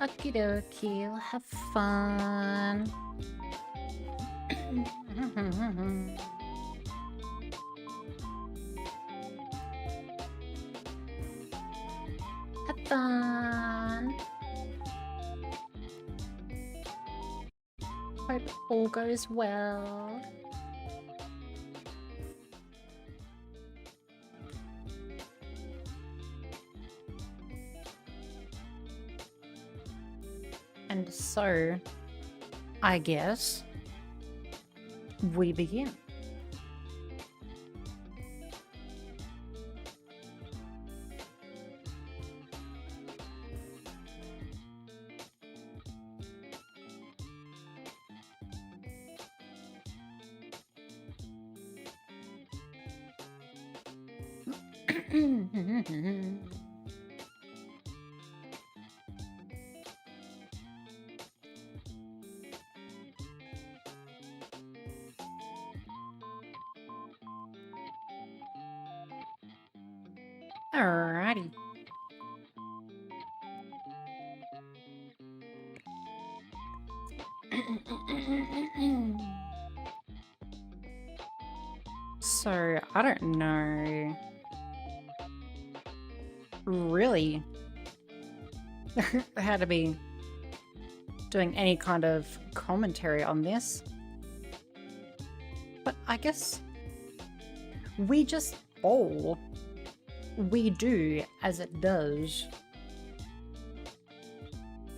Okie dokie, we'll have fun. Have fun. Hope all goes well. And so, I guess, we begin. Alrighty. So, I don't know really how to be doing any kind of commentary on this. But I guess we just bowl. We do as it does.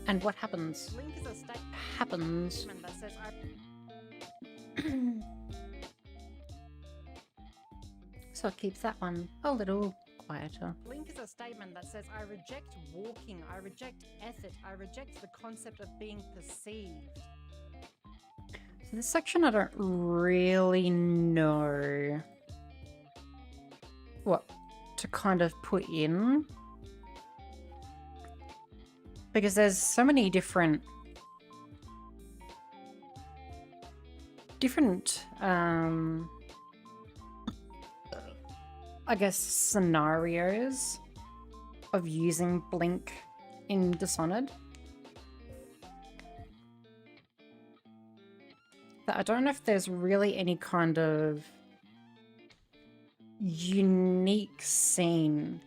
And what happens? Link is a Happens. statement that says So it keeps that one a little quieter. Link is a statement that says I reject walking, I reject ethic, I reject the concept of being perceived. So this section I don't really know what to kind of put in, because there's so many different I guess scenarios of using Blink in Dishonored that I don't know if there's really any kind of unique scene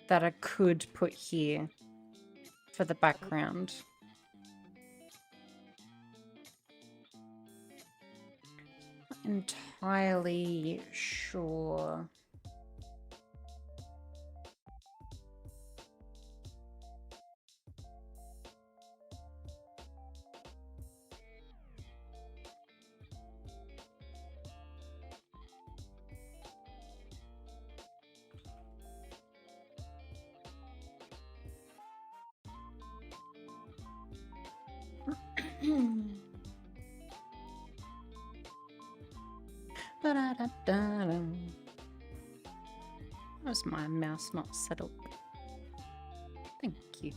that I could put here for the background. Not entirely sure. Where's my mouse not set up? Thank you.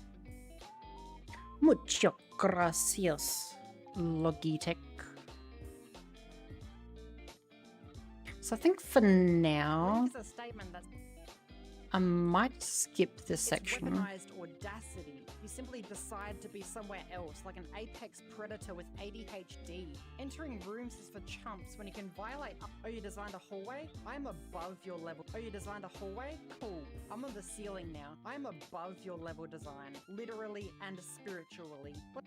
Mucho gracias, Logitech. So I think for now, Link is a statement that's I might skip this section. weaponized audacity. You simply decide to be somewhere else, like an apex predator with ADHD. Entering rooms is for chumps when you can violate. Oh, you designed a hallway? I'm above your level. Oh, you designed a hallway? Cool. I'm on the ceiling now. I'm above your level design, literally and spiritually. What?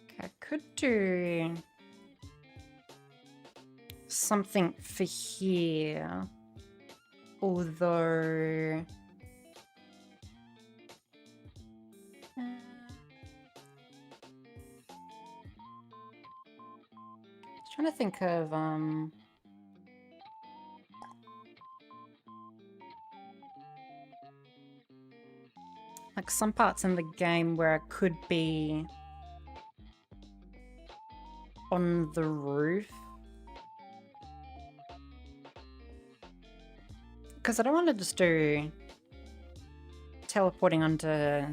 Okay, I could do something for here, although trying to think of like some parts in the game where I could be on the roof, because I don't want to just do teleporting onto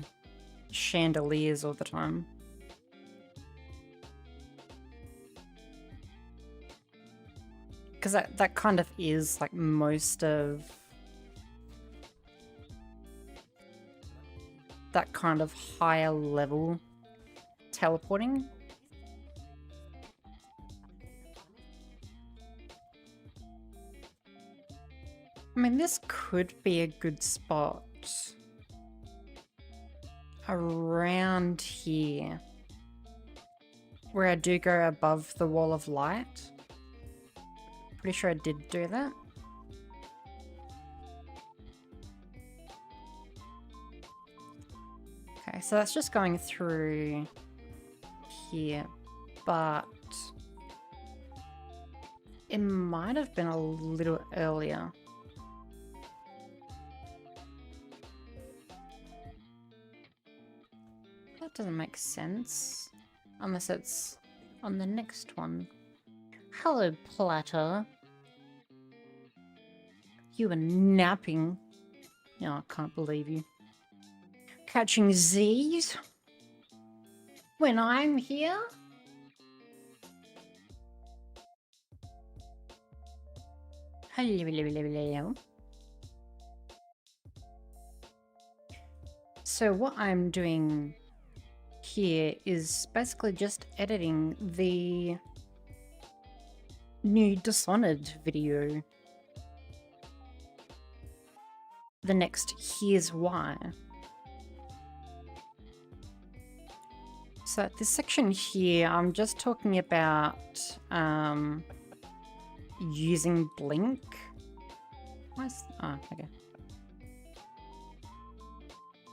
chandeliers all the time. Because that kind of is like most of that kind of higher level teleporting. I mean, this could be a good spot around here, where I do go above the wall of light. Pretty sure I did do that. Okay, so that's just going through here, but it might have been a little earlier. That doesn't make sense, unless it's on the next one. Hello, Platter. You were napping. Oh, I can't believe you. Catching Z's when I'm here? Hello. So what I'm doing here is basically just editing the new Dishonored video. The next Here's Why. So this section here, I'm just talking about using Blink. Oh, okay.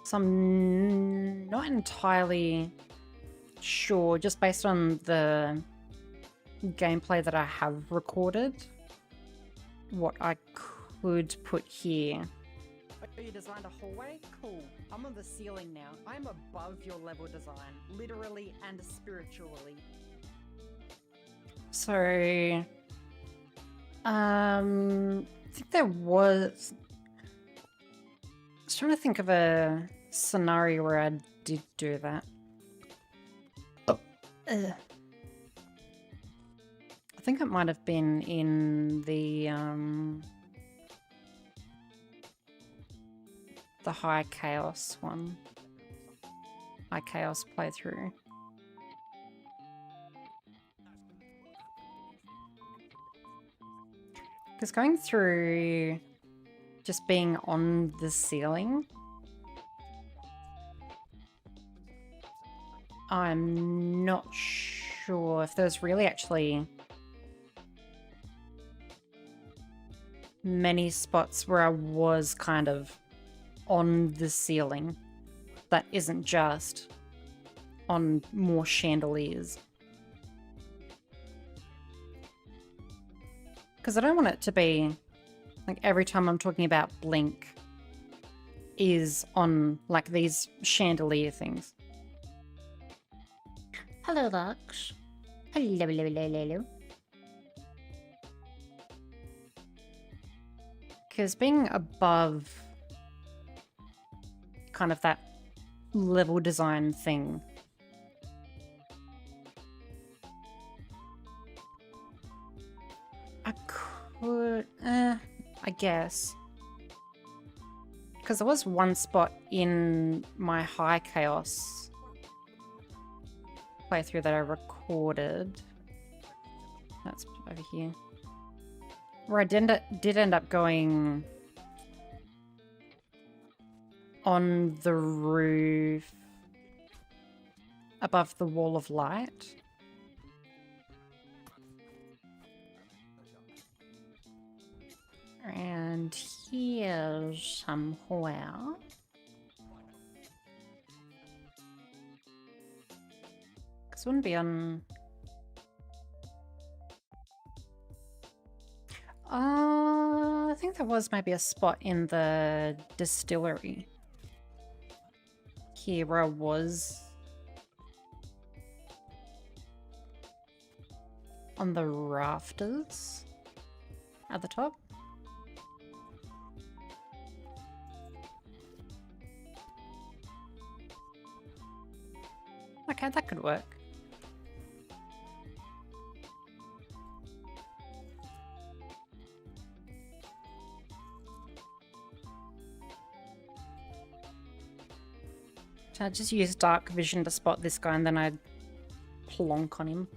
So I'm not entirely sure, just based on the gameplay that I have recorded, what I could put here. Oh, you designed a hallway? Cool. I'm on the ceiling now. I'm above your level design, literally and spiritually. So, I think there was... I was trying to think of a scenario where I did do that. Oh. I think it might have been in the High Chaos one. High Chaos playthrough. Because going through just being on the ceiling, I'm not sure if there's really actually many spots where I was kind of on the ceiling that isn't just on more chandeliers. Because I don't want it to be like every time I'm talking about Blink is on like these chandelier things. Hello, Lux. Hello. Because being above kind of that level design thing, I could, I guess. Because there was one spot in my High Chaos playthrough that I recorded. That's over here. Where I did end up going on the roof above the wall of light. And here somewhere. This wouldn't be on... I think there was maybe a spot in the distillery. Here where I was. On the rafters. At the top. Okay, that could work. So I just use dark vision to spot this guy and then I plonk on him.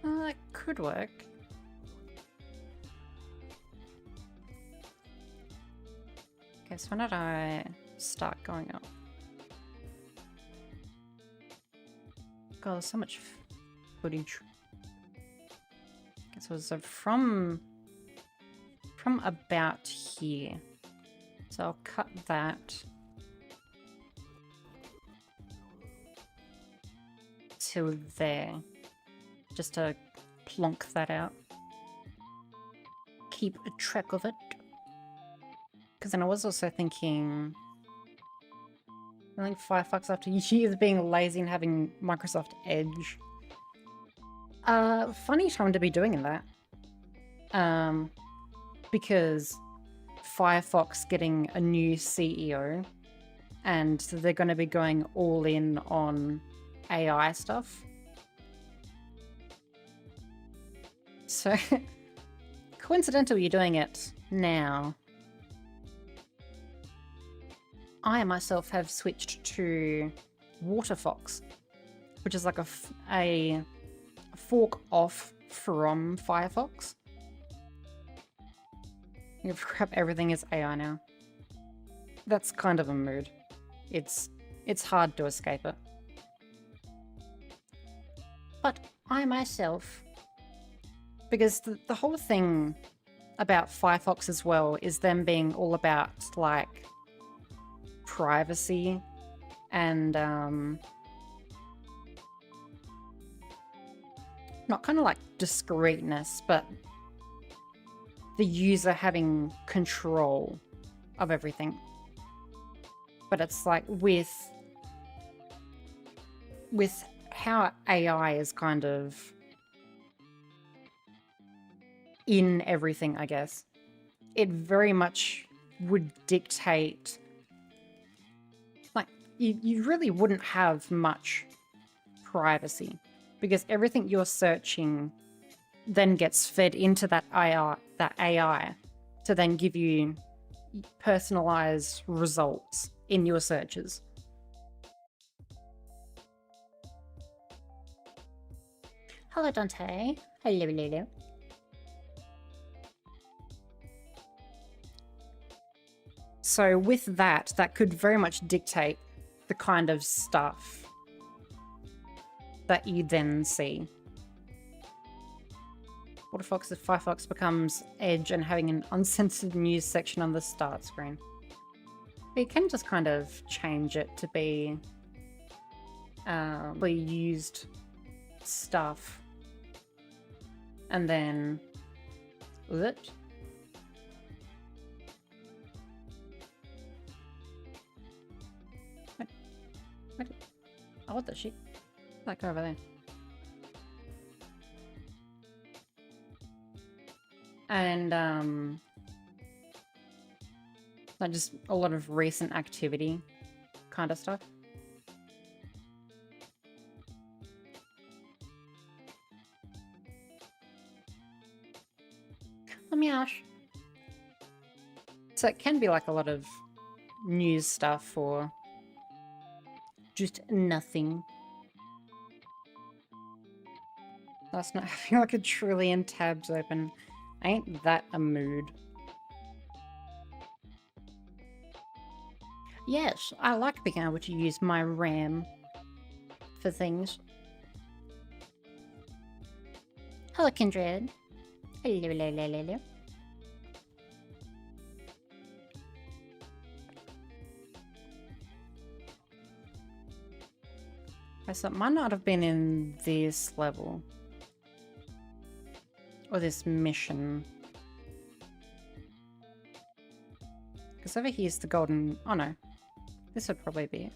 That could work. Okay, so when did I start going up? God, there's so much footage. Okay, so from about here. So I'll cut that to there, just to plonk that out. Keep a track of it. Because then I was also thinking, I think Firefox, after years being lazy and having Microsoft Edge. Funny time to be doing that. Because Firefox getting a new CEO and they're going to be going all in on AI stuff. So, coincidental you're doing it now. I myself have switched to Waterfox, which is like a fork off from Firefox. Crap, everything is AI now. That's kind of a mood. It's hard to escape it. But I myself, because the whole thing about Firefox as well is them being all about like privacy and not kind of like discreetness, but the user having control of everything. But it's like with how AI is kind of in everything, I guess, it very much would dictate, like, you really wouldn't have much privacy because everything you're searching then gets fed into that AI to then give you personalized results in your searches. Hello, Dante. Hello, hello. So with that could very much dictate the kind of stuff that you then see. Waterfox if Firefox becomes Edge and having an uncensored news section on the start screen. You can just kind of change it to be used stuff. And then it. Oh, what the shit? That guy over there. And like just a lot of recent activity kind of stuff. Let me ask. So it can be like a lot of news stuff or just nothing. That's not having like a trillion tabs open. Ain't that a mood? Yes, I like being able to use my RAM for things. Hello, Kindred. Hello, hello, hello, hello. Okay, so it might not have been in this level. Or this mission. Because over here's the golden... Oh no. This would probably be it.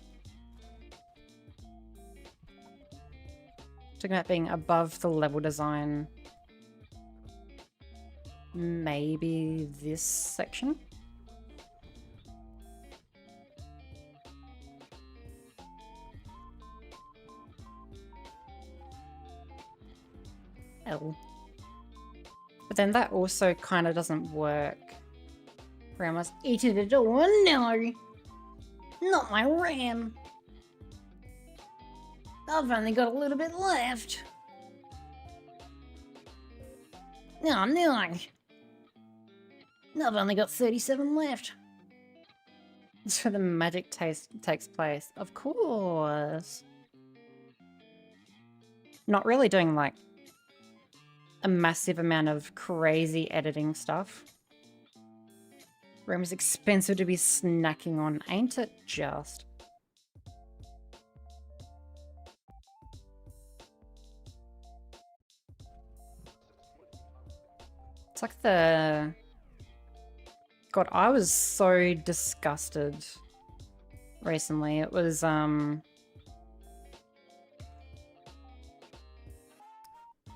Talking about being above the level design. Maybe this section? L. But then that also kind of doesn't work Grandma's eating it all. No! Not my RAM! I've only got a little bit left. No, no! I've only got 37 left. That's where the magic takes place. Of course. Not really doing, like, a massive amount of crazy editing stuff. Room's expensive to be snacking on, ain't it just? It's like the... God, I was so disgusted recently. It was, the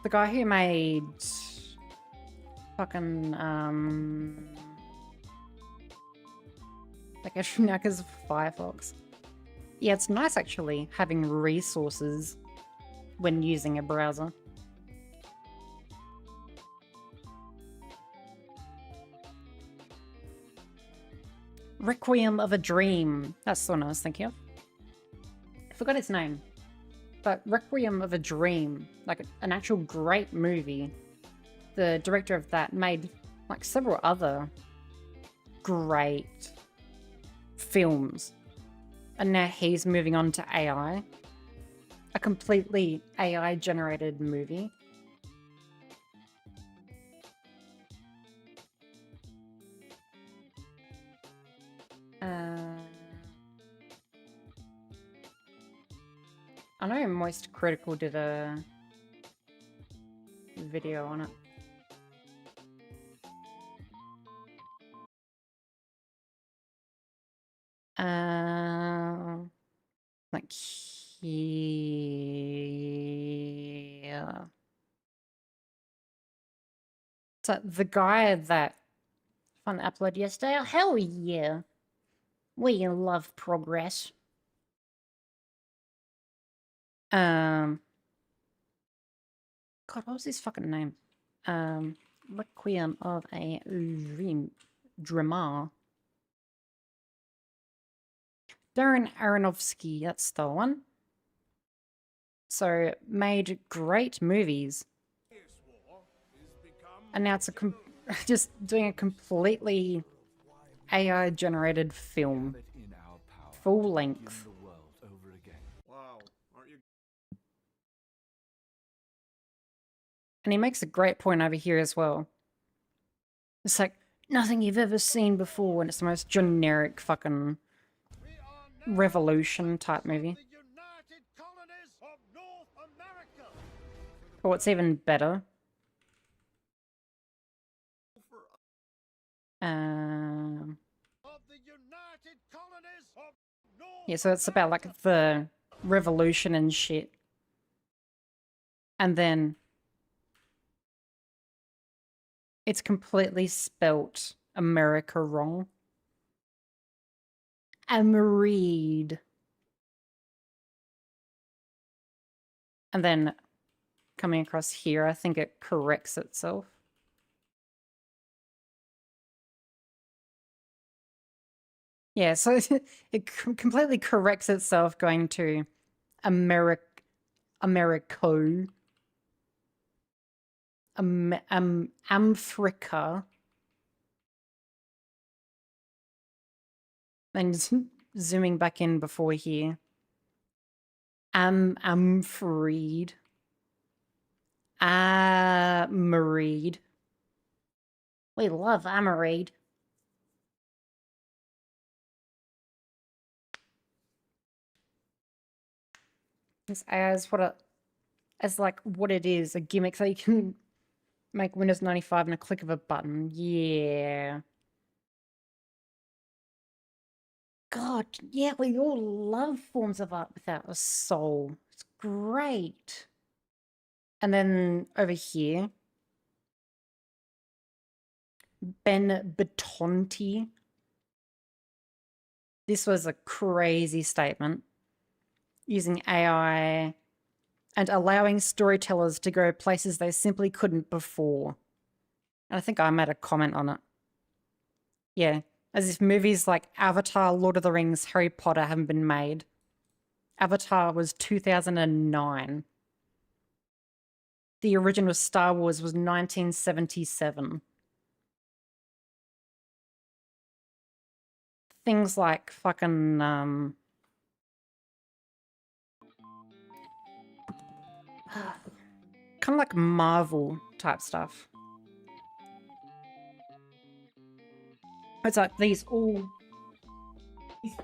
guy who made fucking, like Ashunaka's Firefox. Yeah, it's nice actually having resources when using a browser. Requiem of a Dream. That's the one I was thinking of. I forgot its name. But Requiem of a Dream, like an actual great movie. The director of that made like several other great films. And now he's moving on to AI. A completely AI generated movie. I know Moist Critical did a video on it. Like here. So the guy that found the upload yesterday, oh, hell yeah. We love progress. God, what was his fucking name? Requiem of a Dream. Drama. Darren Aronofsky, that's the one. So, made great movies. And now it's just doing a completely AI-generated film. Full length. And he makes a great point over here as well. It's like, nothing you've ever seen before, and it's the most generic fucking revolution type movie. But what's even better... yeah, so it's about like the revolution and shit. And then it's completely spelt America wrong. Amerid. And then coming across here, I think it corrects itself. Yeah, so it completely corrects itself going to Americo. Africa. And zooming back in before here. Amfried. Amareed. We love Amareed. This as like what it is, a gimmick so you can make Windows 95 in a click of a button. Yeah. God, yeah, we all love forms of art without a soul. It's great. And then over here, Ben Betonti. This was a crazy statement. Using AI and allowing storytellers to go places they simply couldn't before. And I think I made a comment on it. Yeah, As if movies like Avatar, Lord of the Rings, Harry Potter haven't been made. Avatar was 2009. The original Star Wars was 1977. Things like fucking, kind of like Marvel type stuff. It's like these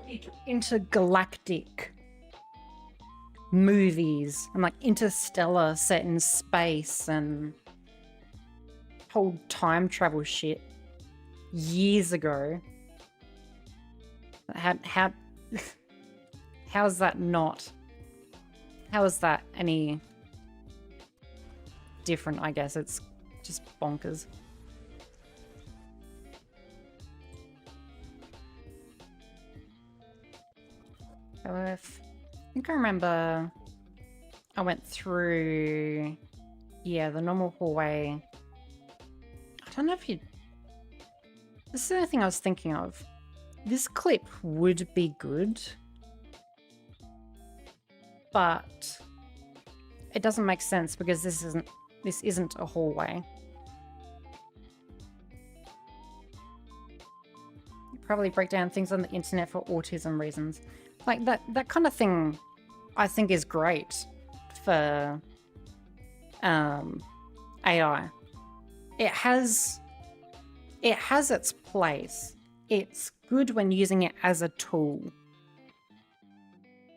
big intergalactic movies and like Interstellar set in space and whole time travel shit years ago. How is that not? How is that any different? I guess it's just bonkers. So I think I remember I went through, yeah, the normal hallway. I don't know if you... This is the only thing I was thinking of. This clip would be good, but it doesn't make sense because this isn't a hallway. You probably break down things on the internet for autism reasons. Like that kind of thing I think is great for AI. It has its place. It's good when using it as a tool.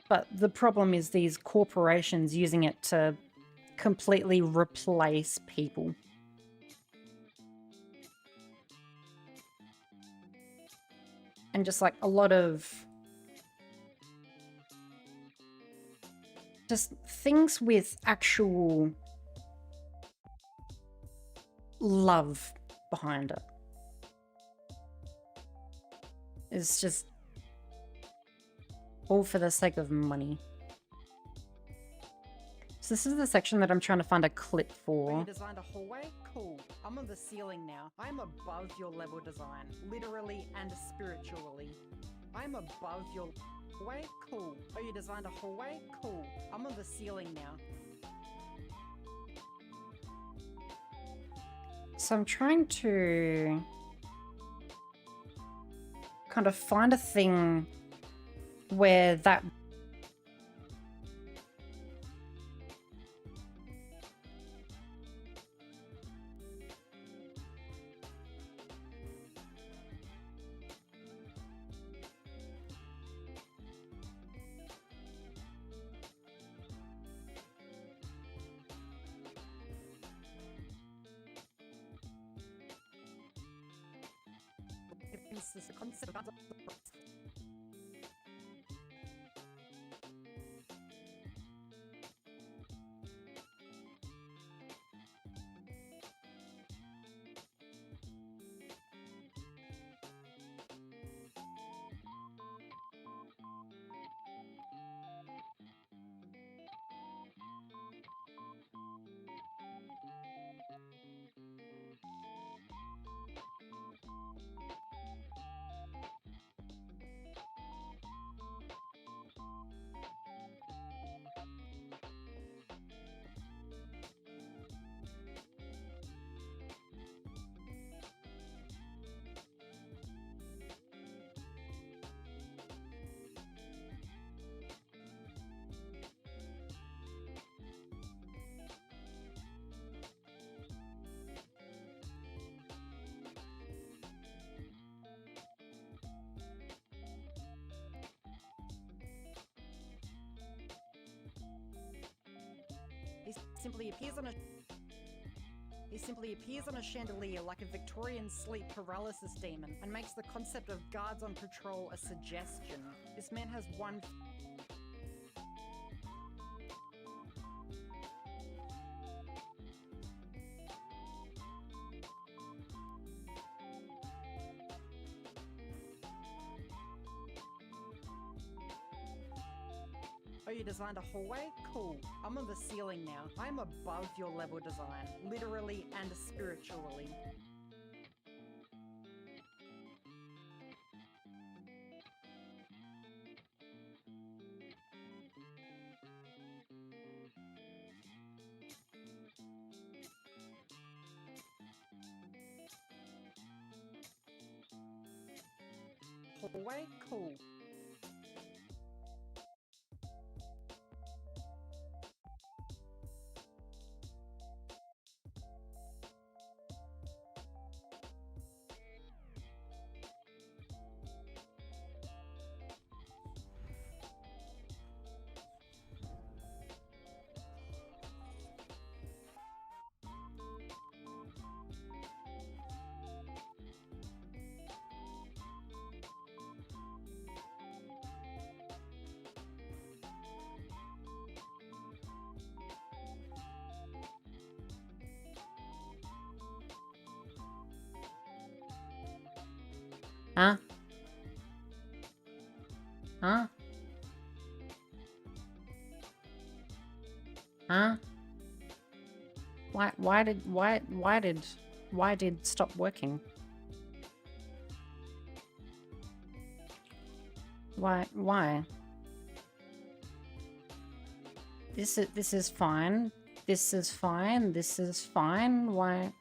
But the problem is these corporations using it to completely replace people. And just like a lot of just things with actual love behind it. It's just all for the sake of money. So this is the section that I'm trying to find a clip for. You designed a hallway? Cool. I'm on the ceiling now. I'm above your level design, literally and spiritually. I'm above your hallway? Cool. Oh, you designed a hallway? Cool. I'm on the ceiling now. So I'm trying to kind of find a thing where that This is the concept of He simply appears on a chandelier like a Victorian sleep paralysis demon and makes the concept of guards on patrol a suggestion. This man has one... Oh, you designed a hallway? Cool. I'm on the ceiling now. I'm above your level design, literally and spiritually. hallway? Cool. Huh? Huh? Huh? Why did stop working? Why? This is fine. This is fine. This is fine. Why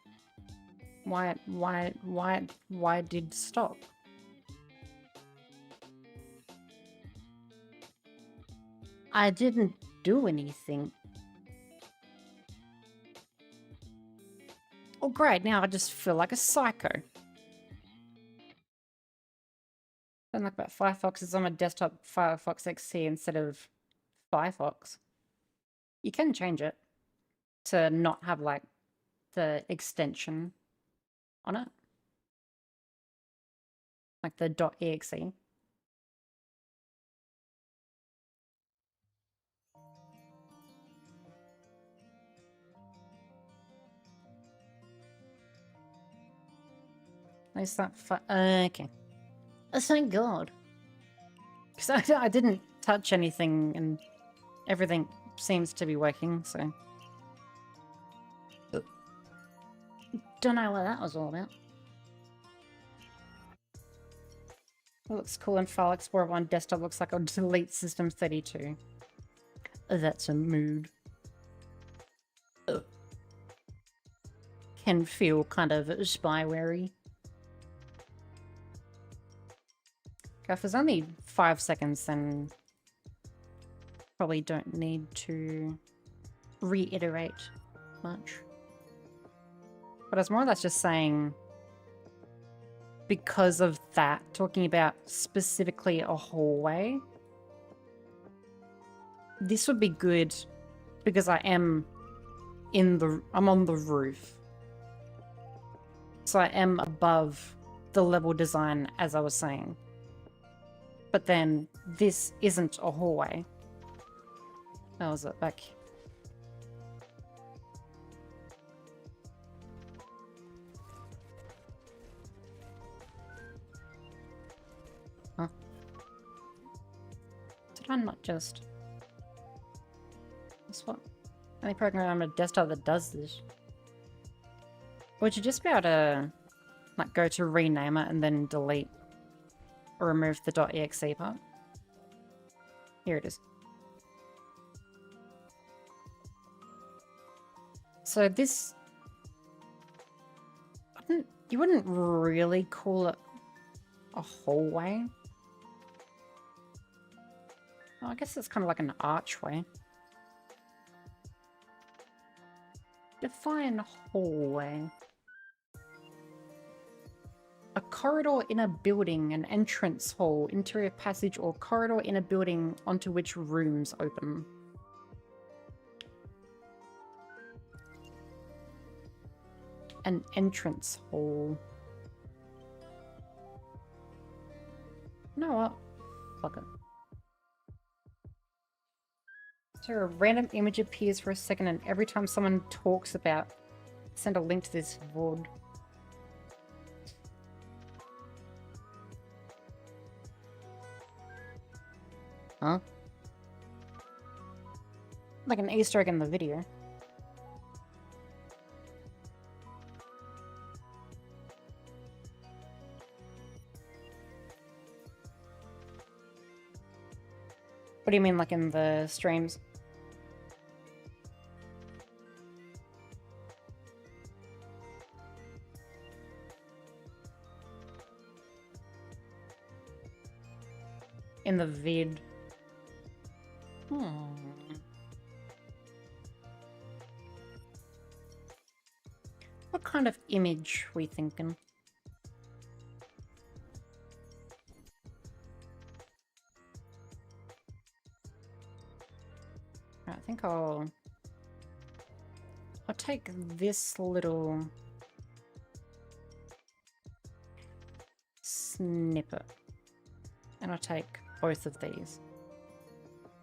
did stop? I didn't do anything. Oh great, now I just feel like a psycho. Don't like about Firefox is on my desktop Firefox XC instead of Firefox. You can change it to not have like the extension on it. Like the .exe. Is that okay. Oh, thank God. Because I didn't touch anything and everything seems to be working, so. Don't know what that was all about. It looks cool in File Explorer on desktop, looks like a delete System 32. That's a mood. Can feel kind of spyware-y. Okay, if it's only 5 seconds, then probably don't need to reiterate much. But it's more or less just saying, because of that, talking about specifically a hallway, this would be good because I'm on the roof. So I am above the level design, as I was saying. But then this isn't a hallway. How was it back? Huh? Did I not just... That's what... Any program on a desktop that does this. Would you just be able to, like, go to rename it and then delete or remove the .exe part? Here it is. So this... You wouldn't really call it a hallway. Oh, I guess it's kind of like an archway. Define hallway. A corridor in a building, an entrance hall, interior passage, or corridor in a building onto which rooms open. An entrance hall. You know what? Fuck it. So a random image appears for a second, and every time someone talks about, send a link to this VOD. Huh? Like an Easter egg in the video. What do you mean, like in the streams? in the vid. What kind of image we thinking? I think I'll take this little snippet and I'll take both of these.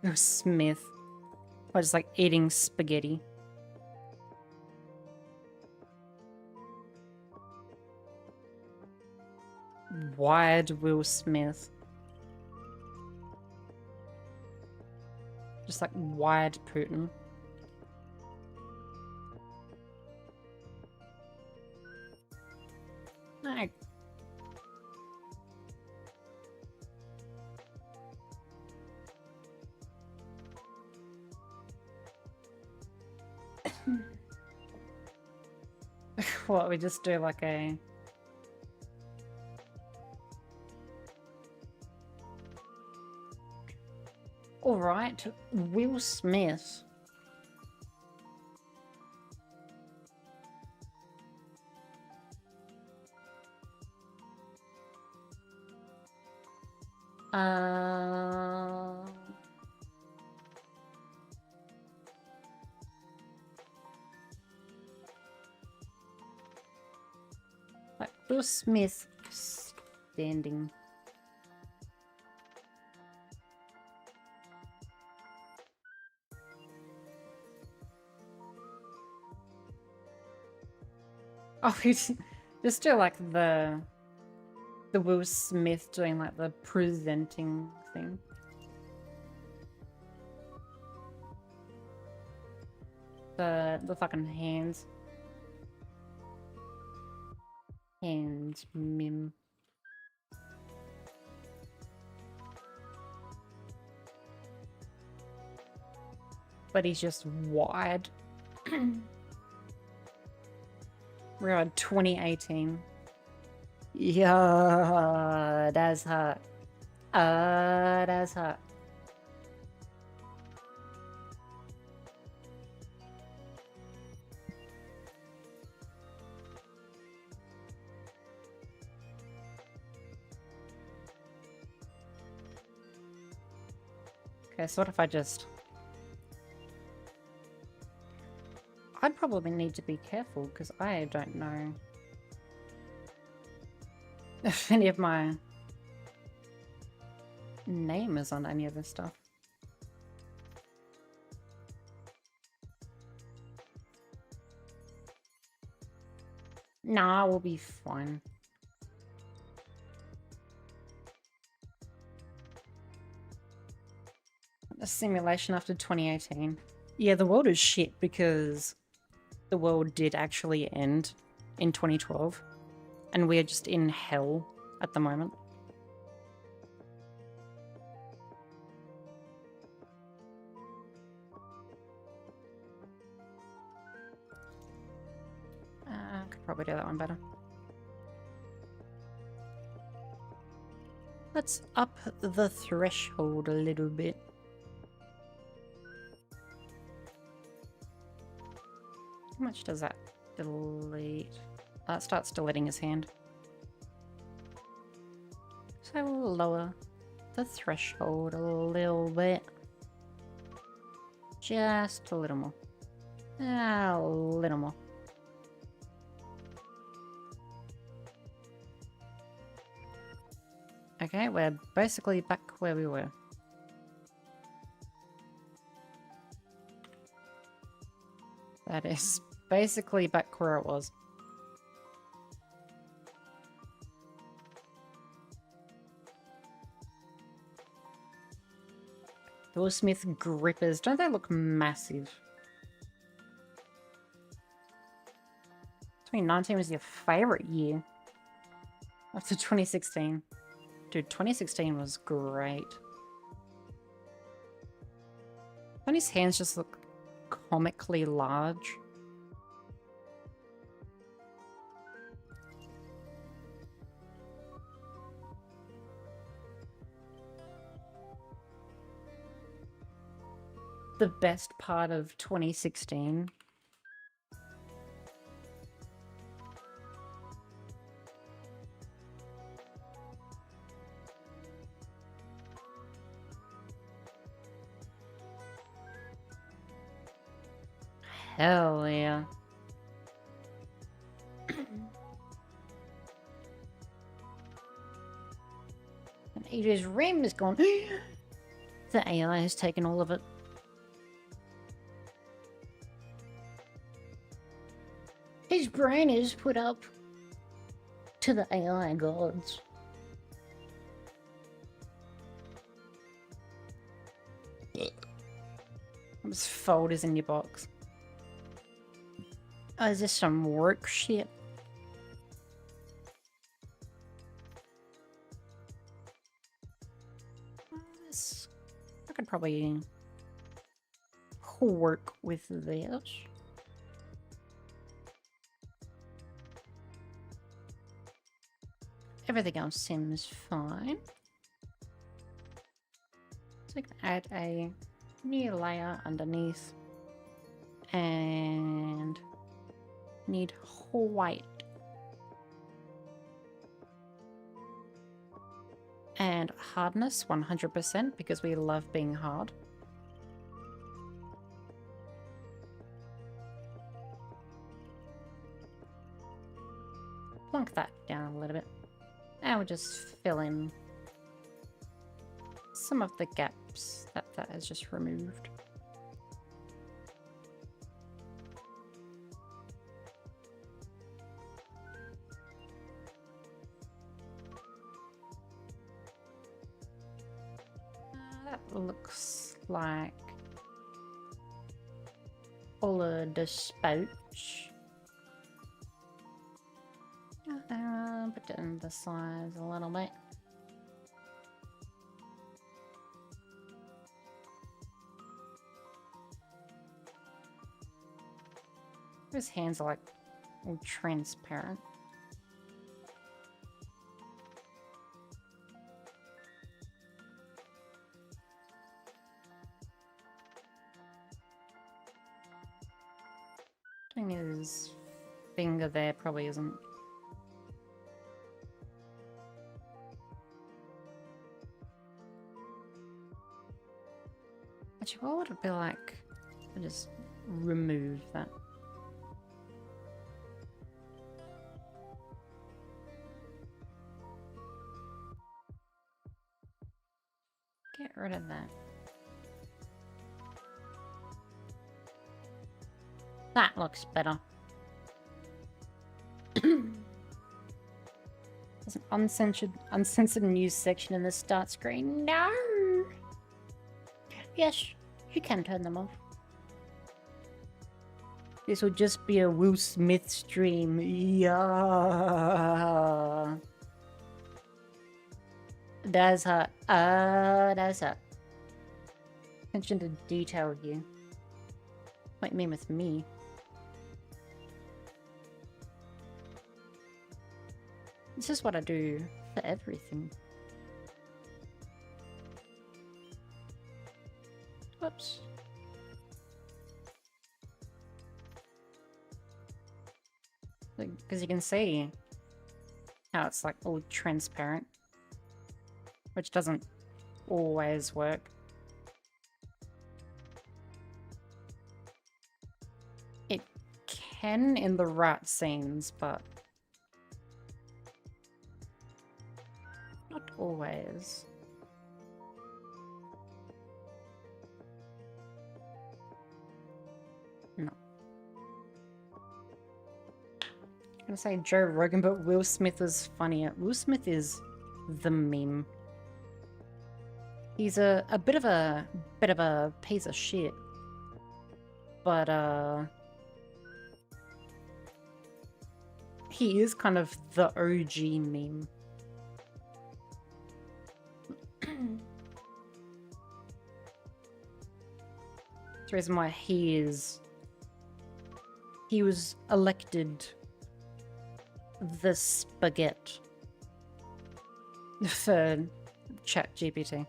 Oh, Smith. I just like eating spaghetti. Wide Will Smith. Just like wide Putin. No. What, we just do like a... Alright, Will Smith. Like Will Smith standing. Oh, just do like the Will Smith doing like the presenting thing. The fucking hands. Hands, mim. But he's just wide. We're on 2018. Yeah, that's hot. That's hot. Okay, so what if I just... I'd probably need to be careful because I don't know if any of my name is on any of this stuff. Nah, we'll be fine. A simulation after 2018. Yeah, the world is shit because the world did actually end in 2012 and we're just in hell at the moment. I could probably do that one better. Let's up the threshold a little bit. How much does that delete? That starts deleting his hand. So we'll lower the threshold a little bit. Just a little more. A little more. Okay, we're basically back where we were. That is basically back where it was. Will Smith grippers, don't they look massive? 2019 was your favorite year. After 2016. Dude, 2016 was great. Don't his hands just look comically large? the best part of 2016. Hell yeah. And AJ's RAM is gone. The AI has taken all of it. His brain is put up to the AI gods. This folders in your box. Oh, is this some work shit? This, I could probably work with this. Everything else seems fine. So I can add a new layer underneath. And need white. And hardness 100% because we love being hard. Plunk that down a little bit. And we'll just fill in some of the gaps that has just removed. That looks like all of the spouts. Put down the size a little bit. His hands are like all transparent. I think his finger there probably isn't. Actually, what would it be like if I just remove that? Get rid of that. That looks better. There's an uncensored news section in the start screen. No! Yes, you can turn them off. This will just be a Will Smith stream. Yeah. That's hot. That's hot. Attention to detail here. What you mean with me? This is what I do for everything. Whoops. Because you can see how it's like all transparent, which doesn't always work. It can in the right scenes, but not always. No. I'm gonna say Joe Rogan, but Will Smith is funnier. Will Smith is the meme. He's a bit of a piece of shit. But he is kind of the OG meme. The reason why he was elected the spaghetti for ChatGPT.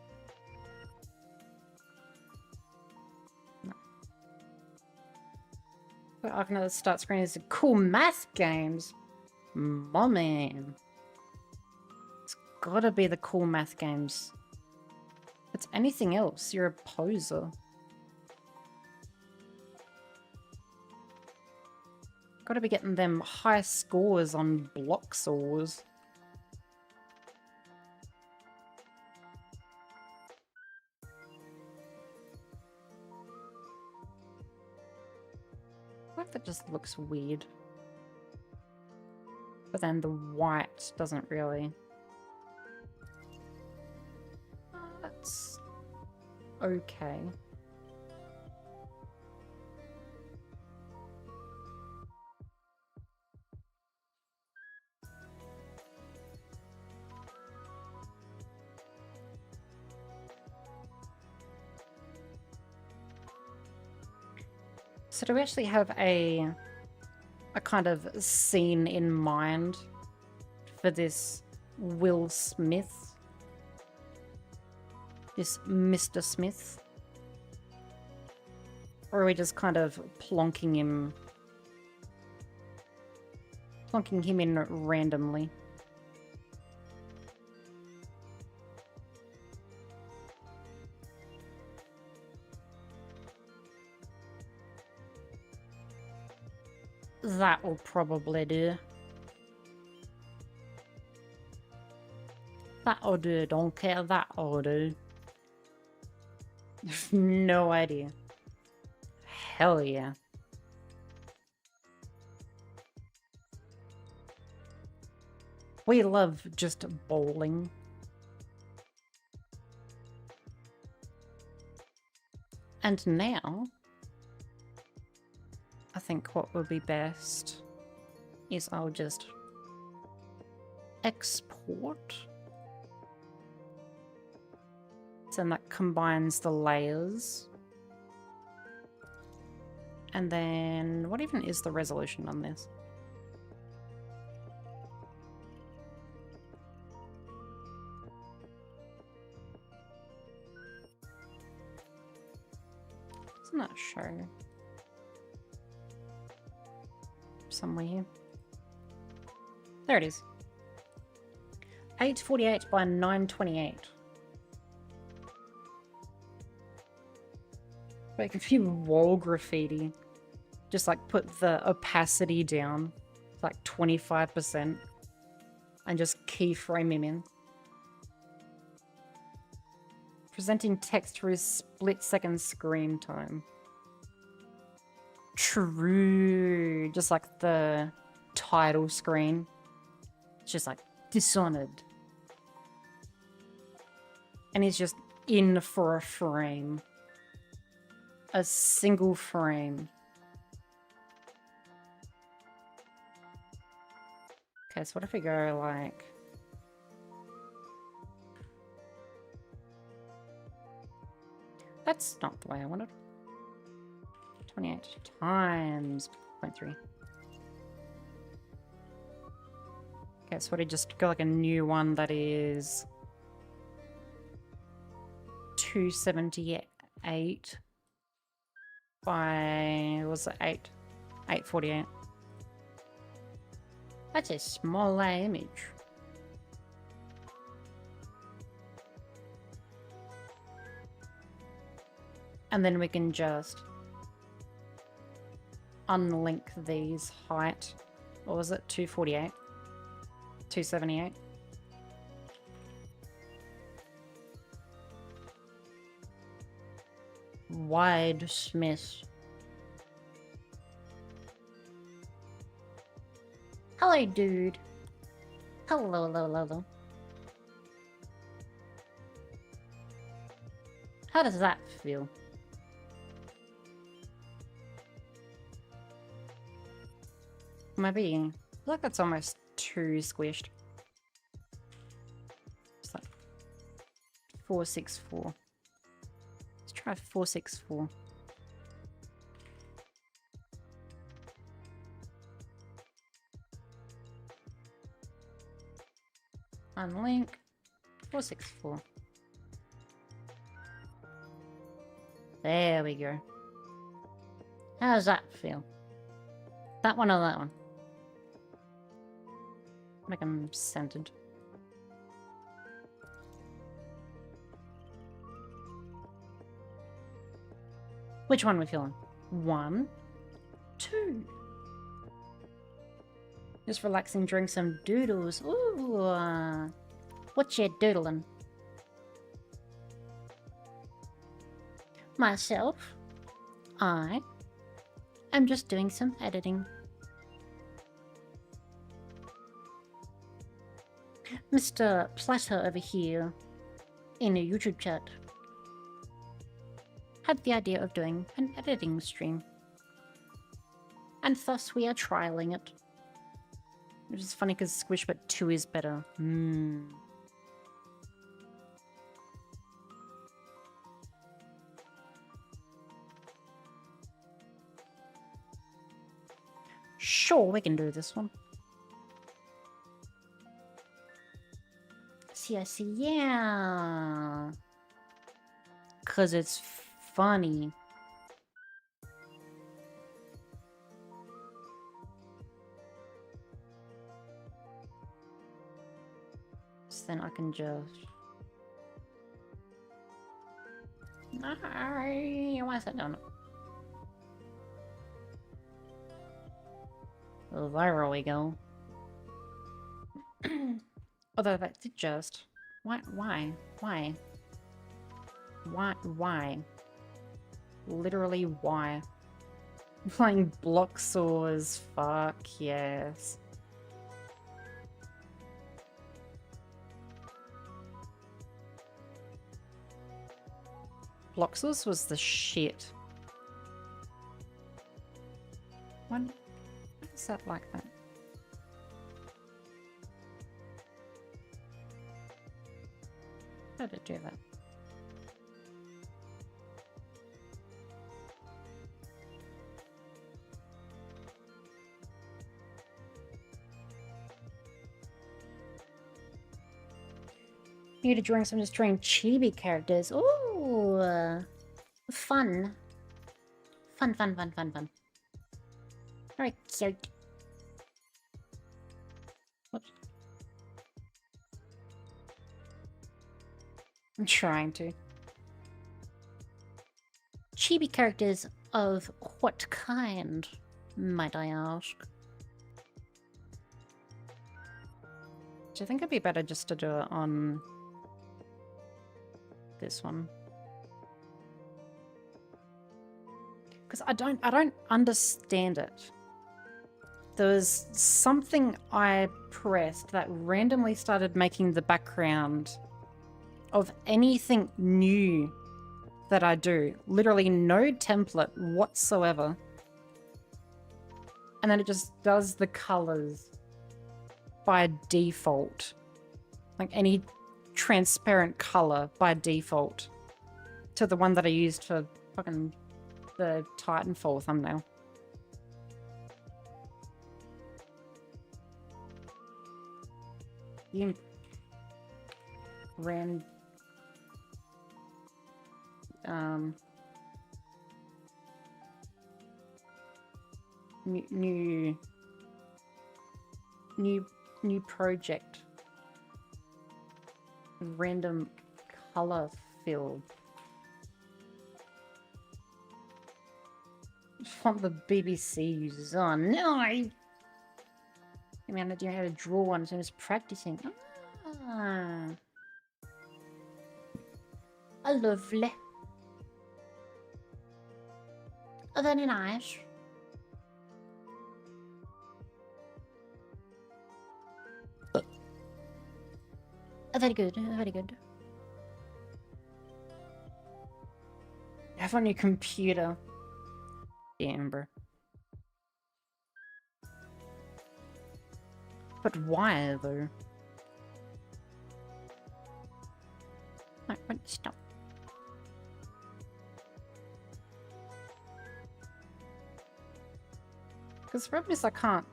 I can start screening these cool math games. My man. It's gotta be the cool math games. If it's anything else, you're a poser. Gotta be getting them high scores on block saws. What if it just looks weird? But then the white doesn't really. That's okay. So do we actually have a kind of scene in mind for this Will Smith? This Mr. Smith? Or are we just kind of plonking him in randomly? That will probably do. That'll do, don't care, that'll do. No idea. Hell yeah. We love just bowling. And now, I think what would be best is I'll just export. So then that combines the layers. And then, what even is the resolution on this? Doesn't that show? Somewhere here. There it is. 848 by 928. Like if you wall graffiti, just like put the opacity down, like 25%, and just keyframe him in. Presenting text through split-second screen time. True. Just like the title screen. It's just like Dishonored. And he's just in for a frame. A single frame. Okay, so what if we go like... That's not the way I wanted. 28 times 0.3. Okay, so what, just go like a new one that is 278 by, what was it, 848. That's a small image. And then we can just unlink these height. What was it? 248? 278? Wide Smith. Hello, dude. Hello, hello, hello. How does that feel? Maybe. I feel like that's almost too squished. It's like 464. Let's try 464. Unlink 464. There we go. How does that feel? That one or that one? Make them centered. Which one are we feeling? 1, 2. Just relaxing, drink some doodles. Ooh. What you doodling? Myself, I am just doing some editing. Mr. Platter over here in a YouTube chat had the idea of doing an editing stream. And thus we are trialing it. Which is funny because Squishbot 2 is better. Sure, we can do this one. See, I see, yeah. Because it's funny. So then I can just... Why is that done? There we go. Although that did just... Why? Literally, why? Playing block saws, fuck yes. Block saws was the shit. Why is that like that? How did it do that? Need to drink some, just drawing chibi characters. Ooh, fun. Fun. Alright, cute. Whoops. I'm trying to. Chibi characters of what kind, might I ask? Do you think it'd be better just to do it on this one? Because I don't understand it. There was something I pressed that randomly started making the background of anything new that I do. Literally no template whatsoever. And then it just does the colors by default. Like any transparent color by default to the one that I used for fucking the Titanfall thumbnail. You ran new project, random color fill. Font the BBC uses. Oh no! I mean, I don't know how to draw one, so I'm just practicing. Ah. Oh, lovely. Oh, very nice. Oh, very good, very good. Have on your computer. Damn, bro. But why, though? Wait, stop. Because the problem is I can't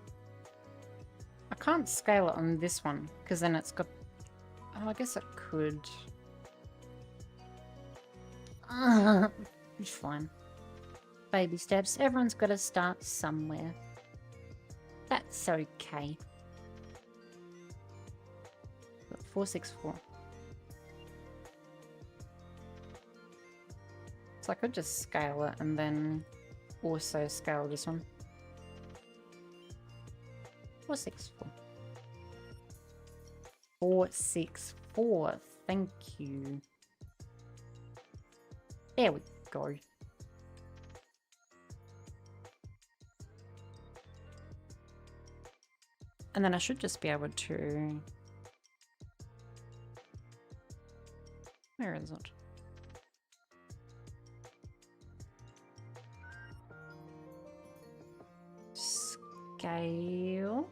scale it on this one, because then it's got... Oh, I guess it could. It's fine. Baby steps. Everyone's got to start somewhere. That's okay. 464. So I could just scale it and then also scale this one. 464. 464. Thank you. There we go. And then I should just be able to... Where is it? Scale.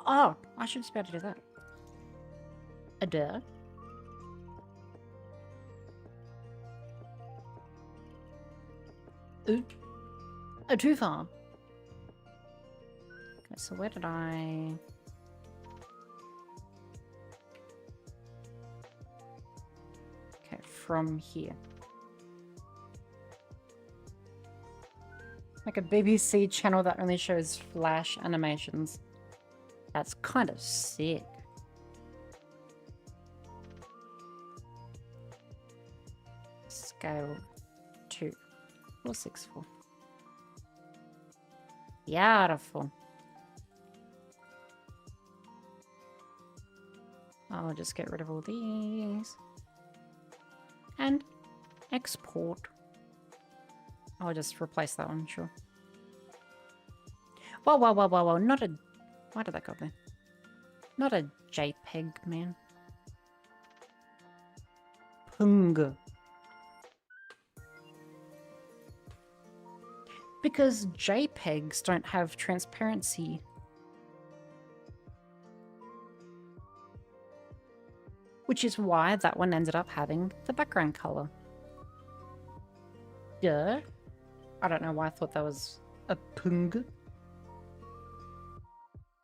Oh, I should just be able to do that. A duh. Ooh. Oh, too far. Okay, so where did I... Okay, from here. Like a BBC channel that only shows flash animations. That's kind of sick. Scale 2. 464. Beautiful. I'll just get rid of all these. And export. I'll just replace that one, sure. Whoa, whoa, whoa, whoa, whoa. Not a... Why did that go there? Not a JPEG, man. Pung. Because JPEGs don't have transparency. Which is why that one ended up having the background color. Duh. I don't know why I thought that was a pung.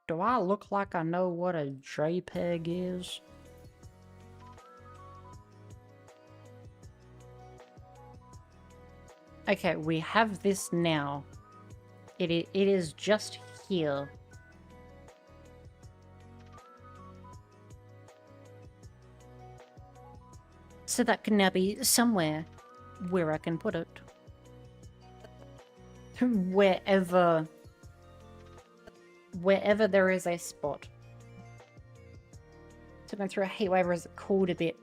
Do I look like I know what a JPEG is? Okay, we have this now. It is just here. So that can now be somewhere where I can put it. Wherever there is a spot. So going through a heatwave as it cooled a bit.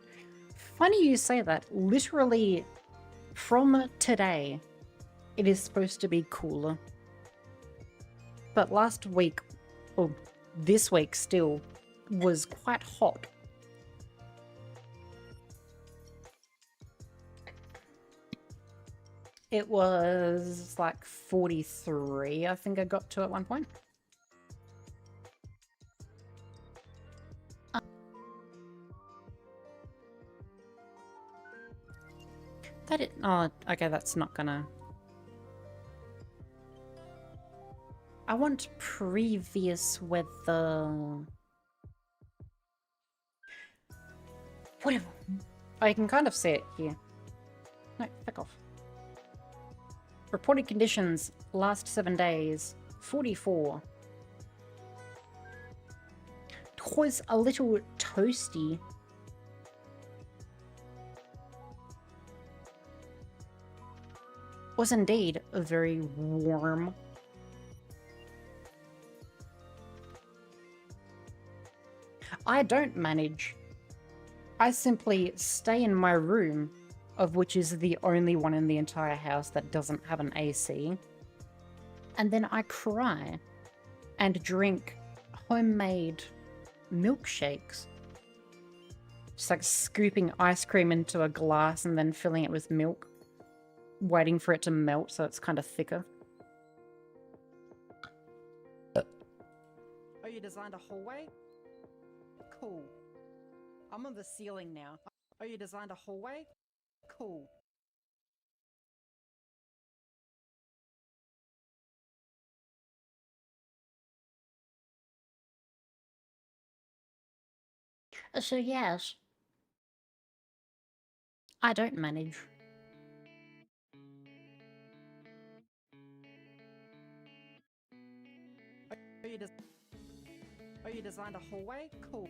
Funny you say that. Literally, from today, it is supposed to be cooler. But last week, or this week still, was quite hot. It was like 43, I think I got to at one point. That it. Oh, okay, that's not gonna. I want previous weather. Whatever. Oh, you can kind of see it here. No, fuck off. Reported conditions last 7 days 44. It was a little toasty. Was indeed very warm. I don't manage. I simply stay in my room, of which is the only one in the entire house that doesn't have an AC. And then I cry and drink homemade milkshakes. Just like scooping ice cream into a glass and then filling it with milk. Waiting for it to melt so it's kind of thicker. Oh, you designed a hallway? Cool. I'm on the ceiling now. Oh, you designed a hallway? Cool. So yes, I don't manage. Oh, you designed a hallway? Cool.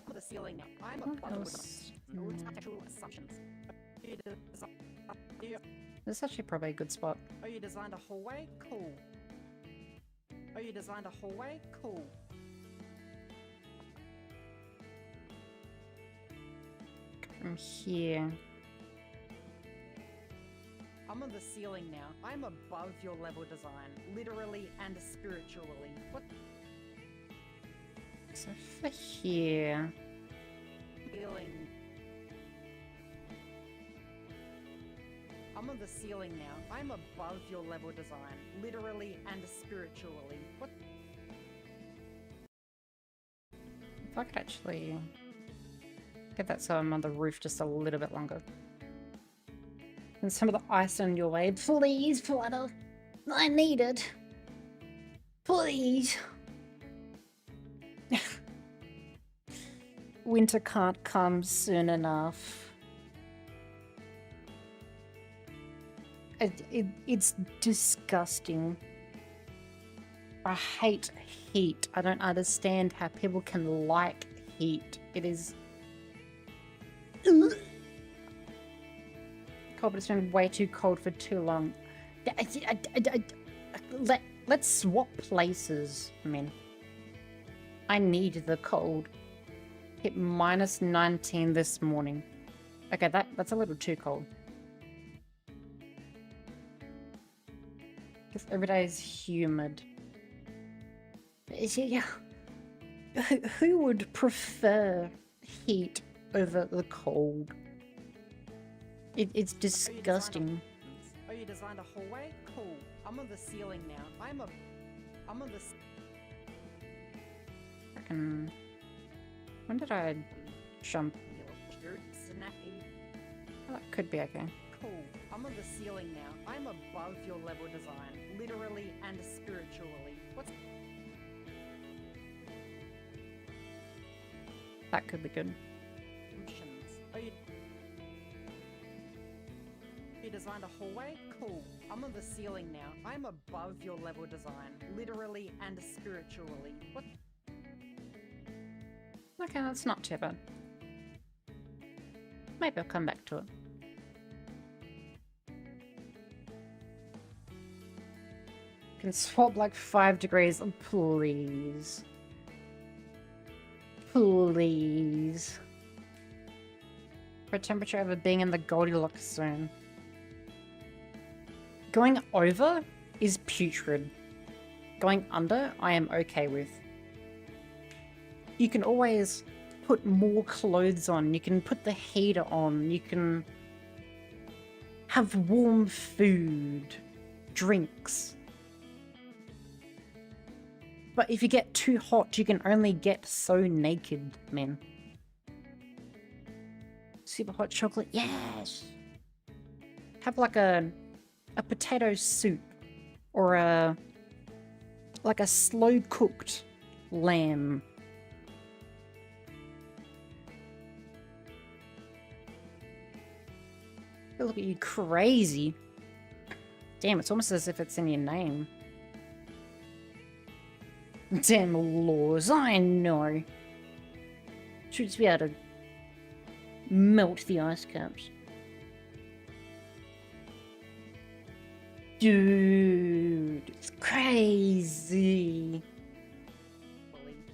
For the ceiling now. I'm a What bundle else? with architectural assumptions. You desi- This is actually probably a good spot. Oh, you designed a hallway? Cool. Oh, you designed a hallway? Cool. From here. I'm on the ceiling now. I'm above your level design, literally and spiritually. What So for here. ceiling? I'm on the ceiling now. I'm above your level design, literally and spiritually. What? If I could actually get that so I'm on the roof just a little bit longer. And some of the ice on your way. Please, Flutter. I need it. Please. Winter can't come soon enough. It's disgusting. I hate heat. I don't understand how people can like heat. It is... Cold, but it's been way too cold for too long. Let's swap places, man. I need the cold. Hit minus 19 this morning. Okay, that's a little too cold. Because every day is humid. Yeah. Who would prefer heat over the cold? It's disgusting. Oh, you designed a hallway? Cool. I'm on the ceiling now. I'm on the... Fucking... When did I jump? Snappy. Oh, that could be okay. Cool. I'm on the ceiling now. I'm above your level design, literally and spiritually. What's... That could be good. Oh, you designed a hallway? Cool. I'm on the ceiling now. I'm above your level design, literally and spiritually. What? Okay, that's not too bad. Maybe I'll come back to it. Can swap like 5 degrees, please. Please. For a temperature over being in the Goldilocks zone. Going over is putrid. Going under, I am okay with. You can always put more clothes on. You can put the heater on. You can have warm food, drinks. But if you get too hot, you can only get so naked, man. Super hot chocolate, yes! Have like a potato soup. Or like a slow cooked lamb. Look at you, crazy. Damn, it's almost as if it's in your name. Damn laws, I know. Should just be able to melt the ice caps. Dude, it's crazy.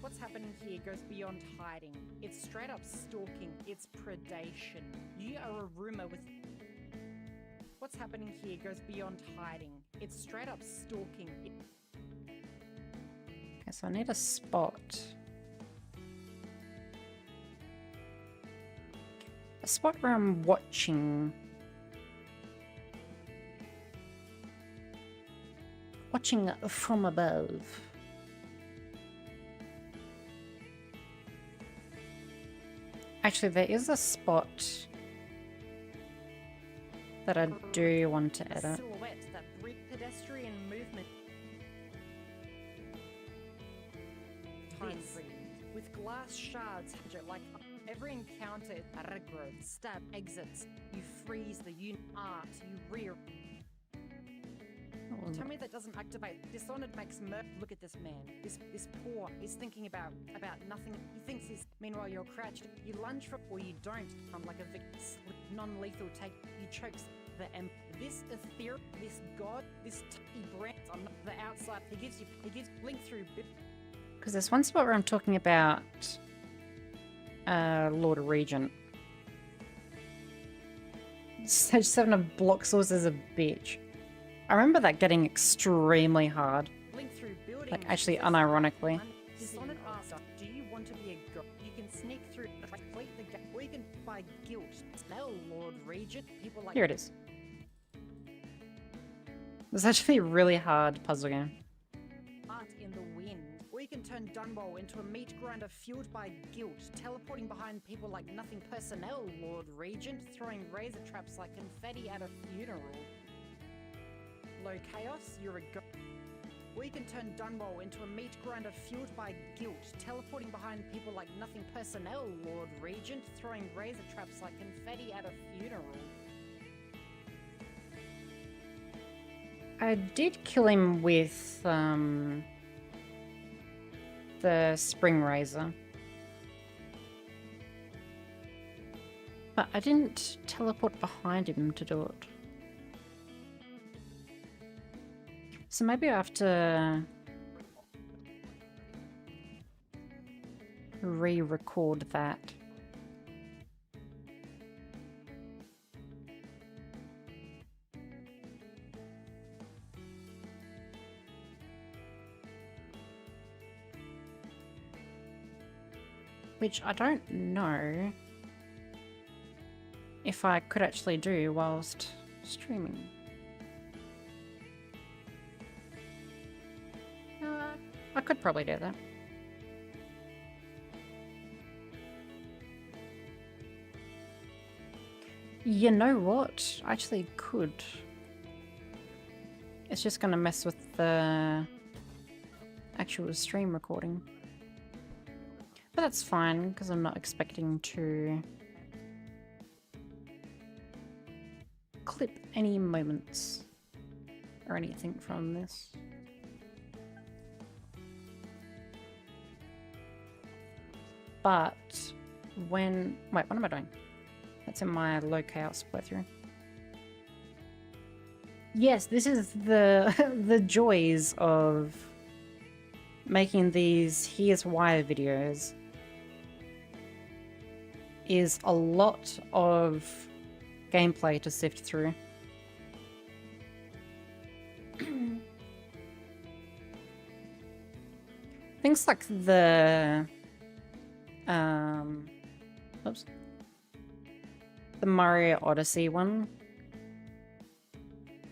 What's happening here goes beyond hiding. It's straight up stalking. It's predation. You are a rumor with... What's happening here goes beyond hiding. It's straight up stalking. Okay, so I need a spot. A spot where I'm watching. Watching from above. Actually, there is a spot that I do want to edit. Silhouette that pedestrian movement. This, with glass shards, like every encounter, aggro, stab, exits, you freeze the art, you rear. Tell me that doesn't activate. Dishonored makes look at this man. This poor. He's thinking about nothing. He thinks he's. Meanwhile, you're crouched. You lunge for, or you don't. I'm like a non-lethal take. You chokes the this ethereal, this god, this he brands on the outside. He gives blink through. Because there's one spot where I'm talking about Lord Regent. Stage 7 of block source is a bitch. I remember that getting extremely hard. Blink through buildings. Like, actually, unironically. Dishonored asks, do you want to be a god? You can sneak through, complete the game, or you can by guilt. Smell, Lord Regent. People like. Here it is. It's actually a really hard puzzle game. Art in the wind. Or you can turn Dunwall into a meat grinder fueled by guilt, teleporting behind people like nothing personnel, Lord Regent, throwing razor traps like confetti at a funeral. Low chaos, you're a god. Or you can turn Dunwall into a meat grinder fueled by guilt, teleporting behind people like nothing personnel, Lord Regent, throwing razor traps like confetti at a funeral. I did kill him with the spring razor. But I didn't teleport behind him to do it. So maybe I have to re-record that. Which I don't know if I could actually do whilst streaming. I could probably do that. You know what? I actually could. It's just gonna mess with the actual stream recording. But that's fine, because I'm not expecting to clip any moments or anything from this. But when... Wait, what am I doing? That's in my low chaos playthrough. Yes, this is the the joys of making these Here's Why videos. Is a lot of gameplay to sift through. Things like the oops, the Mario Odyssey one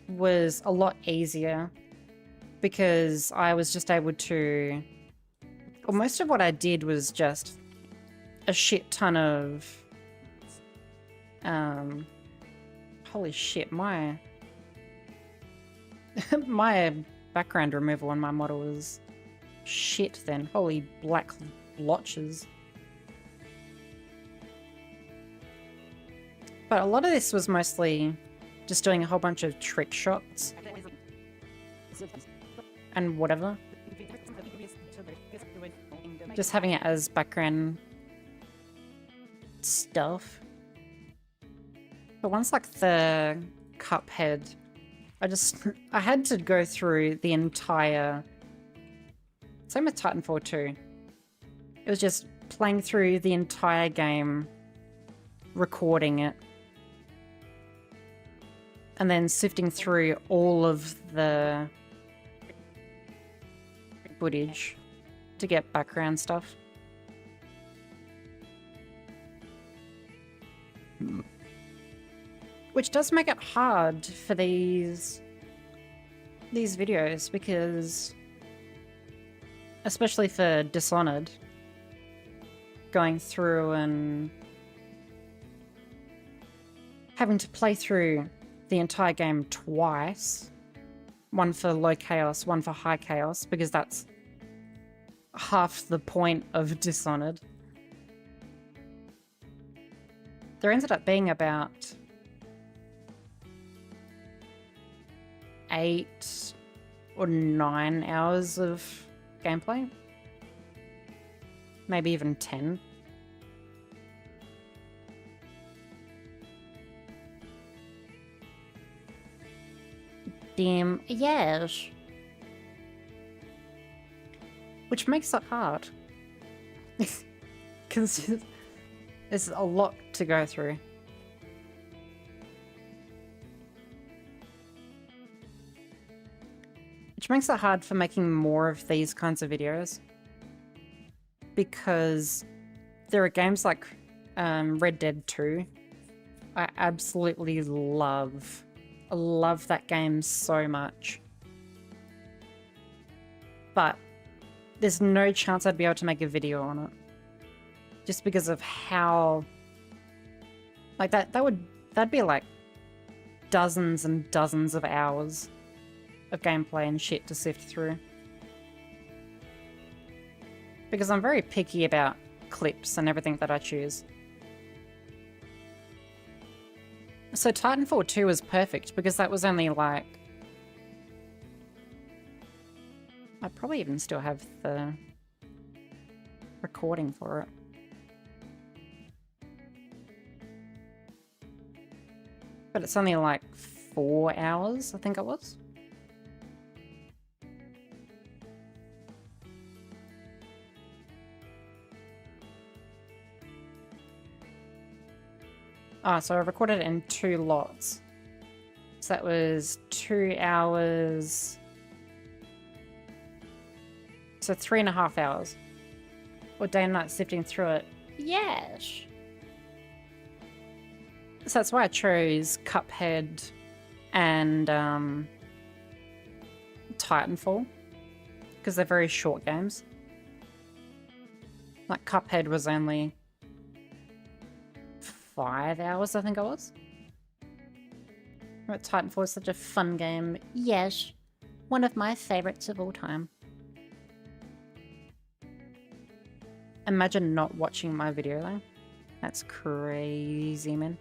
was a lot easier because I was just able to, well, most of what I did was just a shit ton of holy shit, my my background removal on my model was shit then. Holy black blotches. But a lot of this was mostly just doing a whole bunch of trick shots and whatever. Just having it as background stuff. But once like the Cuphead, I had to go through the entire, same with Titanfall 2. It was just playing through the entire game, recording it, and then sifting through all of the footage to get background stuff. Which does make it hard for these videos because, especially for Dishonored, going through and having to play through the entire game twice, one for low chaos, one for high chaos, because that's half the point of Dishonored. There ended up being about 8 or 9 hours of gameplay. Maybe even 10. Damn, yes. Which makes it hard. Because there's a lot to go through. Which makes it hard for making more of these kinds of videos. Because there are games like Red Dead 2. I absolutely love that game so much. But there's no chance I'd be able to make a video on it. Just because of how... Like, that'd be like dozens and dozens of hours of gameplay and shit to sift through. Because I'm very picky about clips and everything that I choose. So Titanfall 2 was perfect because that was only like... I probably even still have the recording for it. But it's only like 4 hours, I think it was. Ah, so I recorded it in 2 lots. So that was 2 hours. So 3.5 hours. Or day and night sifting through it. Yes! So that's why I chose Cuphead and Titanfall. Because they're very short games. Like Cuphead was only 5 hours, I think it was. But Titanfall is such a fun game. Yes, one of my favorites of all time. Imagine not watching my video though. That's crazy, man.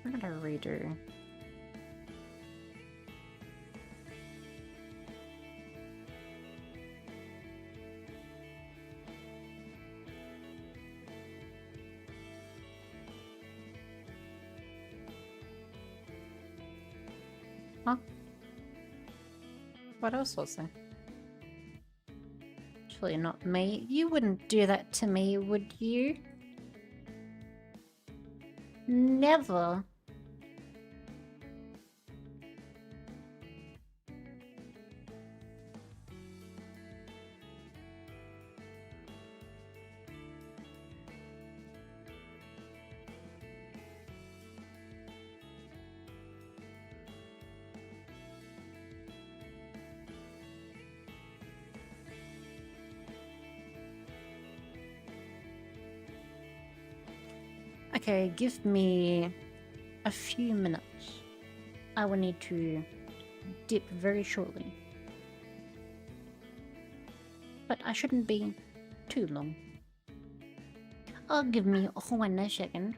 What did I redo? Huh? What else was there? Actually, not me. You wouldn't do that to me, would you? Never. Okay, give me a few minutes. I will need to dip very shortly. But I shouldn't be too long. Oh, give me 1 second.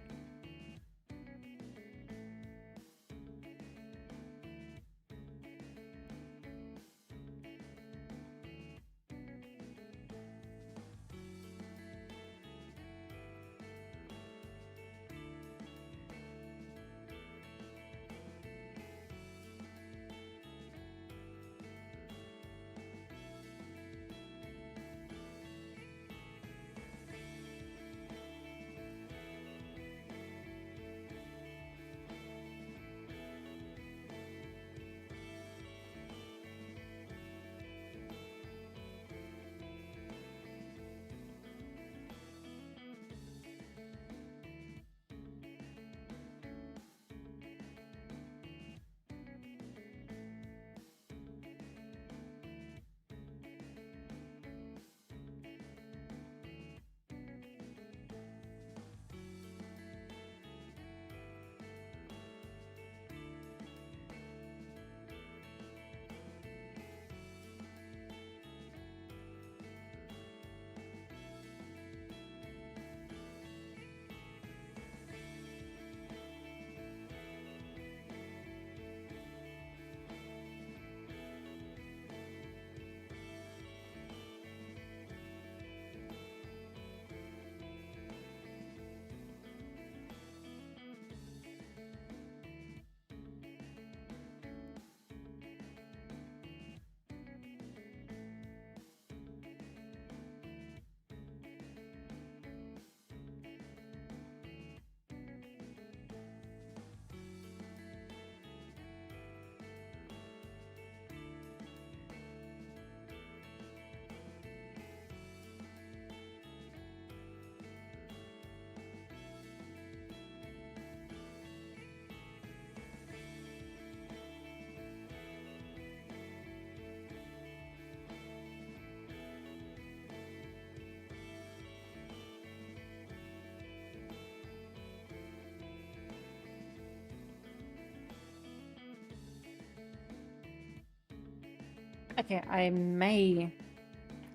Okay, I may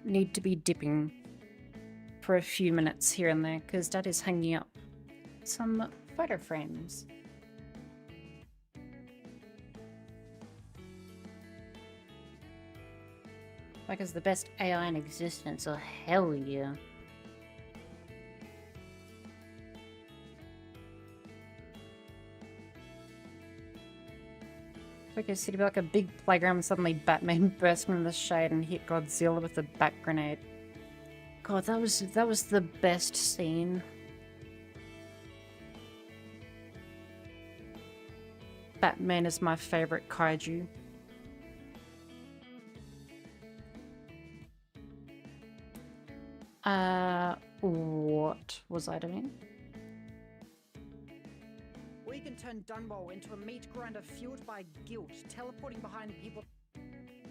need to be dipping for a few minutes here and there because Dad is hanging up some photo frames. Like it's the best AI in existence, oh hell yeah. Okay, so it'd be like a big playground and suddenly Batman burst from the shade and hit Godzilla with a bat grenade. God, that was the best scene. Batman is my favorite kaiju. What was I doing? We can turn Dunwall into a meat grinder fueled by guilt, teleporting behind people.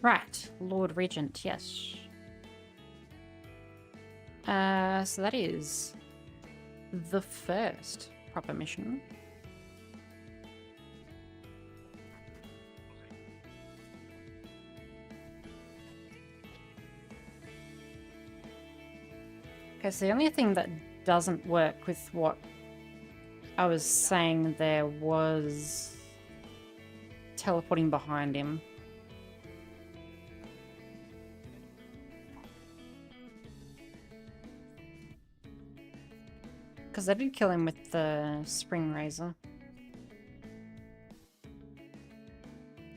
Right, Lord Regent, yes. So that is the first proper mission. Okay, so the only thing that doesn't work with what I was saying there was teleporting behind him. Because I did kill him with the spring razor.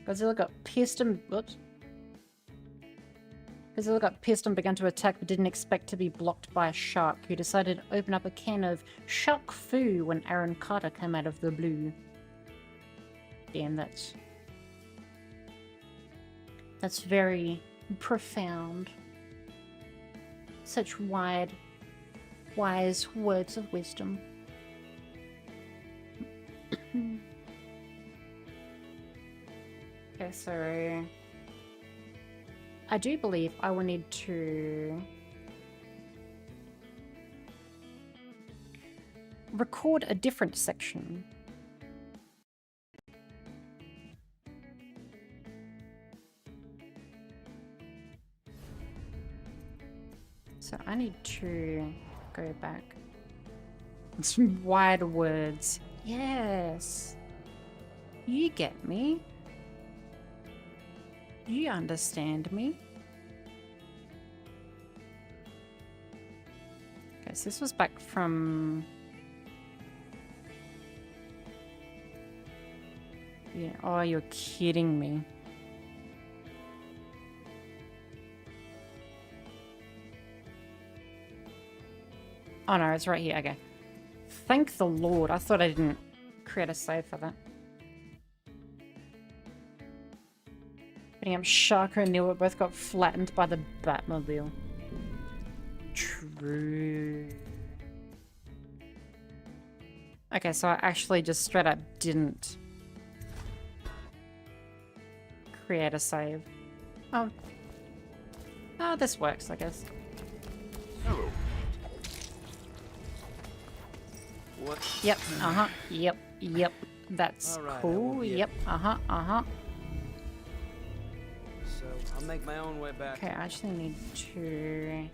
Godzilla got pissed and... Whoops. Godzilla got pissed and began to attack but didn't expect to be blocked by a shark who decided to open up a can of shark foo when Aaron Carter came out of the blue. Damn, that's very profound. Such wise words of wisdom. Okay, so I do believe I will need to record a different section. So I need to go back. Some wide words. Yes. You get me. You understand me? Okay, so this was back from... Yeah, oh, you're kidding me. Oh no, it's right here, okay. Thank the Lord, I thought I didn't create a save for that. Shark and Neil both got flattened by the Batmobile. True. Okay, so I actually just straight up didn't create a save. Oh. Oh, this works, I guess. Hello. What? Yep, uh-huh, yep. That's All right, I cool, won't be yep, uh-huh. So I'll make my own way back. Okay, I actually need to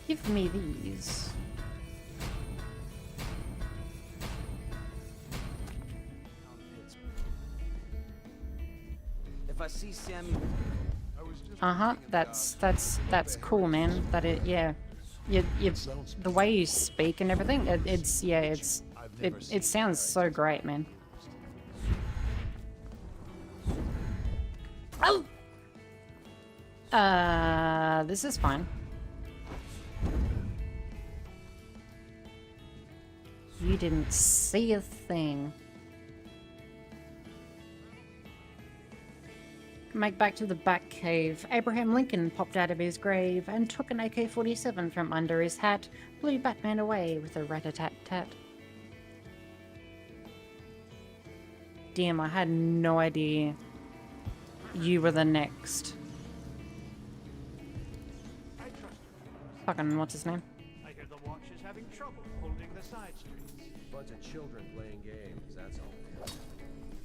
give me these. If I see Sammy, Uh-huh, that's cool, man. That it, yeah. You the way you speak and everything, it sounds so great, man. Oh! This is fine. You didn't see a thing. Make back to the Batcave. Abraham Lincoln popped out of his grave and took an AK-47 from under his hat, blew Batman away with a rat-a-tat-tat. Damn, I had no idea you were the next. Fucking, what's his name? I hear the watch is having trouble holding the side streets. Bunch of children playing games, that's all.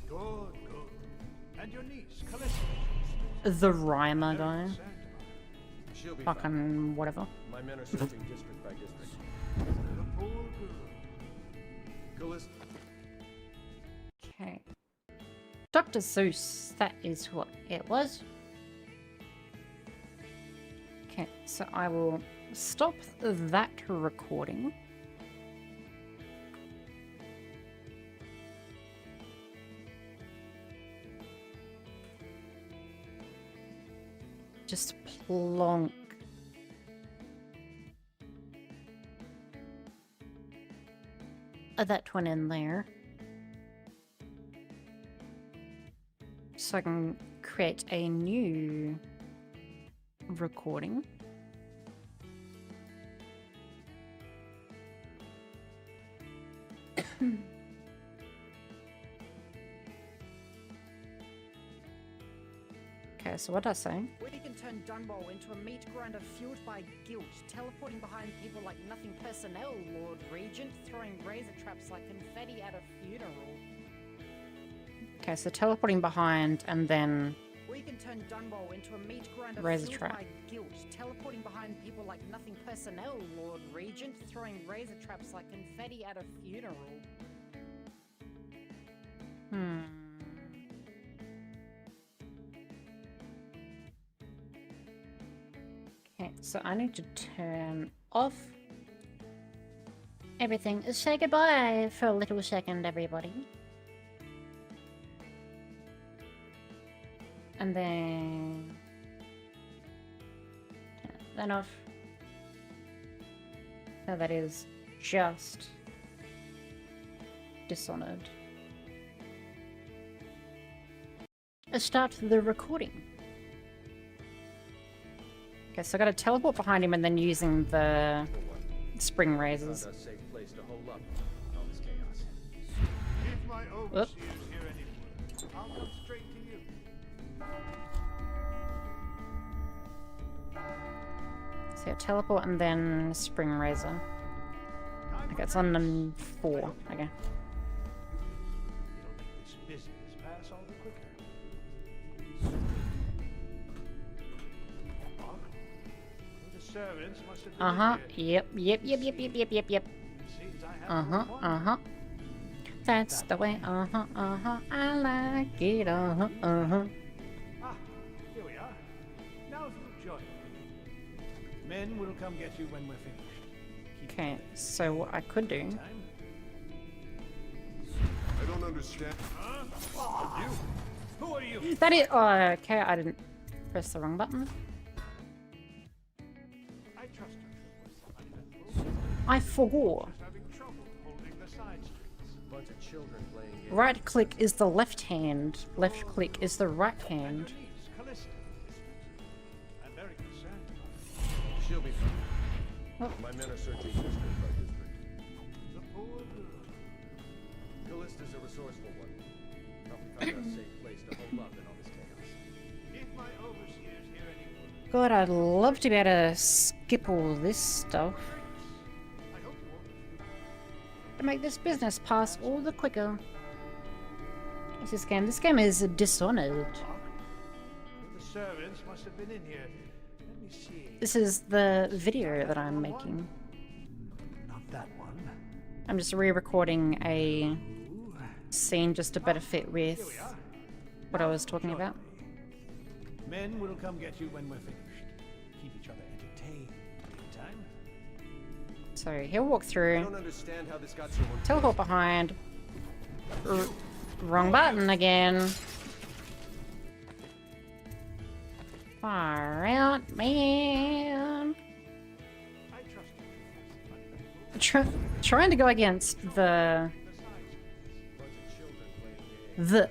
Good. And your niece, Callisto, the rhymer guy. She'll be fine. Fucking whatever. My men are searching district by district. The poor girl. Callista. Okay. Dr. Seuss, that is what it was. Okay, so I will stop that recording. Just plonk. That one in there. So I can create a new recording. Okay, so what did I say? We can turn Dunbow into a meat grinder fueled by guilt, teleporting behind people like nothing personnel, Lord Regent, throwing razor traps like confetti at a funeral. Okay, so teleporting behind and then We can turn Dunbow into a meat grinder Razor fueled trap. by guilt, teleporting behind people like nothing personnel, Lord Regent, throwing razor traps like confetti at a funeral. Okay, so I need to turn off everything. Say goodbye for a little second, everybody. And then turn that off. So that is just Dishonored. Start the recording. Okay, so I gotta teleport behind him and then using the spring razors. Found a safe place to hole up in all this chaos. If my overseers hear any word, I'll come straight to you. So yeah, teleport and then spring razor. Time Okay, it's on 4. Okay. It'll make this business pass all the quicker. Mark, the servants must have been Uh-huh. in here. Yep. Seems I have no one. Uh-huh. That's the way. I like it. Ah, here we are. Now if you'll join me. Men will come get you when we're finished. Keep Okay, so what I could do. time. I don't understand. You? Who are you? That is. Oh, okay, I didn't press the wrong button. I trust her. Was uneventful. I forgot. Just having trouble holding the side streets. Bunch of children playing games. Right click is the left hand. Left click is the right hand. Underneath, Callista. I'm very concerned about her. She'll be fine. Oh. My men are searching district by district. The poor girl. Callista's a resourceful one. Probably found a safe place to hole up in all this chaos. If my overseers hear any word, God, I'd love to be able to skip all this stuff I hope you won't. to make this business pass all the quicker. What's this game? This game is Dishonored. The servants must have been in here. Let me see. This is the video that I'm making. Not that one. I'm just re-recording a Ooh. scene just to better fit Here we with are. what I was talking Join about. me. Men will come get you when we're finished. Keep each other entertained. Meantime. So he'll walk I through, don't understand how this got so one. teleport behind. Wrong button again. Far out, man. I trust you. Trying to go against the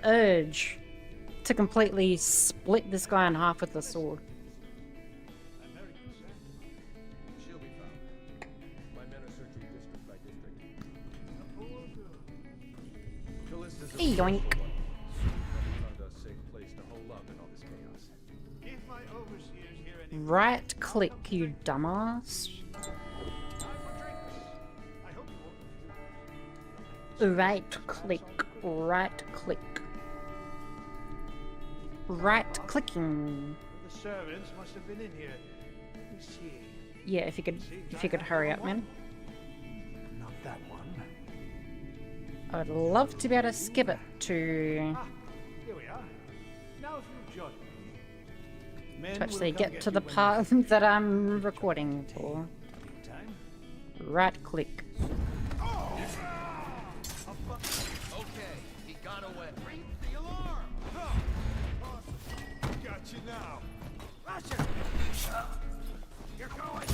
urge to completely split this guy in half with the sword. I'm very concerned about her. She'll be found. My men are searching district by district. The poor girl. Callista's a Yoink. resourceful one. Probably found a safe place to hole up in all this chaos. If my overseers hear any Right click, you dumbass. time for drinks. I hope you won't refuse. Right click, right click. right-clicking. The servants must have been in here. Let me see. Yeah, if you could hurry up, man. Not that one. I'd love to be able to skip it to Ah, here we are. Now if you join me. Men will actually come get to you the when part we're that I'm recording for. finished. Meantime, Right-click. Okay, he got away. Ring the alarm! Awesome. Got you now. Rusher! You're going!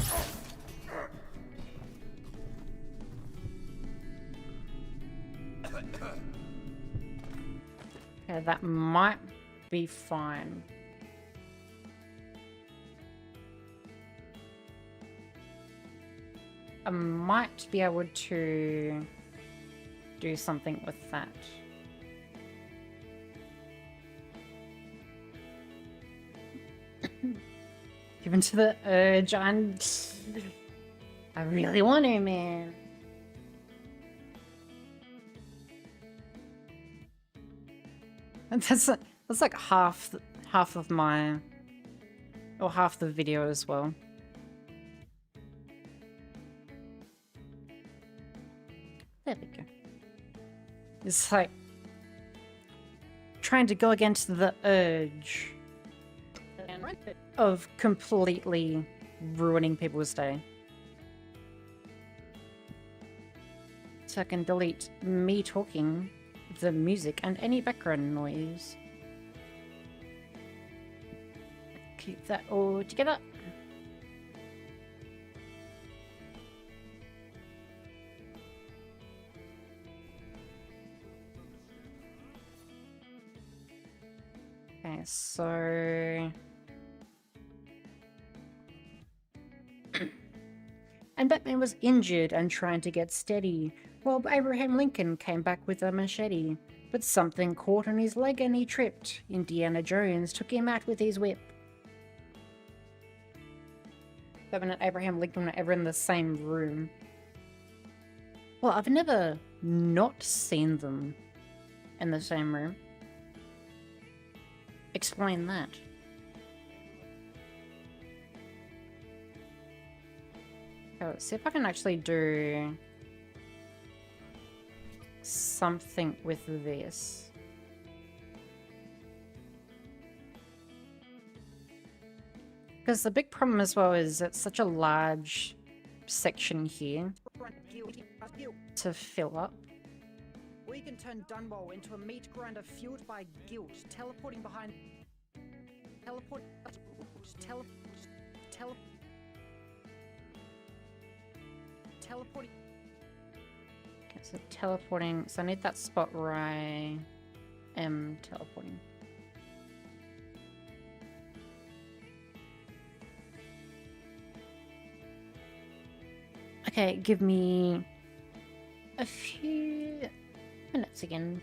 Okay, that might be fine. I might be able to do something with that. Given to the urge, I really want to, man. And that's like half of my, or half the video as well. There we go. It's like trying to go against the urge of completely ruining people's day. So I can delete me talking, the music, and any background noise. Keep that all together. Okay, so... And Batman was injured and trying to get steady, while Abraham Lincoln came back with a machete. But something caught on his leg and he tripped. Indiana Jones took him out with his whip. Batman and Abraham Lincoln were ever in the same room. Well, I've never not seen them in the same room. Explain that. Okay, let's see if I can actually do something with this. Because the big problem as well is it's such a large section here to fill up. We can turn Dunwall into a meat grinder fueled by guilt, teleporting behind. Teleporting. Okay, so teleporting. So I need that spot where I am teleporting. Okay, give me a few minutes again.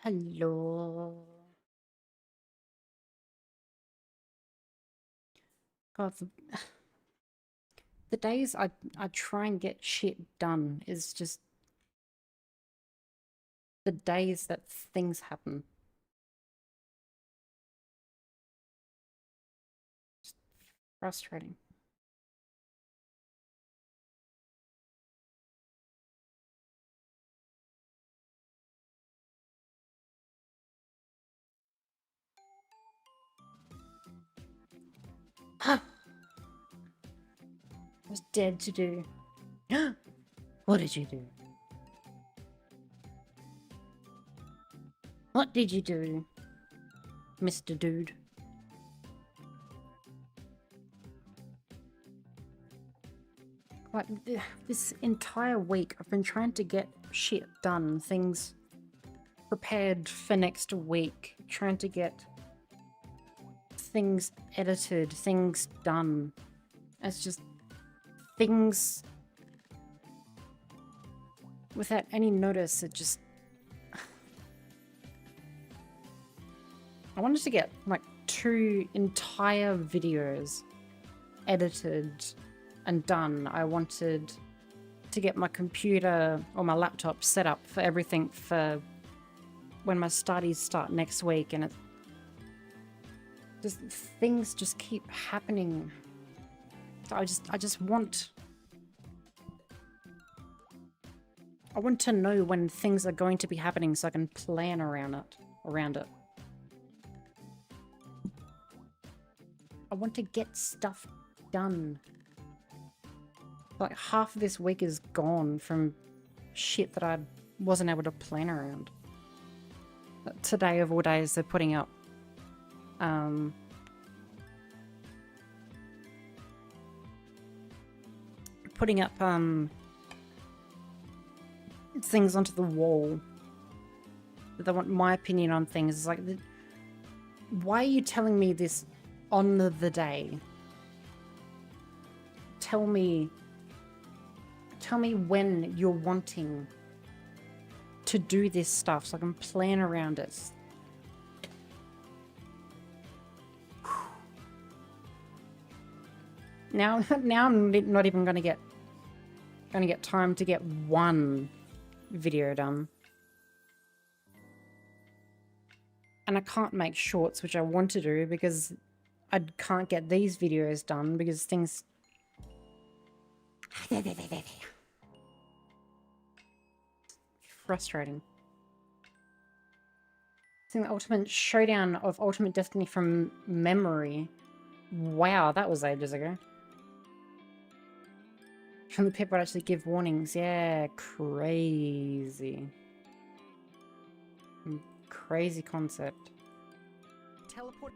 Hello. God, the days I try and get shit done is just the days that things happen. Just frustrating. I was dead to do. What did you do? What did you do, Mr. Dude? Like, this entire week I've been trying to get shit done, things prepared for next week, trying to get things edited, things done. It's just things without any notice. It just, I wanted to get like 2 entire videos edited and done. I wanted to get my computer or my laptop set up for everything for when my studies start next week, and it just, things just keep happening. So I just want, I want to know when things are going to be happening so I can plan around it. I want to get stuff done. Like, half of this week is gone from shit that I wasn't able to plan around. Today of all days, they're putting up things onto the wall. They want my opinion on things. It's like, why are you telling me this on the day? Tell me when you're wanting to do this stuff so I can plan around it. Now I'm not even gonna get time to get one video done. And I can't make shorts, which I want to do, because I can't get these videos done because things... Frustrating. Seeing the ultimate showdown of Ultimate Destiny from memory. Wow, that was ages ago. From the pit would actually give warnings. Yeah, crazy. Crazy concept. Teleport.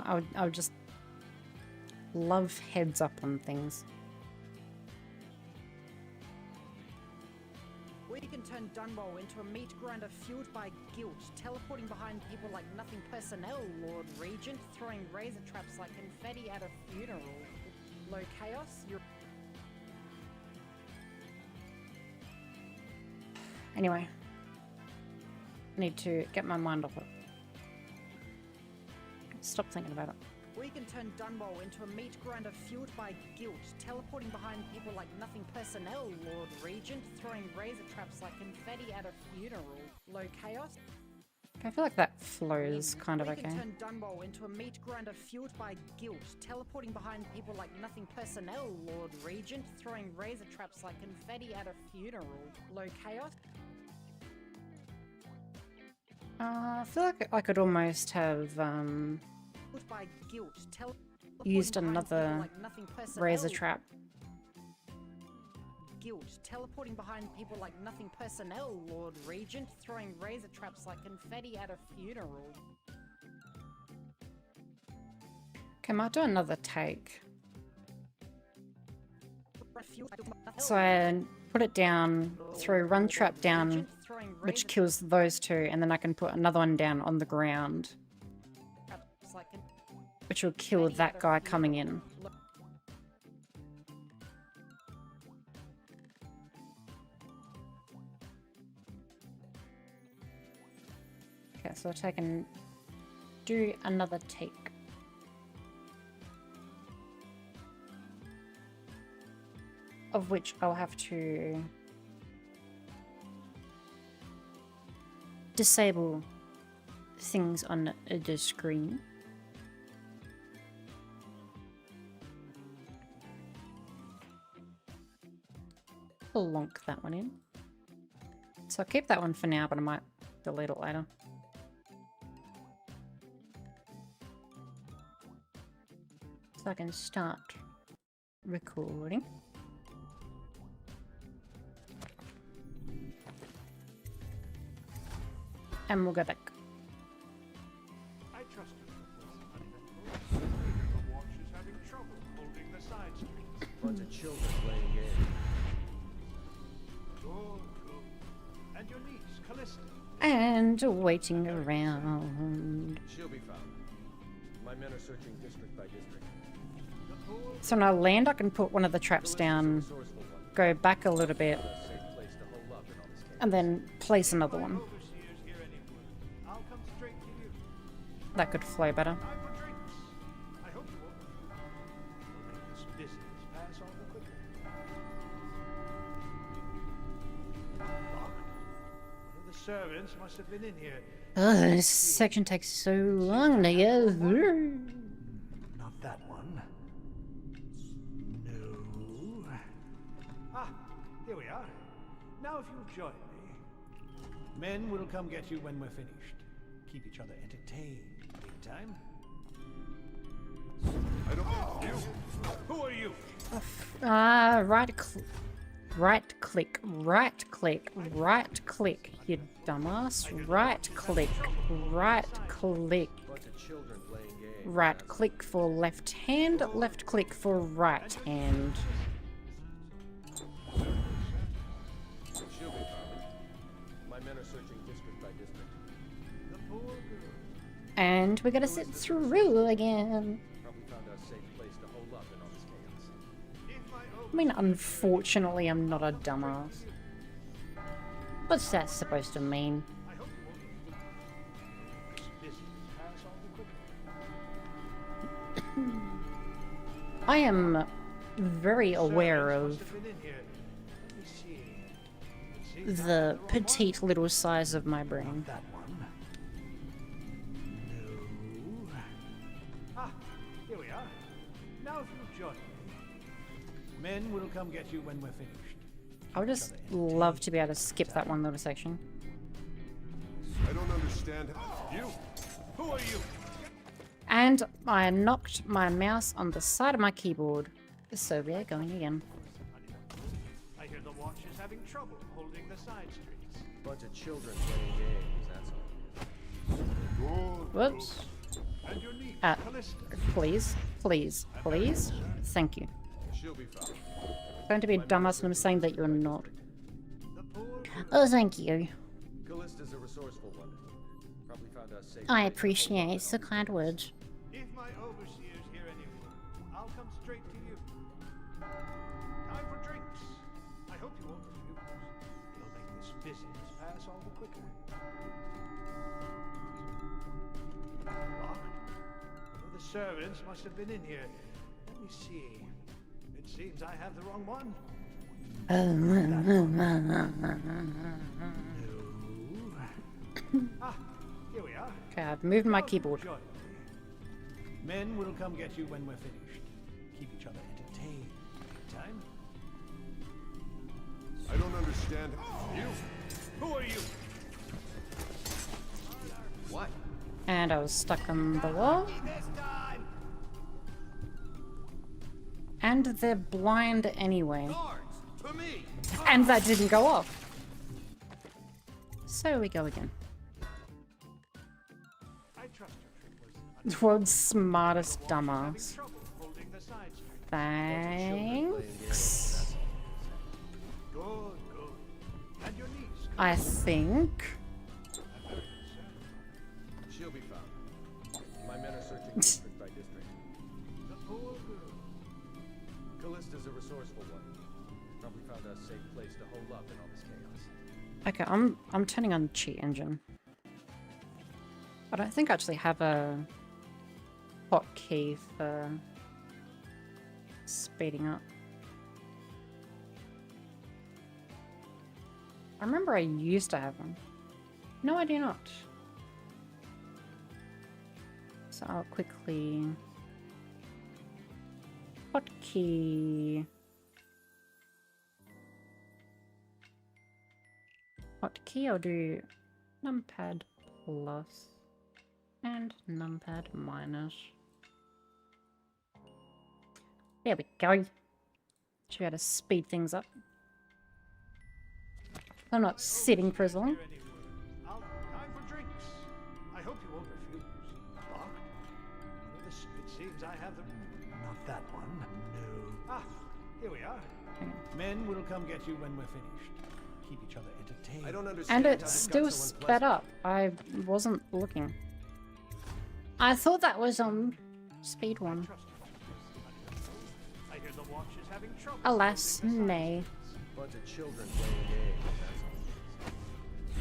I would just love heads up on things. We can turn Dunwall into a meat grinder fueled by guilt, teleporting behind people like nothing personnel, Lord Regent, throwing razor traps like confetti at a funeral. Low chaos, you're... Anyway, I need to get my mind off it. Stop thinking about it. We can turn Dunwall into a meat grinder fueled by guilt, teleporting behind people like nothing personnel, Lord Regent, throwing razor traps like confetti at a funeral. Low chaos. I feel like that flows kind of We okay. can turn Dunwall into a meat grinder fueled by guilt, teleporting behind people like nothing personnel, Lord Regent, throwing razor traps like confetti at a funeral. Low chaos. I feel like I could almost have By guilt, used teleporting behind another people like nothing personnel. razor trap. Guilt, teleporting behind people like nothing personnel, Lord Regent, throwing razor traps like confetti at a funeral. Okay, I might do another take. So I put it down, throw run trap down, which kills those 2, and then I can put another one down on the ground. which will kill that guy coming in. Okay, so I can do another take. Of which I'll have to disable things on the screen. Plonk that one in. So I'll keep that one for now, but I might delete it later. So I can start recording. And we'll go back. I trust you. The watch is having trouble holding the side streets. Bunch of children playing games. Good. And your niece, Callista. And waiting around. She'll be found. My men are searching district by district. So when I land, I can put one of the traps down, Resourceful one. go back a little bit, A safe place to hole up in all this chaos. and then place another one. Overseers here anywhere. I'll come straight to you. That could flow better. Time for drinks. I hope you won't refuse. It'll make this business pass all the quicker. Locked. One of the servants must have been in here. Ugh, this section takes so long to go through. Not that one. No. Ah, here we are. Now if you'll join me. Men will come get you when we're finished. Keep each other entertained. Big time. I don't know. You? Who are you? Right click, you dumbass. Right click. Bunch of children playing games. Right click for left hand, left click for right hand. She'll be found. My men are searching district by district. The poor girl. And we gotta sit through again. Probably found a safe place to hole up in all this chaos. If my I mean, unfortunately, I'm not a dumbass. What's that supposed to mean? I hope you won't refuse. This business pass all the quicker. I am very aware Servants of must have been in here. Let me see. It seems the I'm wrong one. petite little size of my brain. That one. No. Ah, here we are. Now if you'll join me. Men will come get you when we're finished. I would just love to be able to skip that one little section. I don't understand. You? Who are you? And I knocked my mouse on the side of my keyboard. So we're going again. I hear the watch is having trouble holding the side streets. Bunch of children playing games, that's all. Whoops. And your niece, Callista. Please. Thank you. She'll be found. Going to be a dumbass and I'm saying that you're not. The poor girl. Oh, thank you. Callista's a resourceful one. Probably found a safe I place to appreciate hole the kind words. If my overseer's here anywhere, I'll come straight to you. Time for drinks. I hope you won't refuse. It'll make this business pass all the quicker. Locked. One of the servants must have been in here. Let me see. It seems I have the wrong one. No. Ah, here we are. Okay, I've moved my Now keyboard. join me. Men will come get you when we're finished. Keep each other entertained. Time. I don't understand. You? Who are you? What? And I was stuck on the wall. And they're blind anyway. Guards! To me! And that didn't go off. So we go again. I trust your trick was The world's smartest having dumbass. trouble holding the side street. Thanks. Good, good. And your niece. I think. I'm very concerned. She'll be found. My men are searching district by district. up in all this chaos. Okay, I'm turning on cheat engine. I don't think I actually have a hotkey for speeding up. I remember I used to have one. No, I do not. So I'll quickly... Hotkey. Hotkey, I'll do numpad plus and numpad minus. There we go. Show you how to speed things up. I'm not sitting for as long. Time for drinks. I hope you won't refuse. Locked? It seems I have the... Not that one. No. Ah, here we are. Men will come get you when we're finished. Keep each other entertained. I don't understand. And how it this got still so sped unpleasant. up. I wasn't looking. I thought that was on speed one. Trust you. I hear the watch is having trouble. Alas, holding the nay. Bunch of children playing games. That's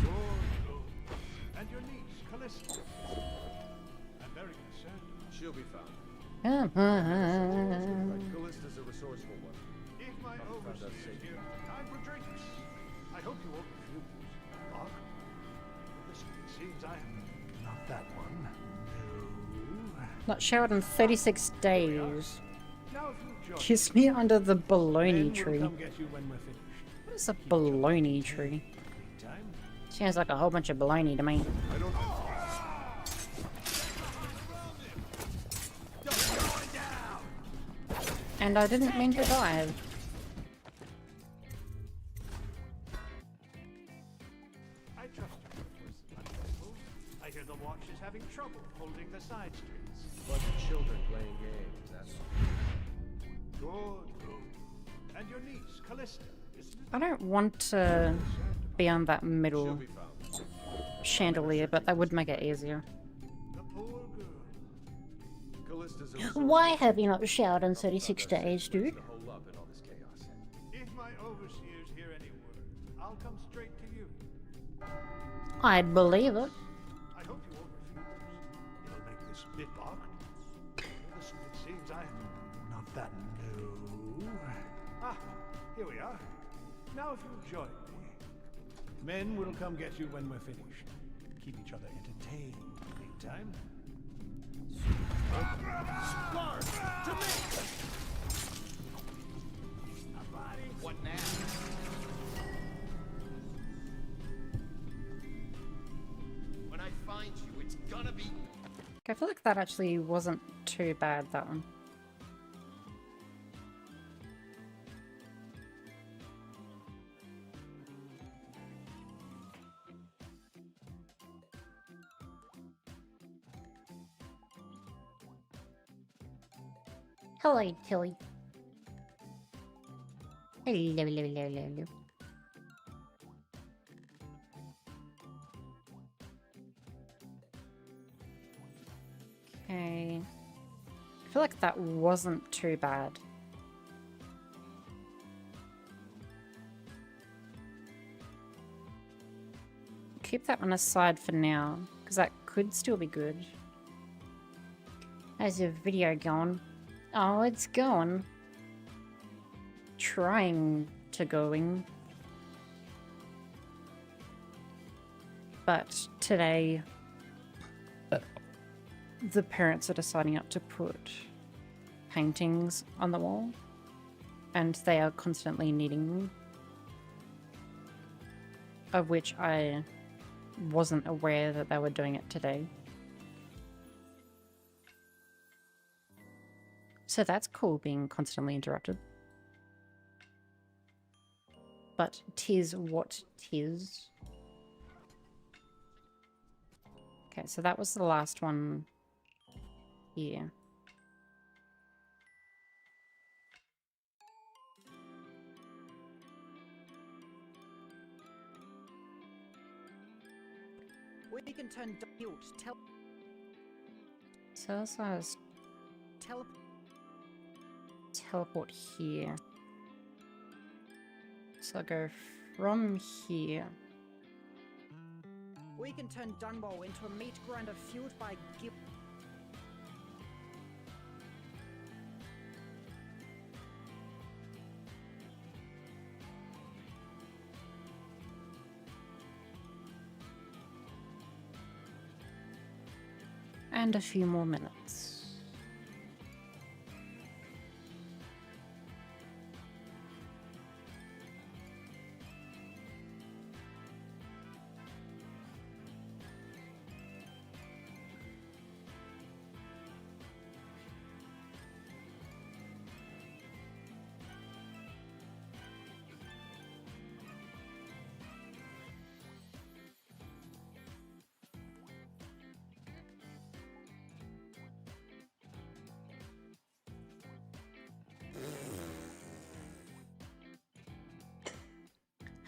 all. Good. And your niece, Callista. I'm very concerned. She'll be found. Uh-huh. Right, Callista's a resourceful one. If my overseer's here, time for drinks. I hope you won't refuse. Locked? It seems I have... Not that one. No. Not showered in 36 days. Now if you join Kiss me under the baloney men will tree. come get you when we're finished. What is a baloney tree? Meantime, Sounds like a whole bunch of baloney to me. I don't. And I didn't mean to dive. I trust you. I hear the watch is having trouble holding the side streets. Bunch of children playing games. That's all. Good. And your niece, Callista, isn't it? I don't want to be on that She'll middle be found. chandelier, but that would make it easier. The poor girl. Callista's a resourceful Why have you not showered in 36 days, dude? to hold up in all this chaos. If my overseers hear any word, I'll come straight to you. I'd believe it. I hope you won't refuse. It'll make this bit awkward. Listen, it seems I... Not that no. Ah, here we are. Now if you'll join me. Men will come get you when we're finished. Keep each other entertained. Meantime... What now? When I find you, it's gonna be. I feel like that actually wasn't too bad, that one. Hello, Tilly. Hello, hello, hello, hello, hello. Okay. I feel like that wasn't too bad. Keep that one aside for now, because that could still be good. How's your video going? Oh, it's going. Trying to going. But today, the parents are deciding up to put paintings on the wall, and they are constantly needing them, of which I wasn't aware that they were doing it today. So that's cool, being constantly interrupted. But 'tis what 'tis. Okay, so that was the last one here. We can turn guilt, So that's why I was teleport here. So I'll go from here. We can turn Dunwall into a meat grinder fueled by guilt. And a few more minutes.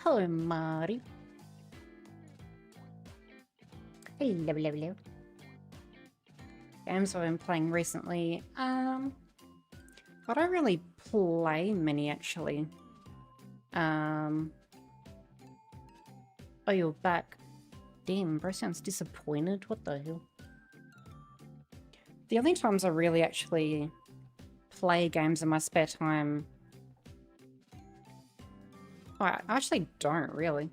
Hello, Marty. Hello, hello, hello. Games I've been playing recently. I don't really play many actually. Oh, you're back. Damn, bro sounds disappointed. What the hell? The only times I really actually play games in my spare time, I actually don't really.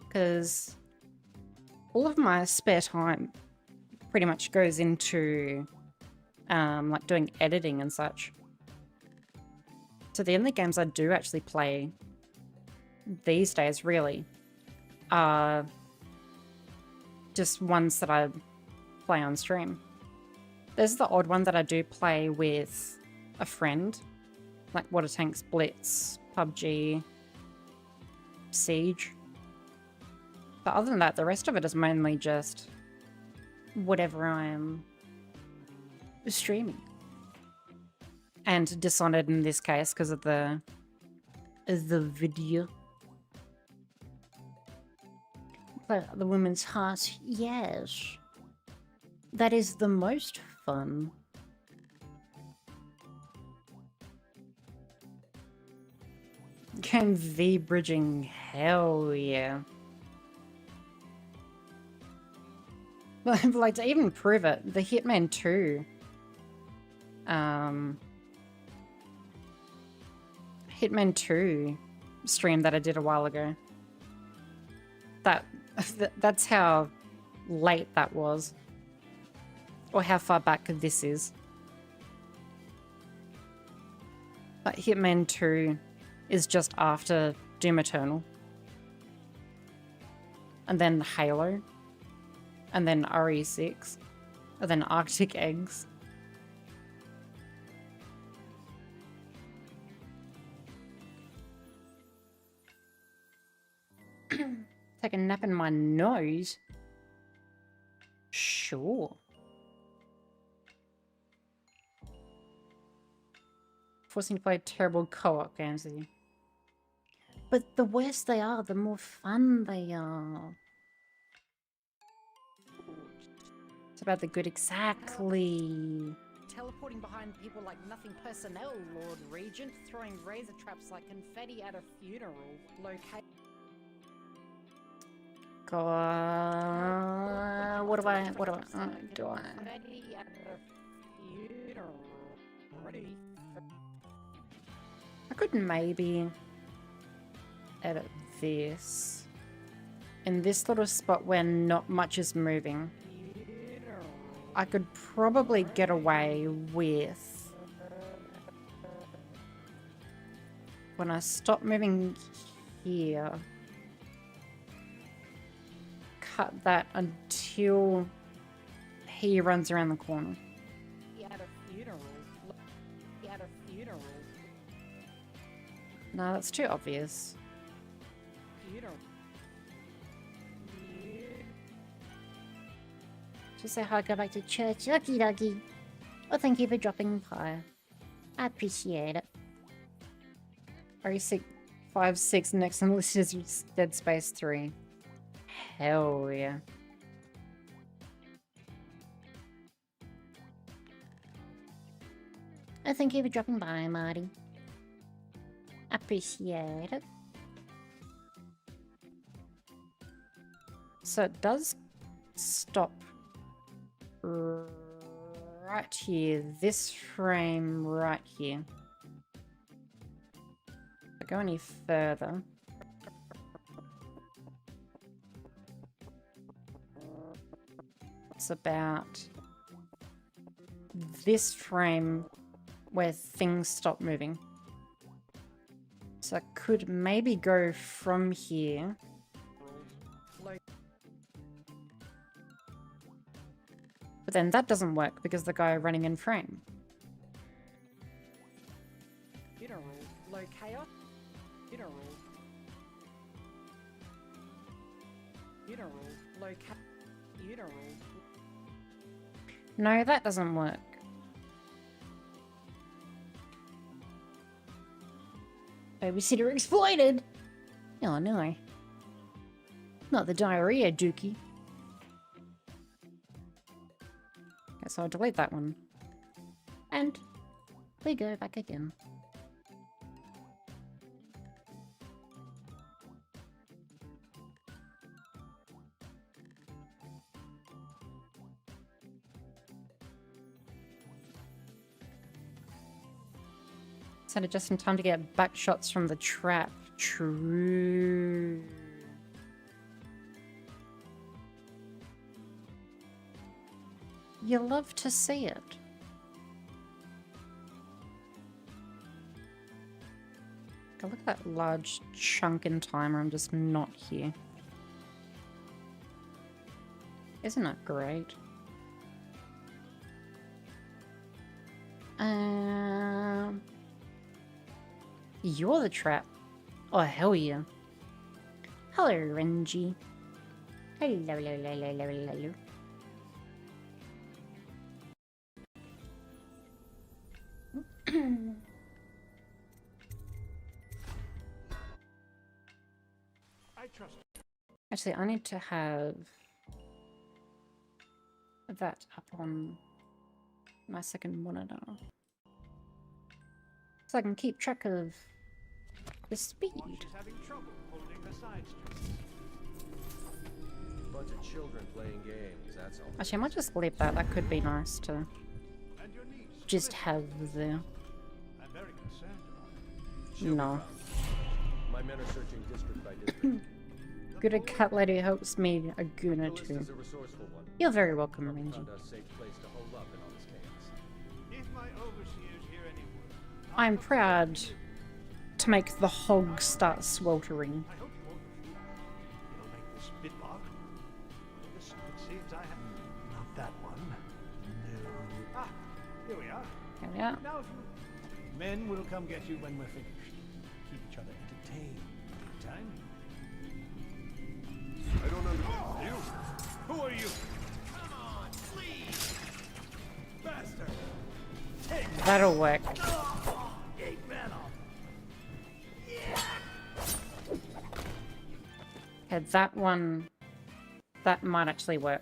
Because all of my spare time pretty much goes into like doing editing and such. So the only games I do actually play these days really are just ones that I play on stream. There's the odd one that I do play with a friend, like Water Tanks, Blitz, PUBG, Siege. But other than that, the rest of it is mainly just whatever I'm streaming. And Dishonored in this case because of the video. But the women's heart, yes. That is the most fun. Game V bridging, hell yeah. But like to even prove it, the Hitman 2 Hitman 2 stream that I did a while ago. That's how late that was. Or how far back this is. But Hitman 2 is just after Doom Eternal. And then Halo. And then RE6. And then Arctic Eggs. Take a nap in my nose? Sure. Forcing to play terrible co-op games with you. But the worse they are, the more fun they are. It's about the good, exactly. Teleporting behind people like nothing personnel, Lord Regent. Throwing razor traps like confetti at a funeral. Locate. God, what do I do? Confetti at a funeral. Ready. I could maybe edit this in this little spot where not much is moving. I could probably get away with when I stop moving here, cut that until he runs around the corner. At a funeral. At a funeral. No, that's too obvious. Funeral. Just say hi, go back to church. Lucky doggy. Well, thank you for dropping by. I appreciate it. RE656 next on the list is Dead Space 3. Hell yeah. Oh, thank you for dropping by, Marty. Appreciate it. So it does stop right here. This frame right here. If I go any further. It's about this frame where things stop moving. So I could maybe go from here. But then that doesn't work because the guy running in frame. Funeral. Locale. Funeral. Funeral. Locale. Funeral. No, that doesn't work. Babysitter exploited! Oh no. Not the diarrhea, Dookie. Okay, so I'll delete that one. And we go back again. Sent it just in time to get back shots from the trap. True. You love to see it. Look at that large chunk in time where I'm just not here. Isn't that great? You're the trap. Oh, hell yeah. Hello, Renji. Hello, hello, hello, hello, hello. I trust you. Actually, I need to have that up on my second monitor. So I can keep track of the speed. She's having trouble holding her side streets. Bunch of children playing games, that's all. Actually, I might just leave that. That could be nice to And your niece. just have there. I'm very concerned about her. No. My men are searching district by district. Good at cat lady helps me a goon or The list two. is a resourceful one. You're very welcome, Probably Renji. found a safe place to hold up in all this chaos. If my overseers hear any word, I'm proud to make the hog start sweltering. I hope you won't refuse. You'll make this bit bark. Listen, it seems I have not that one. No. Ah, here we are. Here we are. Now if you men will come get you when we're finished. Keep each other entertained. Time. I don't understand. You? Who are you? Come on, please! Bastard! Take That'll work. 8 men off! Okay, that one, that might actually work.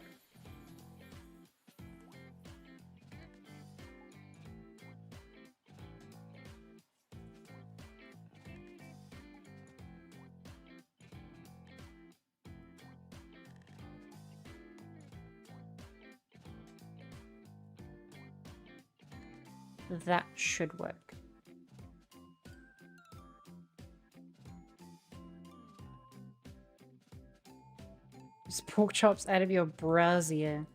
That should work. Just pork chops out of your brassiere.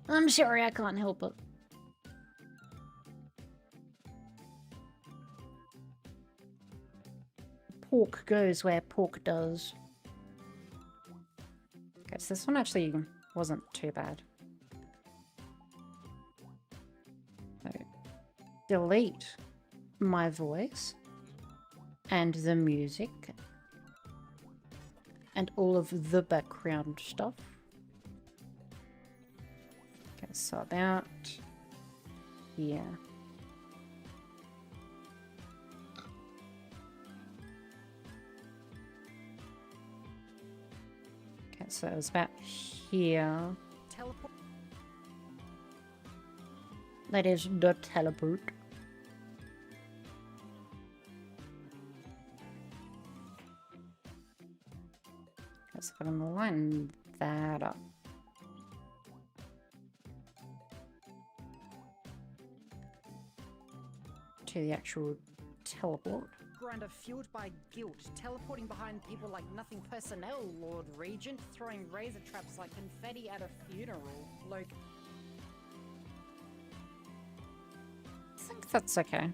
I'm sorry, I can't help it. Pork goes where pork does. Okay, so this one actually wasn't too bad. So, delete my voice and the music and all of the background stuff. Okay, so about here. Okay, so it was about here. Teleport. That is the teleport. So I'm going to line that up. To the actual teleport. Grinder fueled by guilt, teleporting behind people like nothing personnel, Lord Regent, throwing razor traps like confetti at a funeral. Like, I think that's okay.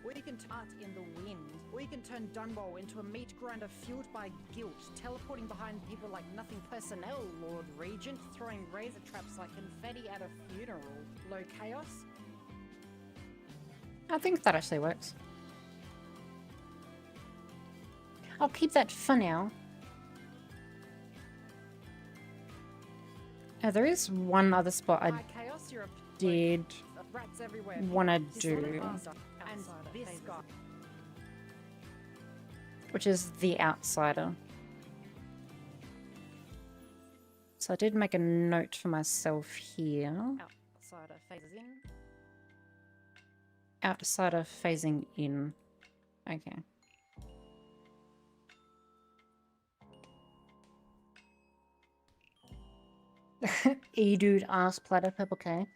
or you can tart in the wind, or you can turn Dunwall into a meat grinder fueled by guilt, teleporting behind people like nothing personnel, Lord Regent, throwing razor traps like confetti at a funeral. Low chaos? I think that actually works. I'll keep that for now. There is one other spot I High chaos, you're a did rats everywhere. want to Disordered do, faster. And this guy. which is the outsider. So I did make a note for myself here. Outsider phases in. Outsider phasing in. Okay. E-dude ass platter purple K.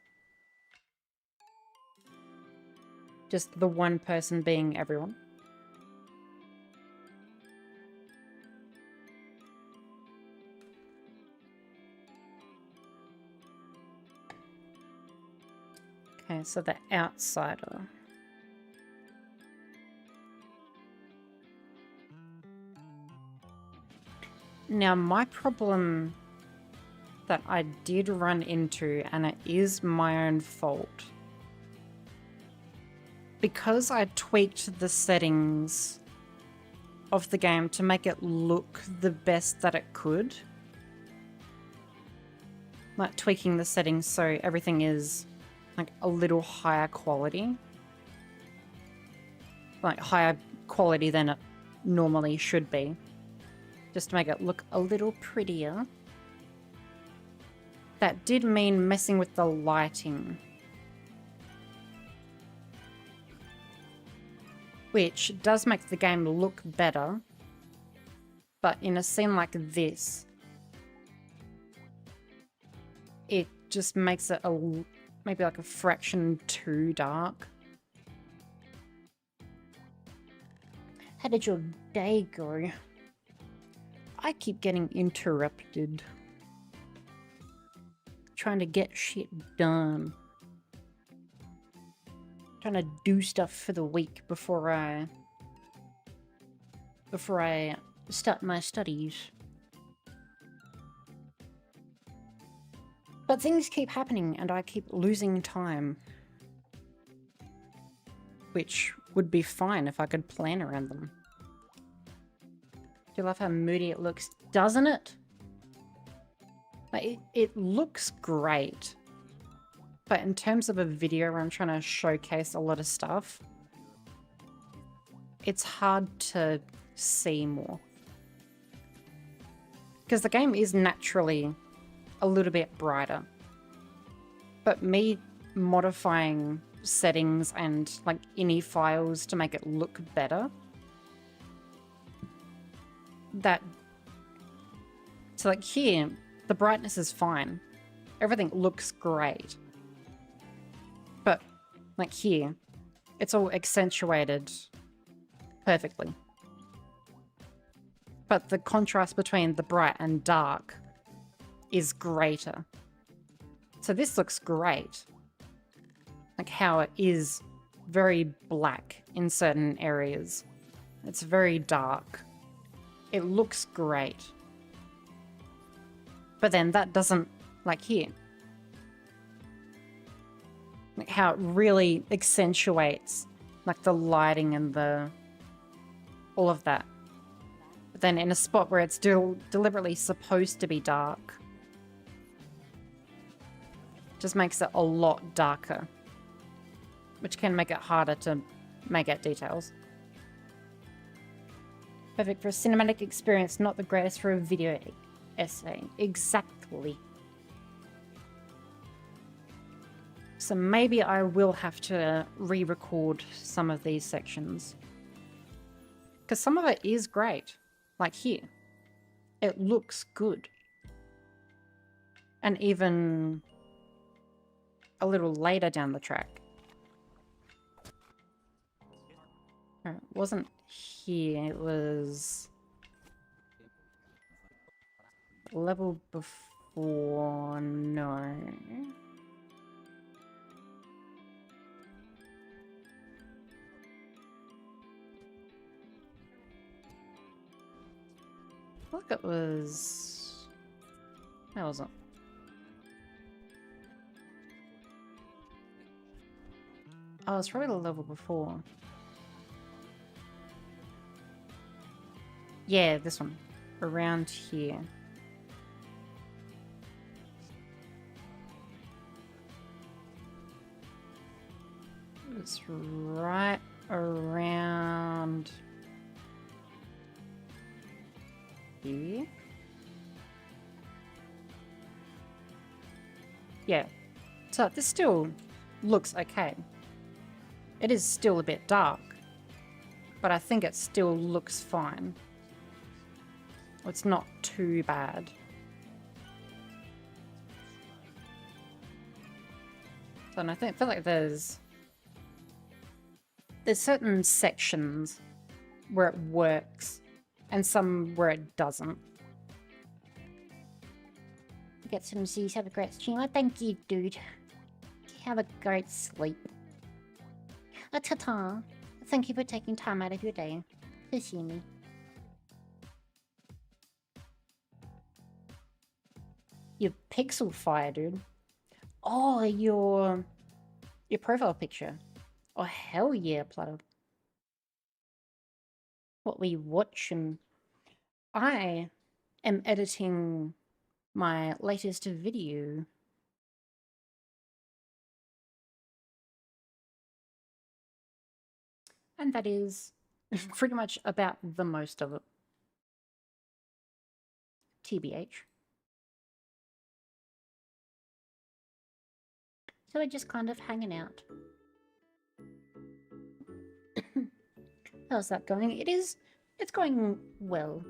Just the one person being everyone. Okay, so the outsider. Now, my problem that I did run into, and it is my own fault, because I tweaked the settings of the game to make it look the best that it could, like tweaking the settings so everything is like a little higher quality, like higher quality than it normally should be, just to make it look a little prettier. That did mean messing with the lighting, which does make the game look better, but in a scene like this, it just makes it maybe like a fraction too dark. How did your day go? I keep getting interrupted. Trying to get shit done. Trying to do stuff for the week before I start my studies. But things keep happening and I keep losing time. Which would be fine if I could plan around them. Do you love how moody it looks? Doesn't it? Like, it looks great. But in terms of a video where I'm trying to showcase a lot of stuff, it's hard to see more. Because the game is naturally a little bit brighter. But me modifying settings and like ini files to make it look better, so like here, the brightness is fine. Everything looks great. But like here, it's all accentuated perfectly. But the contrast between the bright and dark is greater. So this looks great. Like how it is very black in certain areas. It's very dark. It looks great. But then that doesn't, like here. Like how it really accentuates like the lighting and all of that. But then in a spot where it's still deliberately supposed to be dark, just makes it a lot darker, which can make it harder to make out details. Perfect for a cinematic experience, not the greatest for a video essay. Exactly. So maybe I will have to re-record some of these sections. Because some of it is great. Like here. it looks good. And even a little later down the track. It wasn't here, it was level before, no. I think it was... That wasn't. Oh, it's probably the level before. Yeah, this one. Around here. It's right around here. Yeah. So this still looks okay. It is still a bit dark, but I think it still looks fine. It's not too bad. So I feel like there's certain sections where it works and some where it doesn't. Get some Z's, have a great stream. Oh, thank you, dude. Have a great sleep. Ta-ta. Thank you for taking time out of your day to see me. Your pixel fire, dude. Oh, your profile picture. Oh, hell yeah, Plato. What we watching? I am editing my latest video. And that is pretty much about the most of it. TBH. So we're just kind of hanging out. How's that going? It's going well.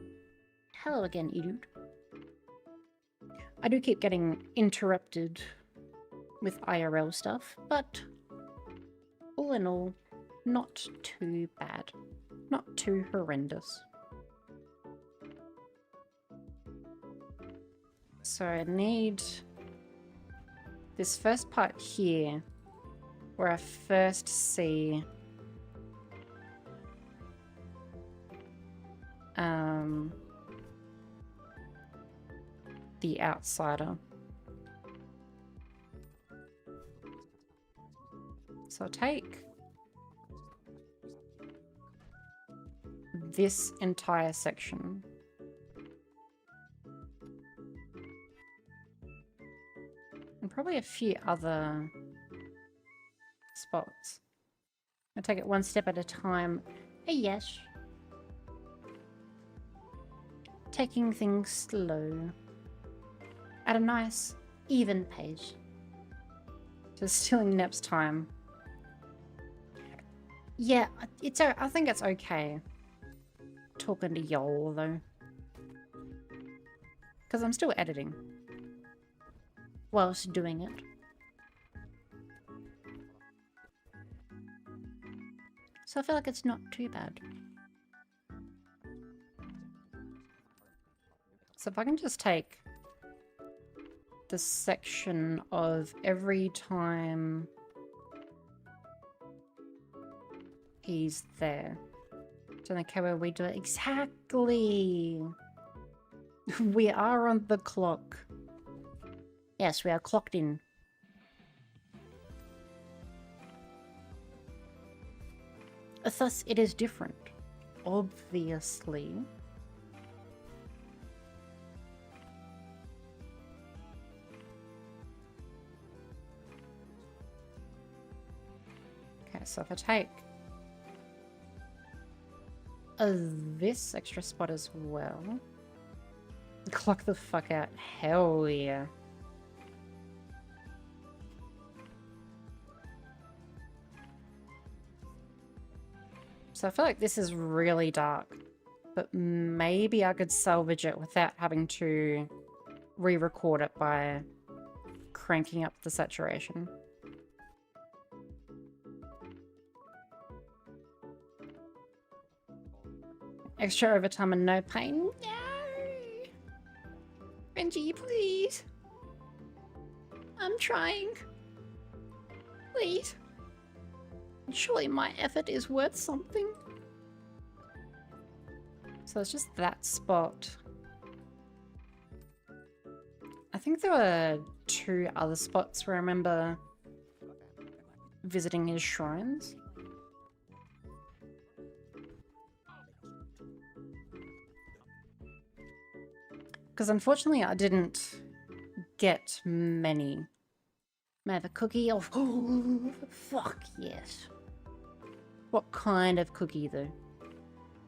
Hello again, Edud. I do keep getting interrupted with IRL stuff, but all in all, not too bad. Not too horrendous. So I need this first part here, where I first see the outsider. So I'll take this entire section. And probably a few other spots. I'll take it one step at a time. Yes. Taking things slow. At a nice, even pace. Just stealing Nep's time. Yeah, I think it's okay. Talking to y'all, though. Because I'm still editing. Whilst doing it. So I feel like it's not too bad. So if I can just take the section of every time he's there. Don't know how we do it exactly. We are on the clock. Yes, we are clocked in. Thus, it is different. Obviously. Okay, so if I take this extra spot as well. Clock the fuck out. Hell yeah. So I feel like this is really dark. But maybe I could salvage it without having to re-record it by cranking up the saturation. Extra overtime and no pain. No! Benji, please. I'm trying. Please. Surely my effort is worth something. So it's just that spot. I think there were 2 other spots where I remember visiting his shrines. Because unfortunately I didn't get many. May I have a cookie? Oh, fuck yes. What kind of cookie though?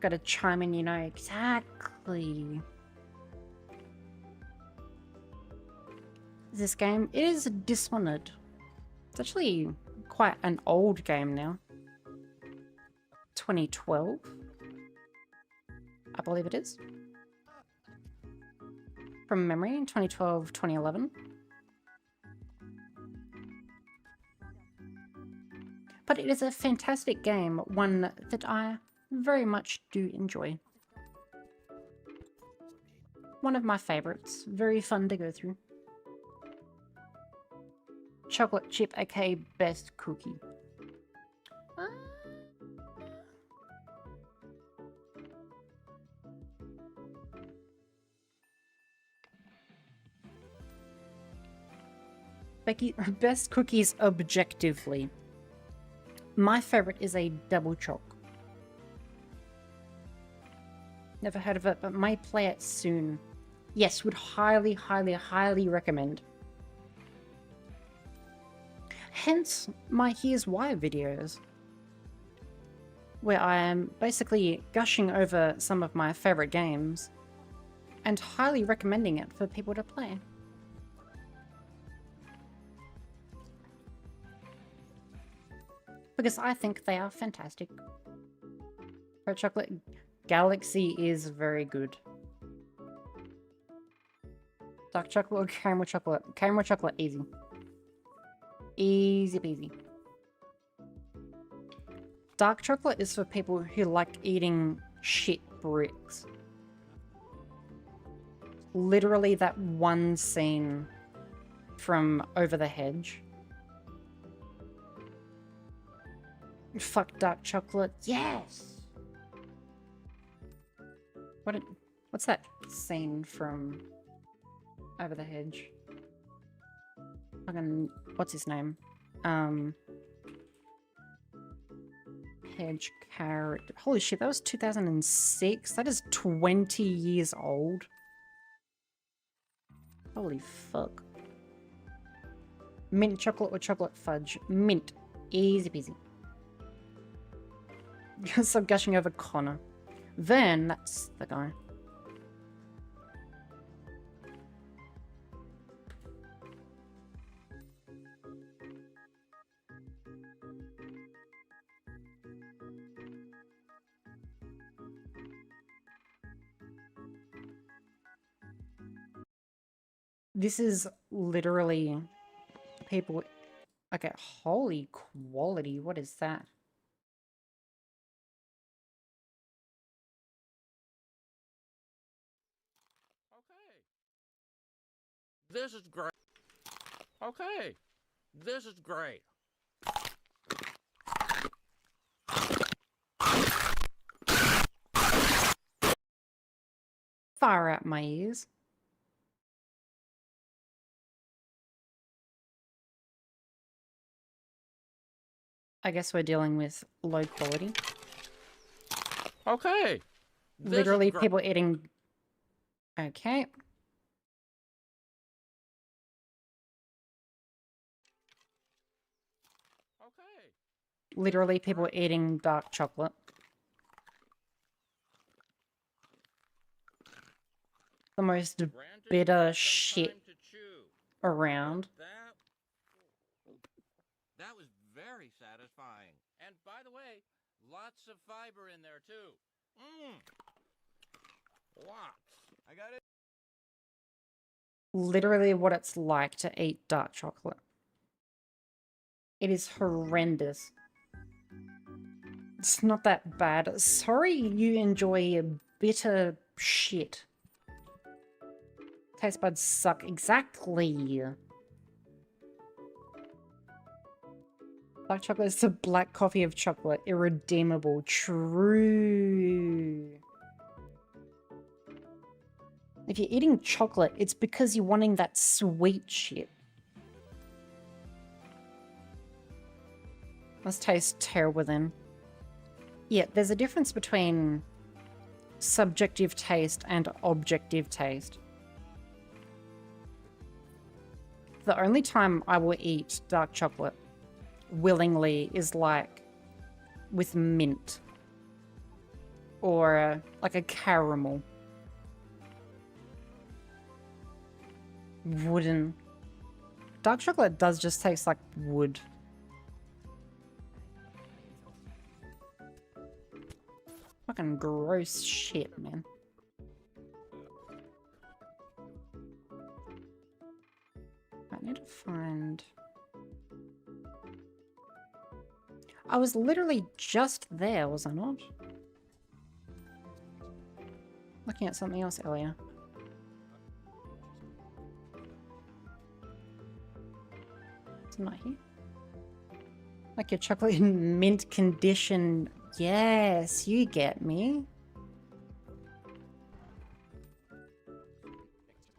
Gotta chime in, you know exactly. This game, it is Dishonored. It's actually quite an old game now. 2012, I believe it is. From memory, 2012, 2011. But it is a fantastic game, one that I very much do enjoy. One of my favorites, very fun to go through. Chocolate chip, aka best cookie. Becky, best cookies objectively. My favorite is a double choc. Never heard of it, but may play it soon. Yes, would highly, highly, highly recommend. Hence my Here's Why videos, where I am basically gushing over some of my favorite games and highly recommending it for people to play. Because I think they are fantastic. Red Chocolate Galaxy is very good. Dark chocolate or caramel chocolate? Caramel chocolate, easy. Easy peasy. Dark chocolate is for people who like eating shit bricks. Literally that one scene from Over the Hedge. Fuck dark chocolate, yes! What's that scene from Over the Hedge? Fucking, what's his name? Hedge carrot. Holy shit, that was 2006? That is 20 years old. Holy fuck. Mint chocolate or chocolate fudge? Mint. Easy peasy. Stop gushing over Connor. Vern, that's the guy. This is literally people... Okay, holy quality, what is that? This is great. Okay, this is great. Far out my ears. I guess we're dealing with low quality. Okay. Literally people eating... Okay. Literally people eating dark chocolate. The most bitter shit around. That was very satisfying. And by the way, lots of fiber in there too. literally what it's like to eat dark chocolate. It is horrendous. It's not that bad. Sorry you enjoy bitter shit. Taste buds suck. Exactly. Dark chocolate is the black coffee of chocolate. Irredeemable. True. If you're eating chocolate, it's because you're wanting that sweet shit. Must taste terrible then. Yeah, there's a difference between subjective taste and objective taste. The only time I will eat dark chocolate willingly is like with mint or like a caramel. Wooden. Dark chocolate does just taste like wood. Fucking gross shit, man. I need to find... I was literally just there, was I not? Looking at something else earlier. It's not here. Like your chocolate in mint condition. Yes, you get me.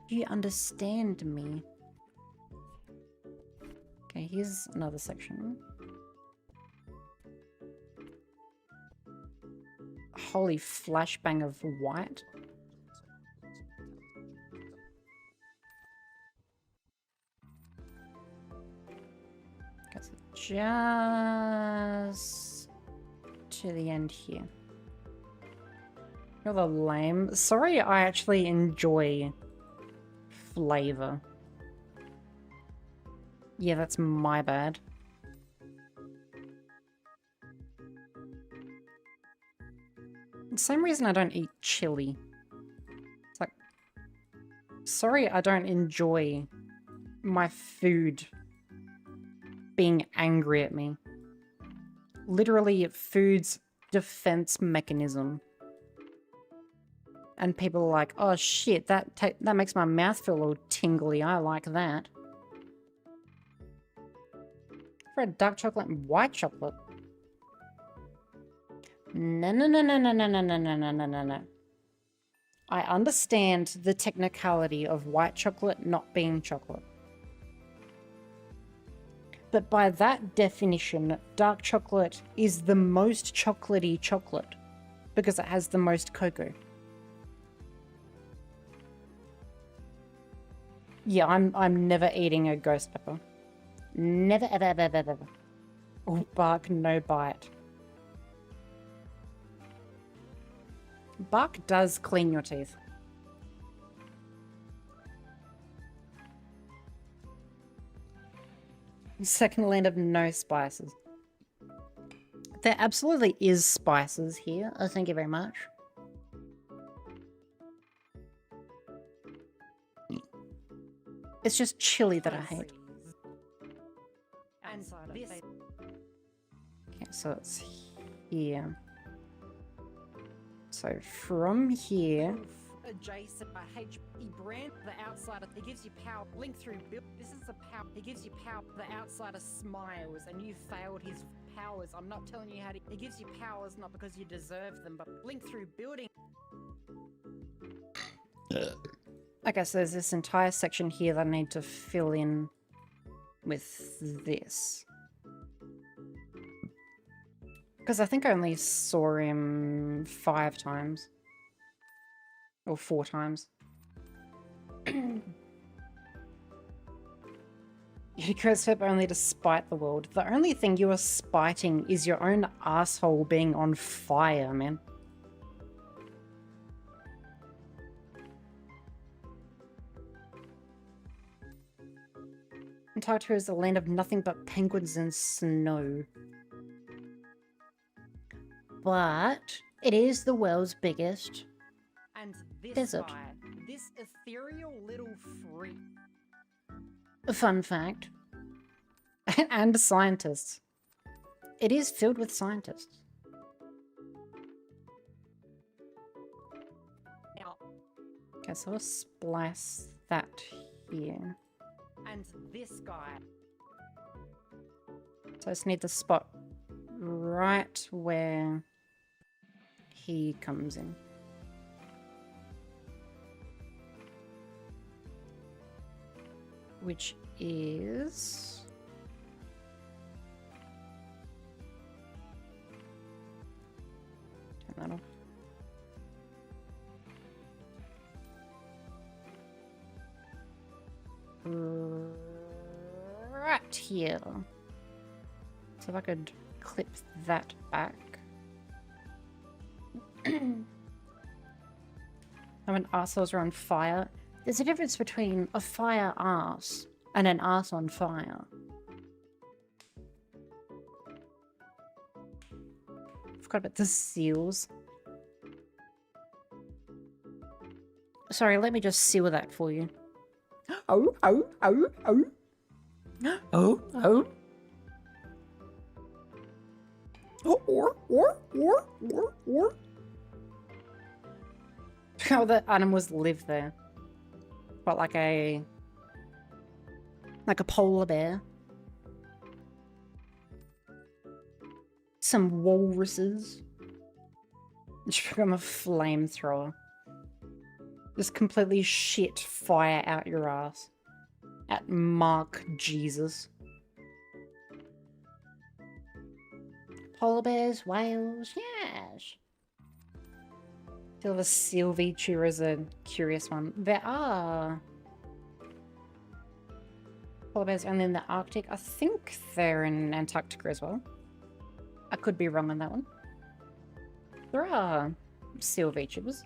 You understand me. Okay, here's another section. Holy flashbang of white. Okay, so just to the end here. You're the lame. Sorry, I actually enjoy flavor. Yeah, that's my bad. Same reason I don't eat chili. It's like, sorry I don't enjoy my food being angry at me. Literally, food's defense mechanism. And people are like, oh shit, that makes my mouth feel a little tingly. I like that. For a dark chocolate and white chocolate. No, no, no, no, no, no, no, no, no, no, no, no, no. I understand the technicality of white chocolate not being chocolate. But by that definition, dark chocolate is the most chocolatey chocolate because it has the most cocoa. Yeah, I'm never eating a ghost pepper. Never, ever, ever, ever, ever. Oh, bark, no bite. Bark does clean your teeth. Second land of no spices. There absolutely is spices here. Oh, thank you very much. It's just chili that I hate. And this Okay, so it's here. So from here... adjacent HP brand, the outsider, it gives you power. Link through build. This is the power. It gives you power. The outsider smiles, and you failed his powers. I'm not telling you how to. It gives you powers not because you deserve them, but link through building. Okay, so there's this entire section here that I need to fill in with this. Because I think I only saw him 5 times. Or 4 times. You curse Pip only to spite the world. The only thing you are spiting is your own asshole being on fire, man. Antarctica is the land of nothing but penguins and snow. But it is the world's biggest And this desert. guy, this ethereal little freak. A fun fact. And scientists. It is filled with scientists. Now, Okay, so I'll splice that here. and this guy. So I just need the spot right where he comes in. Which is... turn that off. Right here. So if I could clip that back. When arseholes are on fire, there's a difference between a fire arse and an arse on fire. Forgot about the seals. Sorry, let me just seal that for you. Oh, oh, oh, oh. Oh, oh. Or. How the animals live there. What, like a polar bear? Some walruses. Just become a flamethrower. Just completely shit fire out your ass. At Mark Jesus. Polar bears, whales, yes. Still the seal vtuber is a curious one. There are polar bears only in the Arctic. I think they're in Antarctica as well. I could be wrong on that one. There are seal vtubers.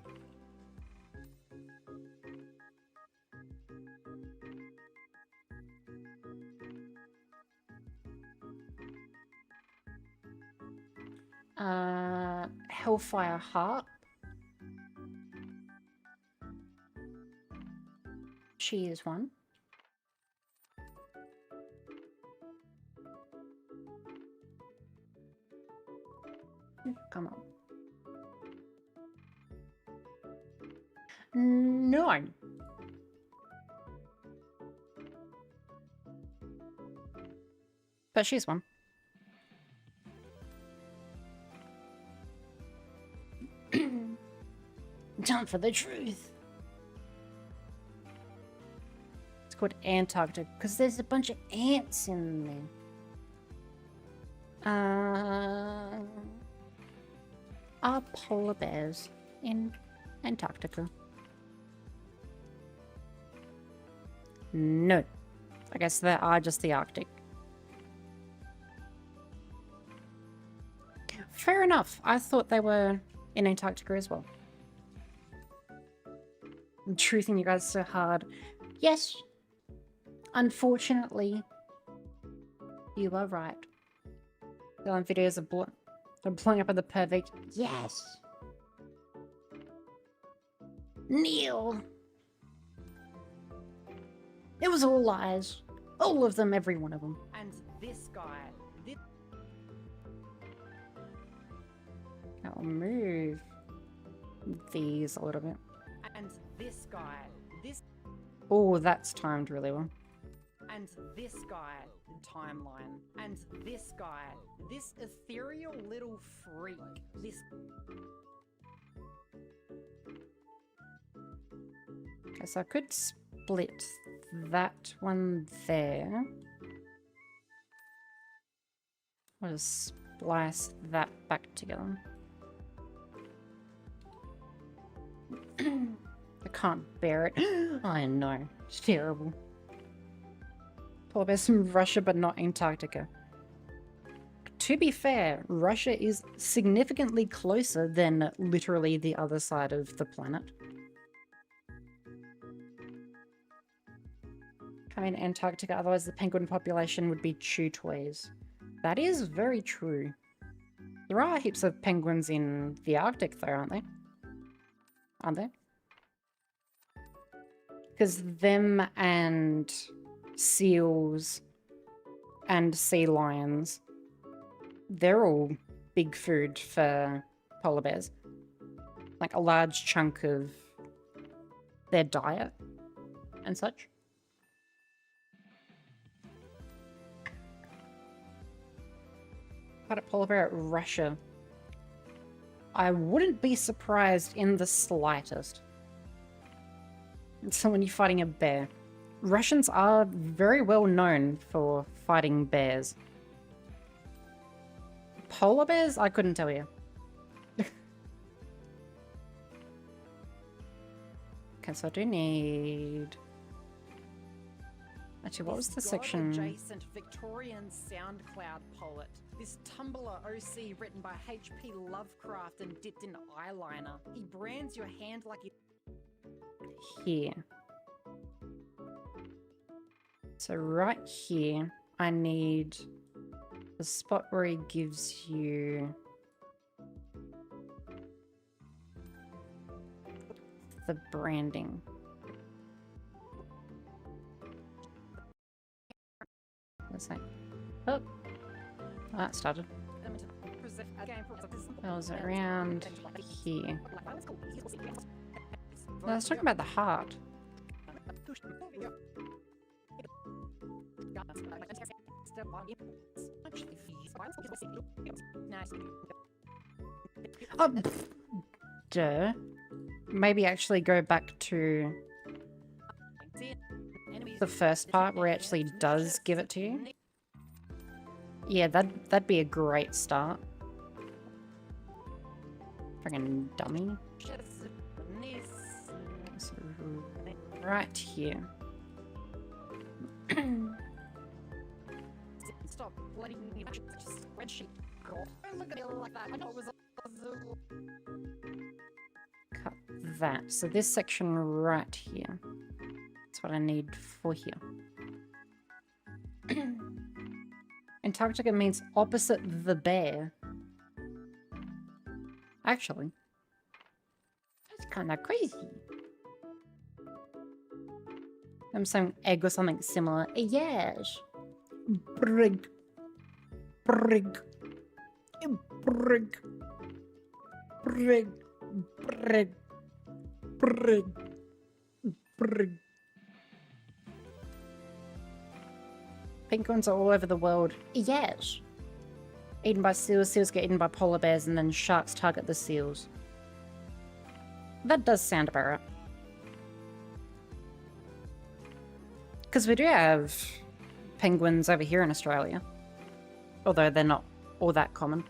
Hellfire Harp. She is one. Come on. No. But she's one. Time for the truth. It's called Antarctica because there's a bunch of ants in there. Are polar bears in Antarctica? No. I guess they are just the Arctic. Fair enough. I thought they were in Antarctica as well. I'm truthing you guys so hard. Yes. Unfortunately, you are right. The videos are blowing up at the perfect. Yes. Neil. It was all lies. All of them, every one of them. And this guy. I'll move these a little bit. And this guy. Oh, that's timed really well. And this guy. Timeline. And this guy. This ethereal little freak. This. Okay, so I could split that one there. I'll just splice that back together. I can't bear it. I know. It's terrible. Polar bears from Russia, but not Antarctica. To be fair, Russia is significantly closer than literally the other side of the planet. I mean, Antarctica, otherwise the penguin population would be chew toys. That is very true. There are heaps of penguins in the Arctic though, aren't they? Aren't there? Because them and seals and sea lions, they're all big food for polar bears. Like a large chunk of their diet and such. But a polar bear at Russia. I wouldn't be surprised in the slightest. So when you're fighting a bear. Russians are very well known for fighting bears. Polar bears? I couldn't tell you. Okay, so I do need... Actually, what was the section? God-adjacent Victorian SoundCloud poet. This Tumblr OC written by H.P. Lovecraft and dipped in eyeliner. He brands your hand like you... Here. So right here, I need the spot where he gives you the branding. What's that? Oh, that started. That was around here. I was talking about the heart. Oh, duh. Maybe actually go back to the first part where it actually does give it to you. Yeah, that'd be a great start. Friggin' dummy. So, right here. Stop letting me spreadsheet. Don't look at it like that. I know it was Cut that. So this section right here. That's what I need for here. Antarctica means opposite the bear. Actually, that's kind of crazy. I'm saying egg or something similar. Yes. Brig. Brig. Brig. Brig. Brig. Brig. Brig. Penguins are all over the world. Yes. Eaten by seals, seals get eaten by polar bears, and then sharks target the seals. That does sound about right. Because we do have penguins over here in Australia. Although they're not all that common.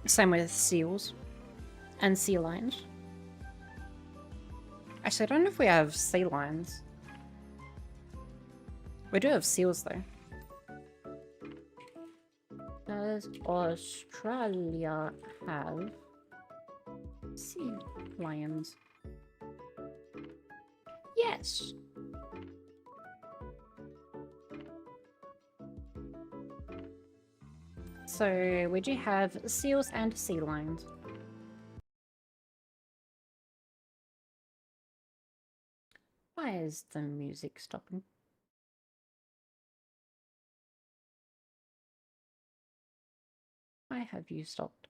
Same with seals. And sea lions. Actually, I don't know if we have sea lions. We do have seals, though. Does Australia have sea lions? Yes. So we do have seals and sea lions. Why is the music stopping? Why have you stopped?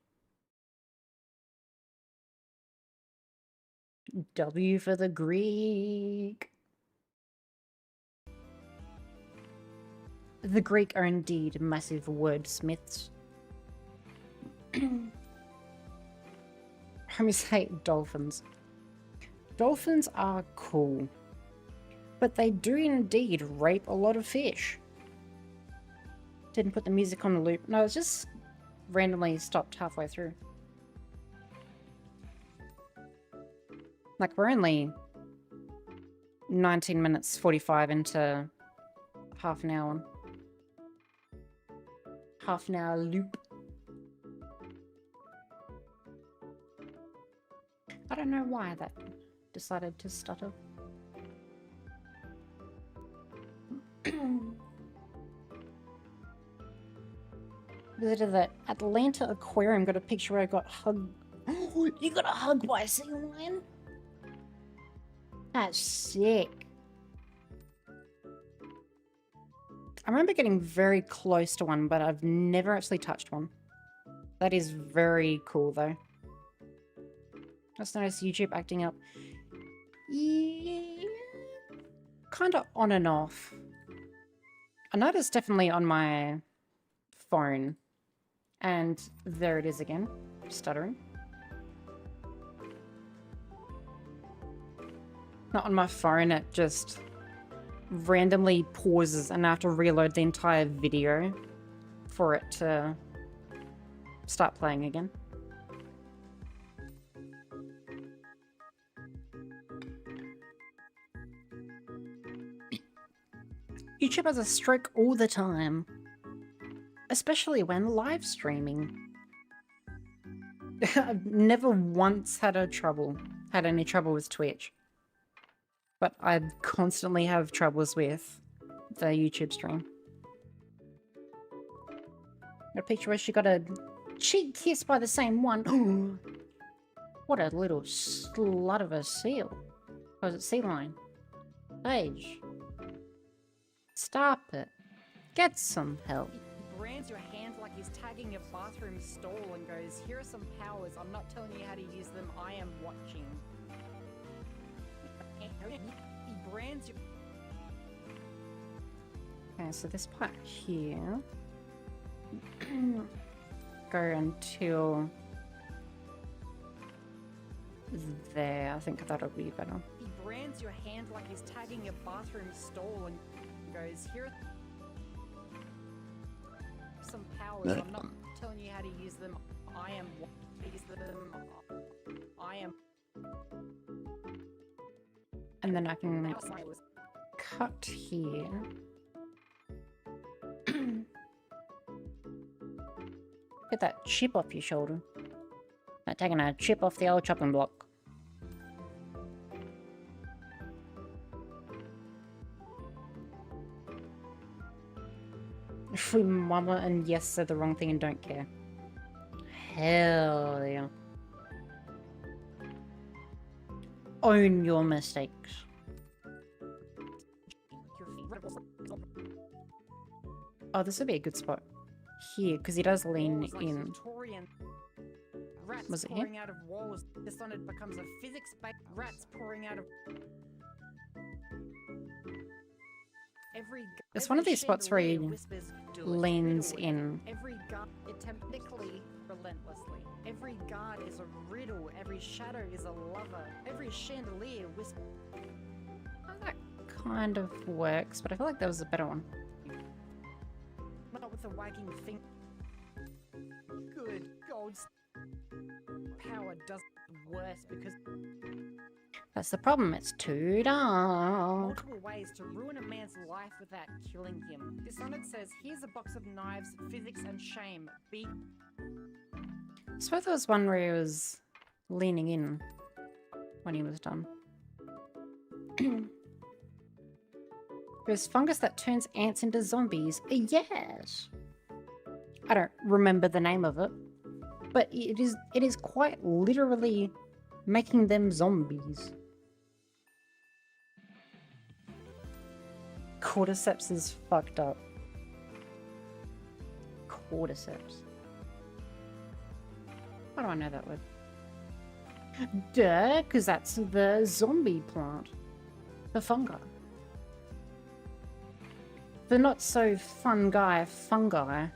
W for the Greek. The Greek are indeed massive wordsmiths. Homies hate dolphins. Dolphins are cool, but they do indeed rape a lot of fish. Didn't put the music on the loop. No, it's just randomly stopped halfway through. Like, we're only 19 minutes 45 into half an hour. Half an hour loop. I don't know why that decided to stutter. Visited the Atlanta Aquarium, got a picture where I got hugged. You got a hug by a sea lion? That's sick. I remember getting very close to one, but I've never actually touched one. That is very cool, though. Just noticed YouTube acting up. Yeah, kind of on and off. I noticed definitely on my phone. And there it is again, stuttering. Not on my phone, it just randomly pauses and I have to reload the entire video for it to start playing again. YouTube has a stroke all the time, especially when live streaming. I've never once had any trouble with Twitch, but I constantly have troubles with the YouTube stream. Got a picture where she got a cheek kiss by the same one. What a little slut of a seal. Or is it sea lion? Age. Stop it. Get some help. He brands your hand like he's tagging your bathroom stall and goes, "Here are some powers. I'm not telling you how to use them. I am watching." He brands your... Okay, so this part here. Go until there. I think that'll be better. He brands your hand like he's tagging your bathroom stall and goes, "Here are some powers. I'm not telling you how to use them. I am And then I can cut here. Get that chip off your shoulder. Like taking a chip off the old chopping block. Free mama and yes said the wrong thing and don't care. Hell yeah. Own your mistakes. Oh, this would be a good spot. Here, because he does lean walls like in. Victorian. Rats Was it here? pouring out of walls. Dishonored becomes a physics-based rats pouring out of... It's one of these spots where he leans in. Every guard technically relentlessly. Every guard is a riddle. Every shadow is a lover. Every chandelier whispers. That kind of works, but I feel like there was a better one. Not with a wagging finger. Good gold. Power does worse because That's the problem, it's too dark. multiple ways to ruin a man's life without killing him. Dishonored says, "Here's a box of knives, physics, and shame. Be..." I suppose there was one where he was leaning in when he was done. There's fungus that turns ants into zombies. Yes! I don't remember the name of it, but it is quite literally making them zombies. Cordyceps is fucked up. Cordyceps. Why do I know that word? Duh, because that's the zombie plant. The fungi. The not so fun guy fungi.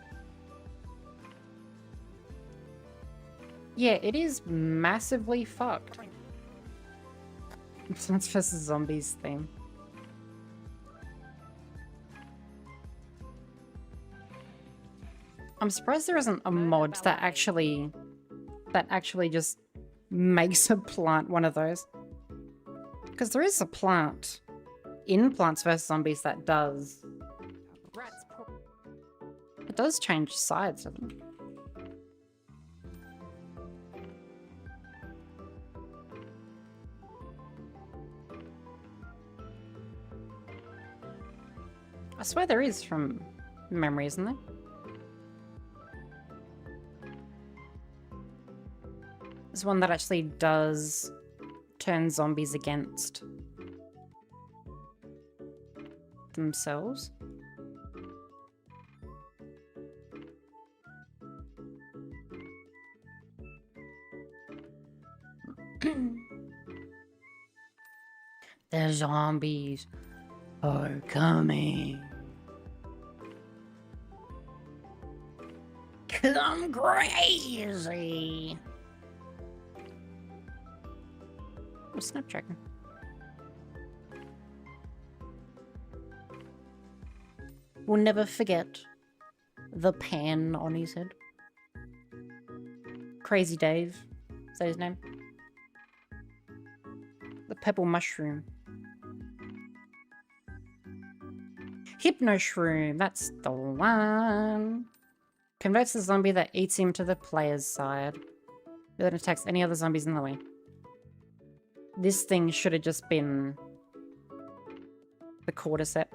Yeah, it is massively fucked. Plants vs. Zombies theme. I'm surprised there isn't a mod that actually just makes a plant one of those. Because there is a plant in Plants vs. Zombies that does. Rats pour... It does change sides of them. I swear there is from memory, isn't there? There's one that actually does turn zombies against themselves. The zombies are coming. Come crazy. Oh, Snapdragon. We'll never forget the pan on his head. Crazy Dave. Is that his name? The purple mushroom. Hypno shroom. That's the one. Converts the zombie that eats him to the player's side. But then attacks any other zombies in the way. This thing should have just been the cordyceps.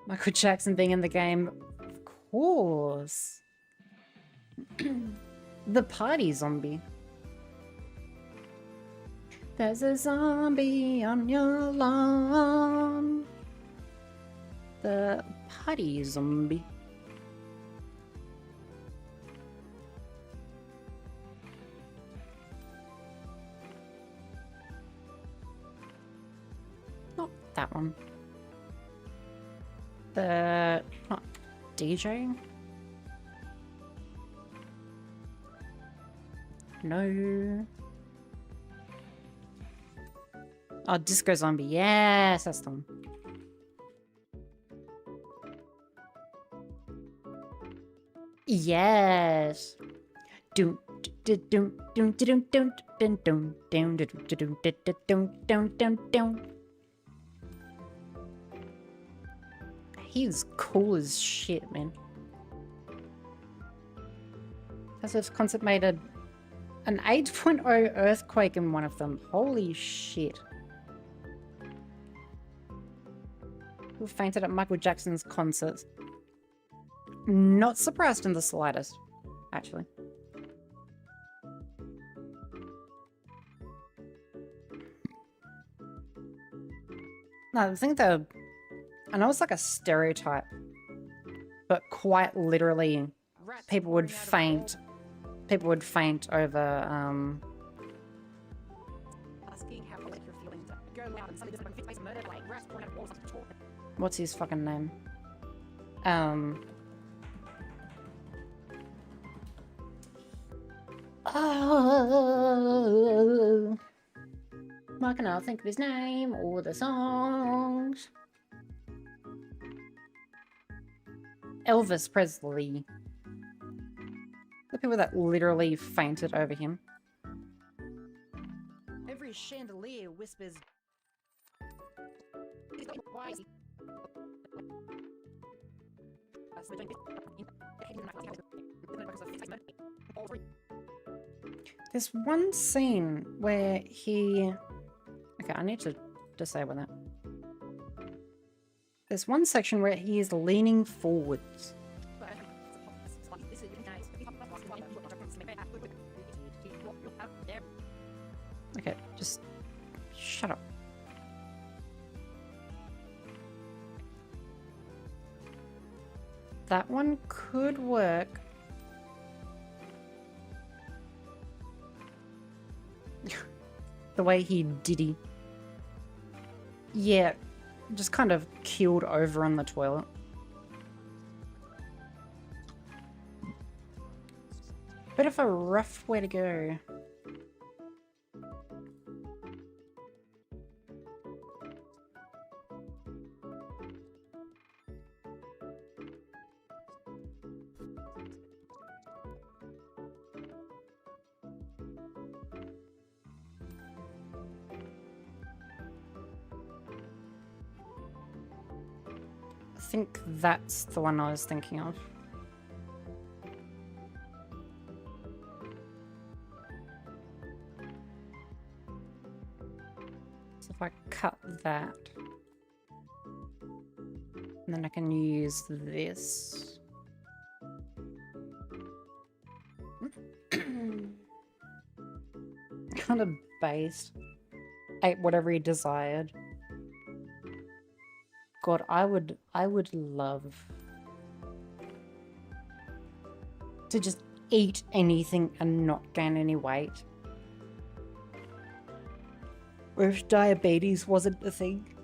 Michael Jackson being in the game. Of course. The party zombie. There's a zombie on your lawn. The party zombie. Not that one. The not DJ. No. Oh, disco zombie. Yes, that's the one. Yes. Doom doom doom doom doom doom doom doom doom doom doom doom doom. He's cool as shit, man. As if Concept made an 8.0 earthquake in one of them. Holy shit. Who fainted at Michael Jackson's concert? Not surprised in the slightest, actually. No, I think the... I know it's like a stereotype, but quite literally, people would faint. People would faint over, Asking how like your feelings are. Go loud and somebody doesn't face murder like rats point at walls like talk. what's his fucking name? Oh, I cannot think of his name or the songs. Elvis Presley. The people that literally fainted over him. Every chandelier whispers. Why is he? There's one scene where he... Okay, I need to disable that. There's one section where he is leaning forwards. Okay, just shut up. That one could work. The way he diddy. Yeah, just kind of keeled over on the toilet. Bit of a rough way to go. I think that's the one I was thinking of. So if I cut that, and then I can use this. Kind of based. ate whatever he desired. God, I would love to just eat anything and not gain any weight. Or if diabetes wasn't a thing.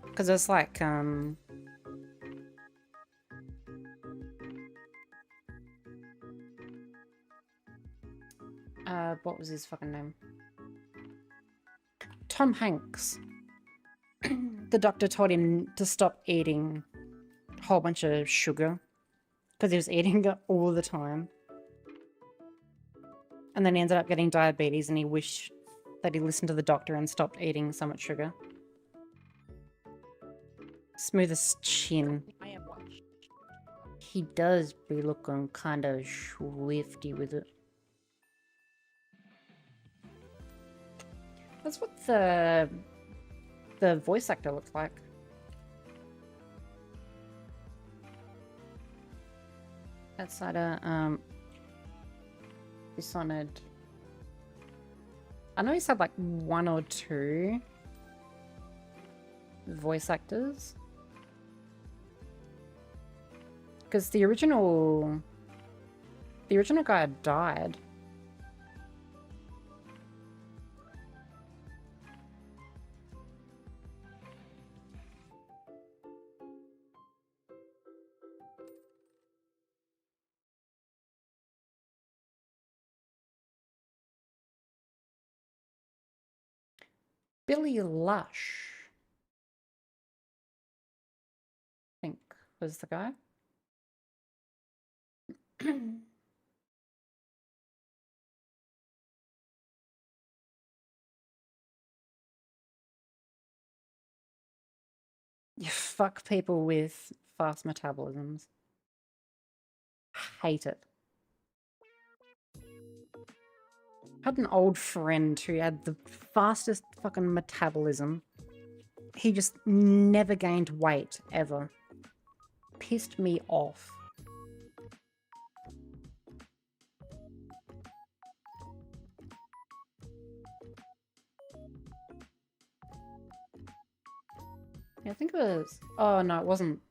Because it's like, what was his fucking name? Tom Hanks. The doctor told him to stop eating a whole bunch of sugar because he was eating it all the time. And then he ended up getting diabetes and he wished that he listened to the doctor and stopped eating so much sugar. Smoothest chin. I am watching. He does be looking kind of swifty with it. That's what the voice actor looks like. Outside of Dishonored. I know he's had like 1 or 2 voice actors. Because the original guy died. Billy Lush, I think, was the guy. You fuck people with fast metabolisms. Hate it. Had an old friend who had the fastest fucking metabolism. He just never gained weight, ever. Pissed me off. Yeah, I think it was... Oh, no, it wasn't.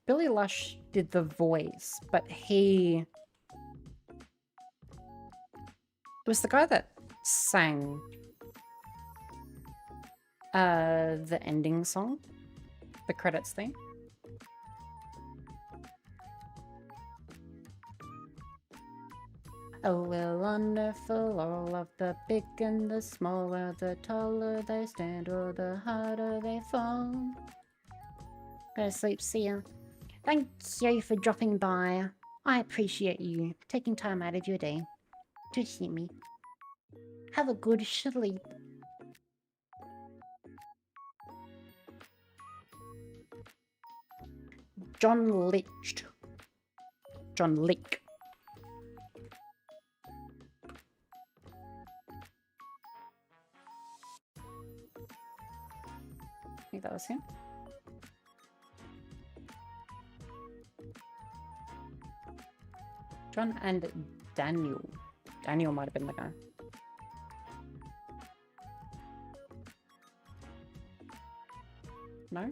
Billy Lush did the voice, but he... It was the guy that sang the ending song, the credits thing. Oh, well, wonderful, all of the big and the small, well, the taller they stand or the harder they fall. Go to sleep, see ya. Thank you for dropping by. I appreciate you taking time out of your day to see me. Have a good sleep. John Licht. John Lick. I think that was him. John and Daniel. Daniel might have been the guy. No?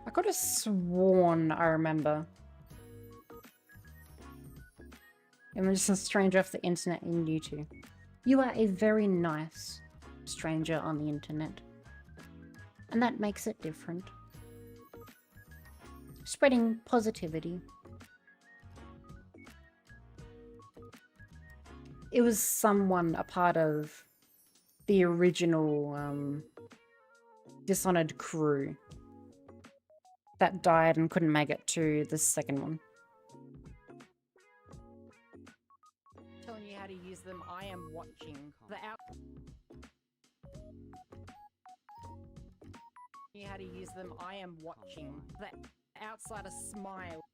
I could have sworn I remember. I'm just a stranger off the internet in YouTube. You are a very nice stranger on the internet. And that makes it different. Spreading positivity. It was someone a part of the original Dishonored crew that died and couldn't make it to the second one. Telling you how to use them. I am watching. You how to use them. I am watching. The outsider smile.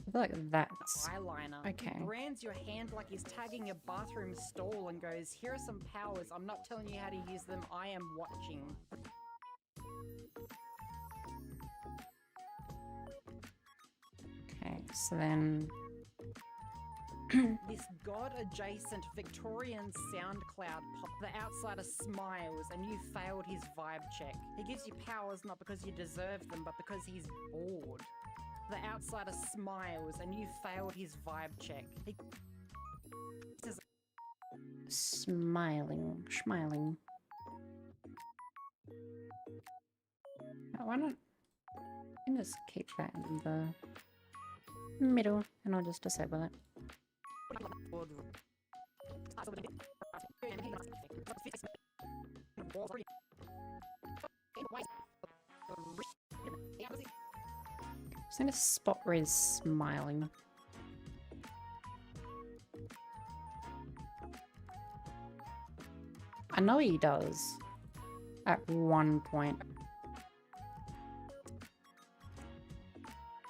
I feel like that's... Eyeliner. Okay. He brands your hand like he's tagging your bathroom stall and goes, here are some powers. I'm not telling you how to use them. I am watching. So then... This god-adjacent Victorian SoundCloud pop. The outsider smiles and you failed his vibe check. He gives you powers not because you deserve them, but because he's bored. The outsider smiles and you failed his vibe check. He says, Smiling. Smiling. Oh, why not? I can just keep that in the middle and I'll just disable it. Just need a spot where he's smiling. I know he does. At one point.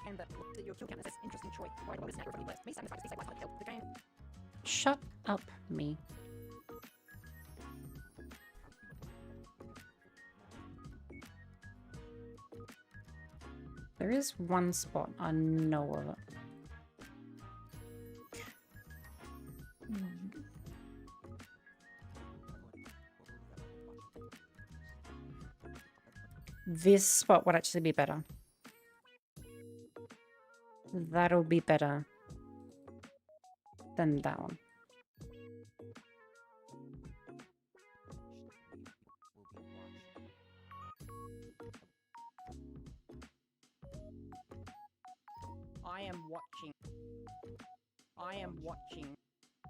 and that your kill count says interesting choice. Why do I listen to everybody list? Me satisfied to say what's kill. The game. Shut up, me. There is one spot I know of it. This spot would actually be better. That'll be better than that one. I am watching. I am watching. I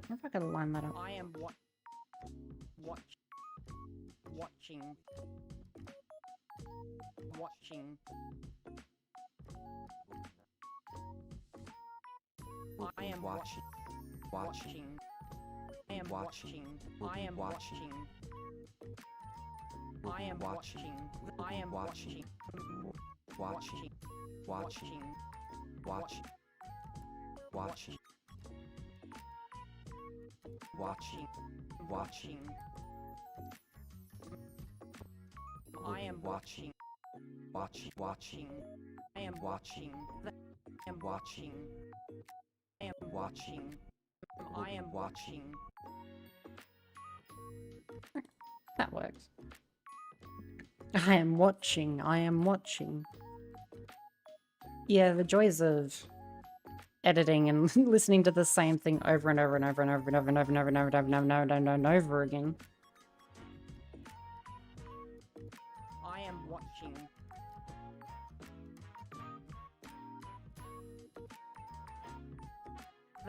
wonder if I could line that up. I am watching. Watching. I am watching. Watching. I am watching. I am watching. I am watching. I am watching. Watching. Watching. Watching. Watching. Watching. Watching. I am watching. Watching. I am watching. I am watching. I am watching. I am watching. That works. I am watching. I am watching. Yeah, the joys of editing and listening to the same thing over and over and over and over and over and over and over and over and over and over and over and over again. I am watching.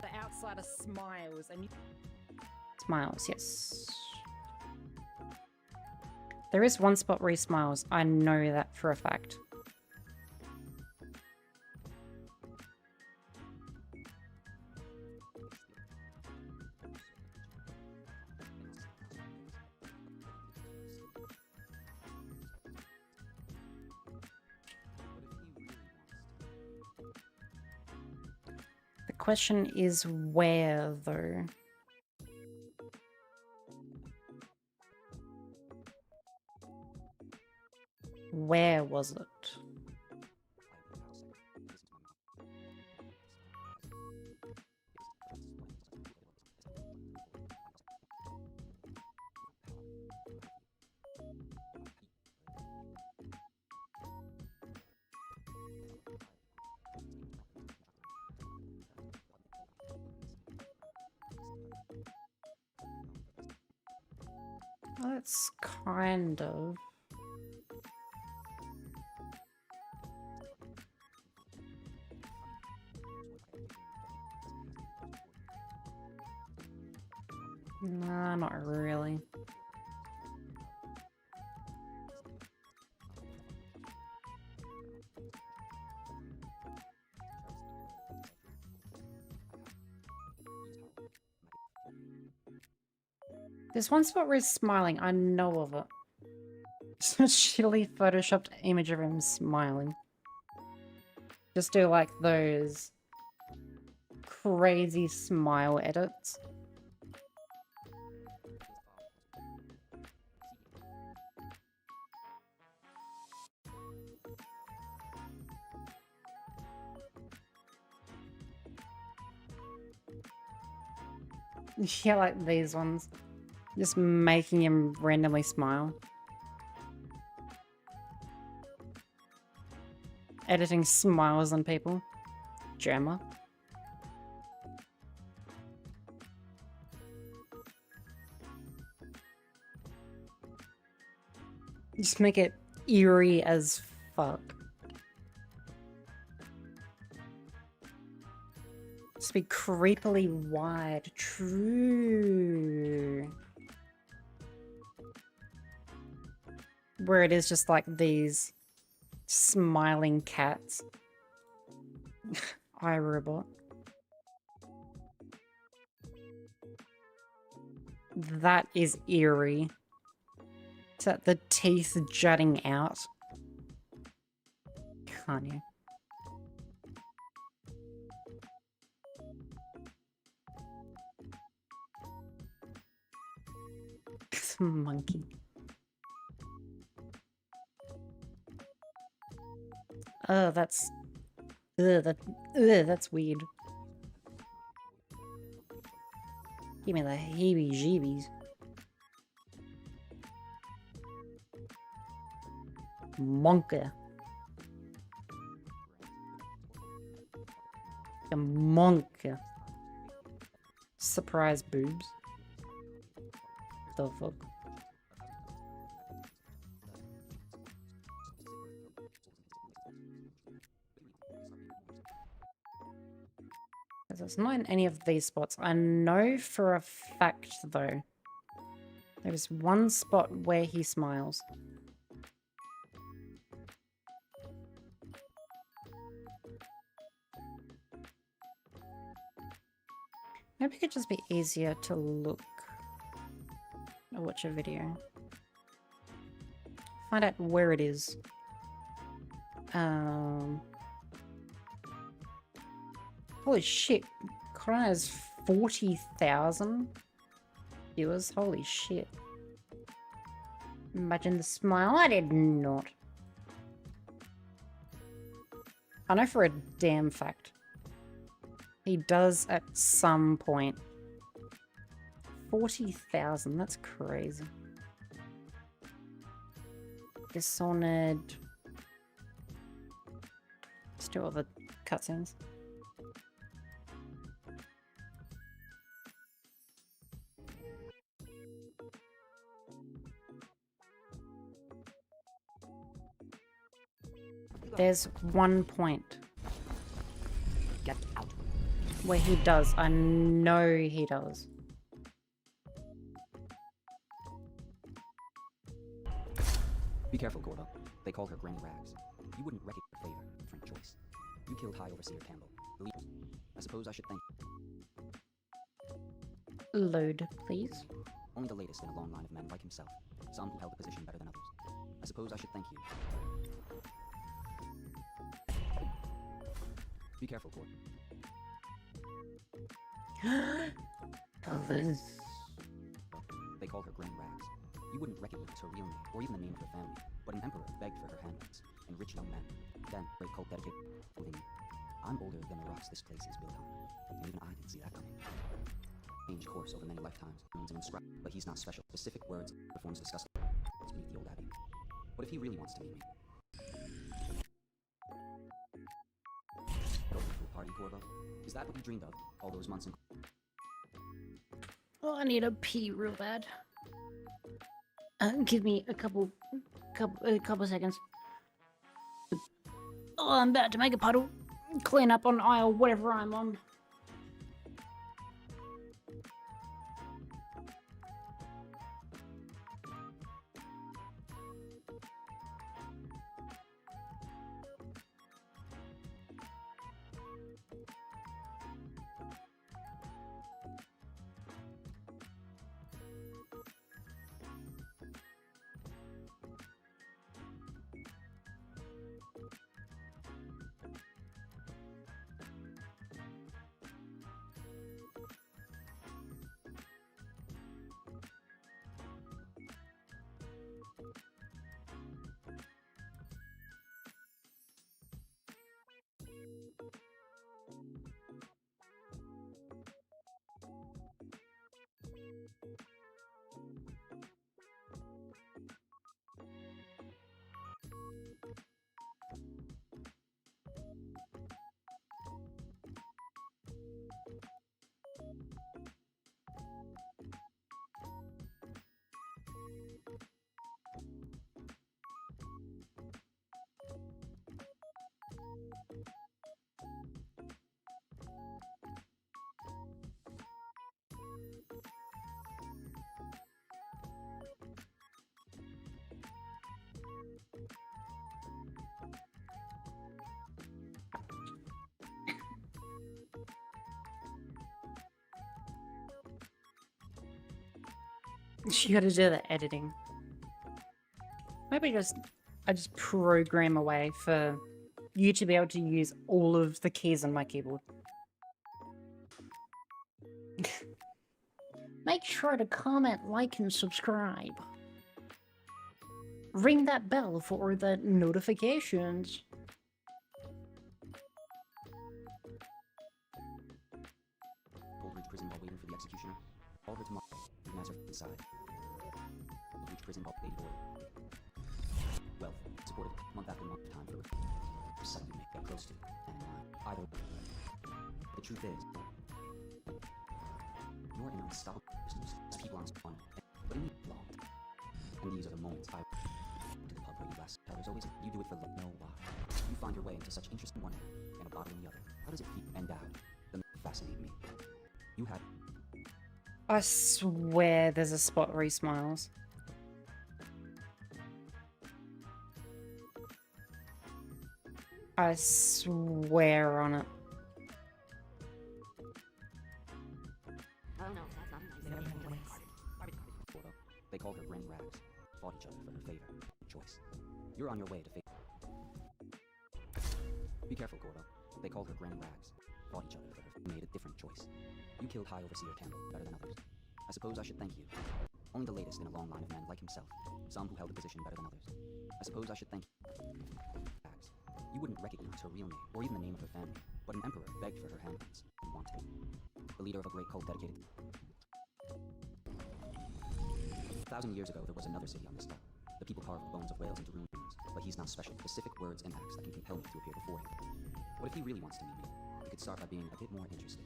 The outsider smiles and you Smiles, yes. There is one spot where he smiles. I know that for a fact. The question is where, though. Where was it? Well, that's kind of... Nah, not really. There's one spot where he's smiling. I know of it. It's a shittily photoshopped image of him smiling. Just do like those crazy smile edits. Yeah, like these ones. Just making him randomly smile. Editing smiles on people. Jammer. Just make it eerie as fuck. Just be creepily wide. True. Where it is just like these smiling cats. iRobot. That is eerie. Is that the teeth jutting out? Can't you? Monkey. Oh, that's... that's weird. Give me the heebie-jeebies. Monkey. A monkey. Surprise boobs. The fuck? It's not in any of these spots. I know for a fact, though, there's one spot where he smiles. Maybe it could just be easier to look or watch a video. Find out where it is. Holy shit. Corona has 40,000 viewers. Holy shit. Imagine the smile. I did not. I know for a damn fact. He does at some point. 40,000. That's crazy. Dishonored. Let's do all the cutscenes. There's one point. Get out. Where he does. I know he does. Be careful, Gordo. They call her Granny Rags. You wouldn't wreck it for favor, frank choice. You killed High Overseer Campbell. Believe I suppose I should thank Load, please. only the latest in a long line of men like himself. Some who held the position better than others. I suppose I should thank you. Be careful, Gordon. Others. They call her Granny Rags. You wouldn't recognize her real name, or even the name of her family, but an emperor begged for her handmaids, and rich young men. Then, great cult dedicated clothing. I'm older than the rocks this place is built on, and even I didn't see that coming. Changed course over many lifetimes, ruins him inscribed, but he's not special. Specific words, performs disgusting to meet the old abbey. What if he really wants to meet me? Go to a party, Corvo? Is that what you dreamed of all those months in... Oh, I need a pee real bad. Give me a couple seconds. Oh, I'm about to make a puddle. Clean up on aisle, whatever I'm on. You gotta do the editing. Maybe I just program a way for you to be able to use all of the keys on my keyboard. Make sure to comment, like, and subscribe. Ring that bell for the notifications. Old Ridge Prison while waiting for the executioner. All her tomorrow. Recognize her inside. Old Ridge Prison while waiting for wealth, supported month after month, time for sight you may get close to, and in line. Either the truth is, you're in unstoppable business. People on one, but in the long. And these are the moments I to the pub where you last tell. There's always you do it for love. No why. You find your way into such interest in one hand and a bottle in the other. How does it feel? And doubt. The fascinate me. You had I swear there's a spot where he smiles. I swear on it. They called her Grand Rags, fought each other for her favor and choice. You're on your way to fate. Be careful, Gordo. They called her Grand Rags, fought each other for her made a different choice. You killed High Overseer Campbell better than others. I suppose I should thank you. Only the latest in a long line of men like himself, some who held the position better than others. I suppose I should thank you. Rags. You wouldn't recognize her real name, or even the name of her family, but an emperor begged for her handmaidens and wanted. The leader of a great cult dedicated 1,000 years ago, there was another city on this star. The people carved the bones of whales into ruins, but he's not special. Specific words and acts that can compel me to appear before him. What if he really wants to meet me? He could start by being a bit more interested.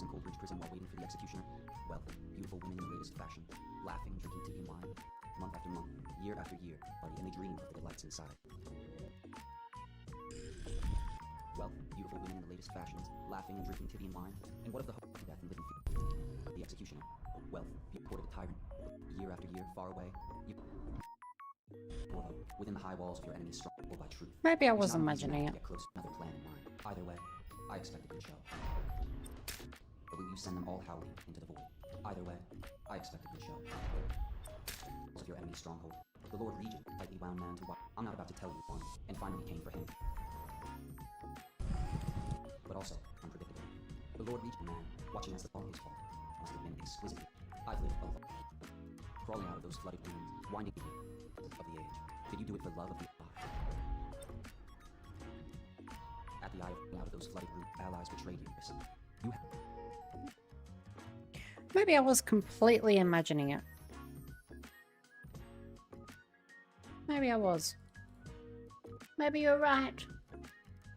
In Cold Ridge Prison while waiting for the executioner. Wealth, beautiful women in the latest fashion, laughing, drinking tea and wine, month after month, year after year, and they dream of the delights inside. Wealth, beautiful women in the latest fashions, laughing and drinking tea and wine, and what of the hope of death and living fear? The executioner. Wealth, you courted a tyrant, year after year, far away. You within the high walls of your enemy's stronghold by truth. Maybe I It's was not an easy imagining matter it. to get close to another plan in mind. Either way, I expect a good show. Or will you send them all howling into the void? Either way, I expect a good show. Of your enemy's stronghold, the Lord Regent, tightly wound man to watch. I'm not about to tell you one, and finally came for him. But also, unpredictable. The Lord Regent man, watching as the fall his fall, must have been exquisitely. I've lived a life. Crawling out of those flooded rooms, winding of the age. Did you do it for love of the eye? At the eye of out of those flooded rooms, allies betrayed you. You Maybe I was completely imagining it. Maybe I was. Maybe you're right.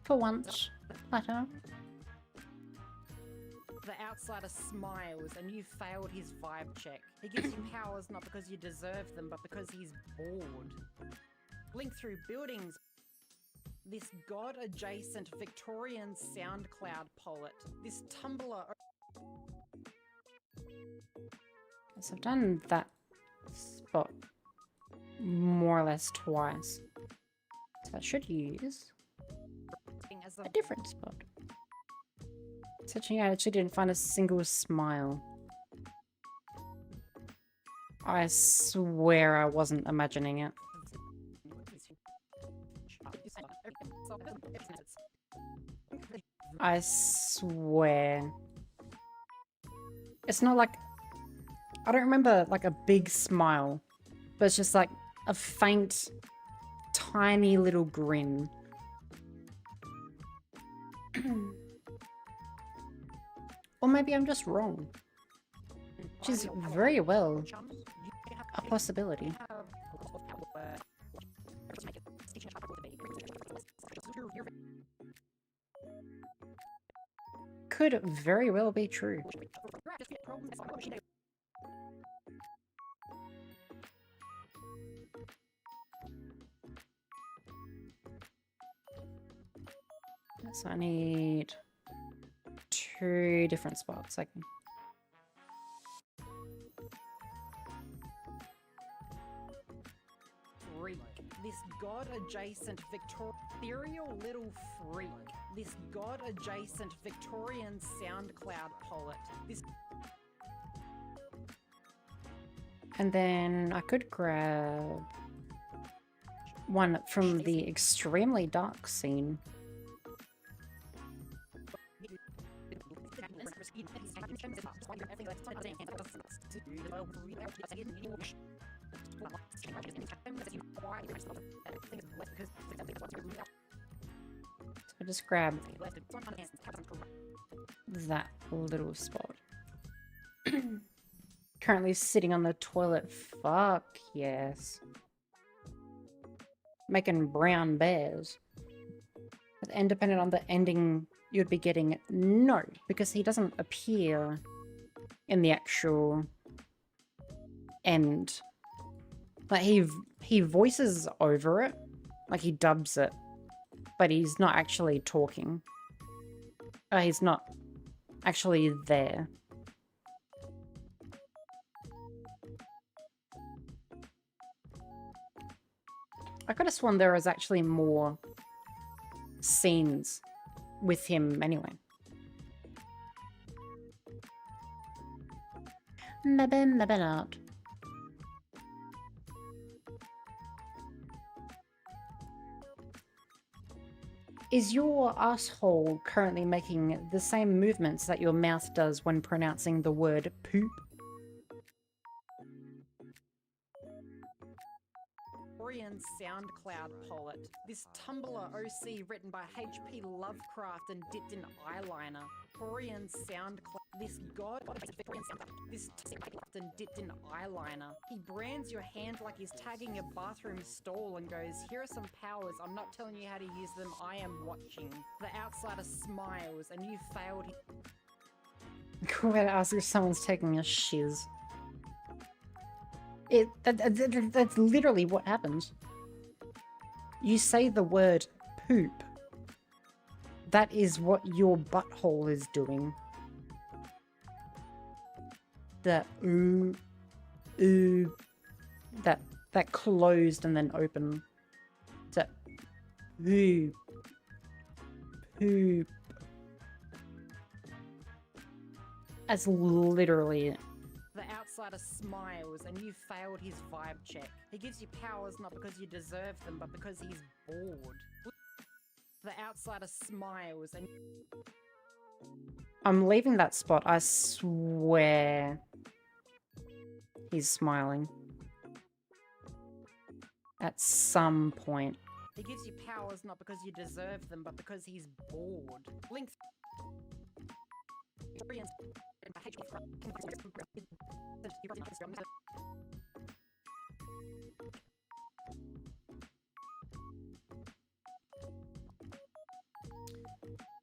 For once, Plato. The outsider smiles and you failed his vibe check. He gives you powers not because you deserve them, but because he's bored. Blink through buildings. This god-adjacent Victorian SoundCloud poet. This Tumblr. So I've done that spot more or less twice. So I should use As a different spot. Searching out, I actually didn't find a single smile. I swear I wasn't imagining it. I swear. It's not like... I don't remember like a big smile, but it's just like a faint, tiny little grin. Or maybe I'm just wrong. Which is very well a possibility. Could very well be true. So I need 2 different spots. I can... Freak. This god-adjacent ethereal little freak. This god-adjacent Victorian SoundCloud poet. This And then I could grab one from the extremely dark scene. So I just grab that little spot. Currently sitting on the toilet. Fuck yes. Making brown bears. And depending on the ending you'd be getting, no, because he doesn't appear in the actual end. Like he voices over it, like he dubs it, but he's not actually talking. He's not actually there. I could have sworn there was actually more scenes with him anyway. Maybe not. Is your asshole currently making the same movements that your mouth does when pronouncing the word poop? Korean SoundCloud poet. This Tumblr OC written by H.P. Lovecraft and dipped in eyeliner. Korean SoundCloud. This god. This and dipped in eyeliner. He brands your hand like he's tagging a bathroom stall and goes, "Here are some powers. I'm not telling you how to use them. I am watching." The outsider smiles and you failed. Go ahead and ask if someone's taking a shiz. That's literally what happens. You say the word poop. That is what your butthole is doing. The that closed and then open. That poop. Poop. That's literally it. The outsider smiles and you failed his vibe check. He gives you powers not because you deserve them, but because he's bored. The outsider smiles and... I'm leaving that spot. I swear he's smiling. At some point. He gives you powers not because you deserve them, but because he's bored. Link...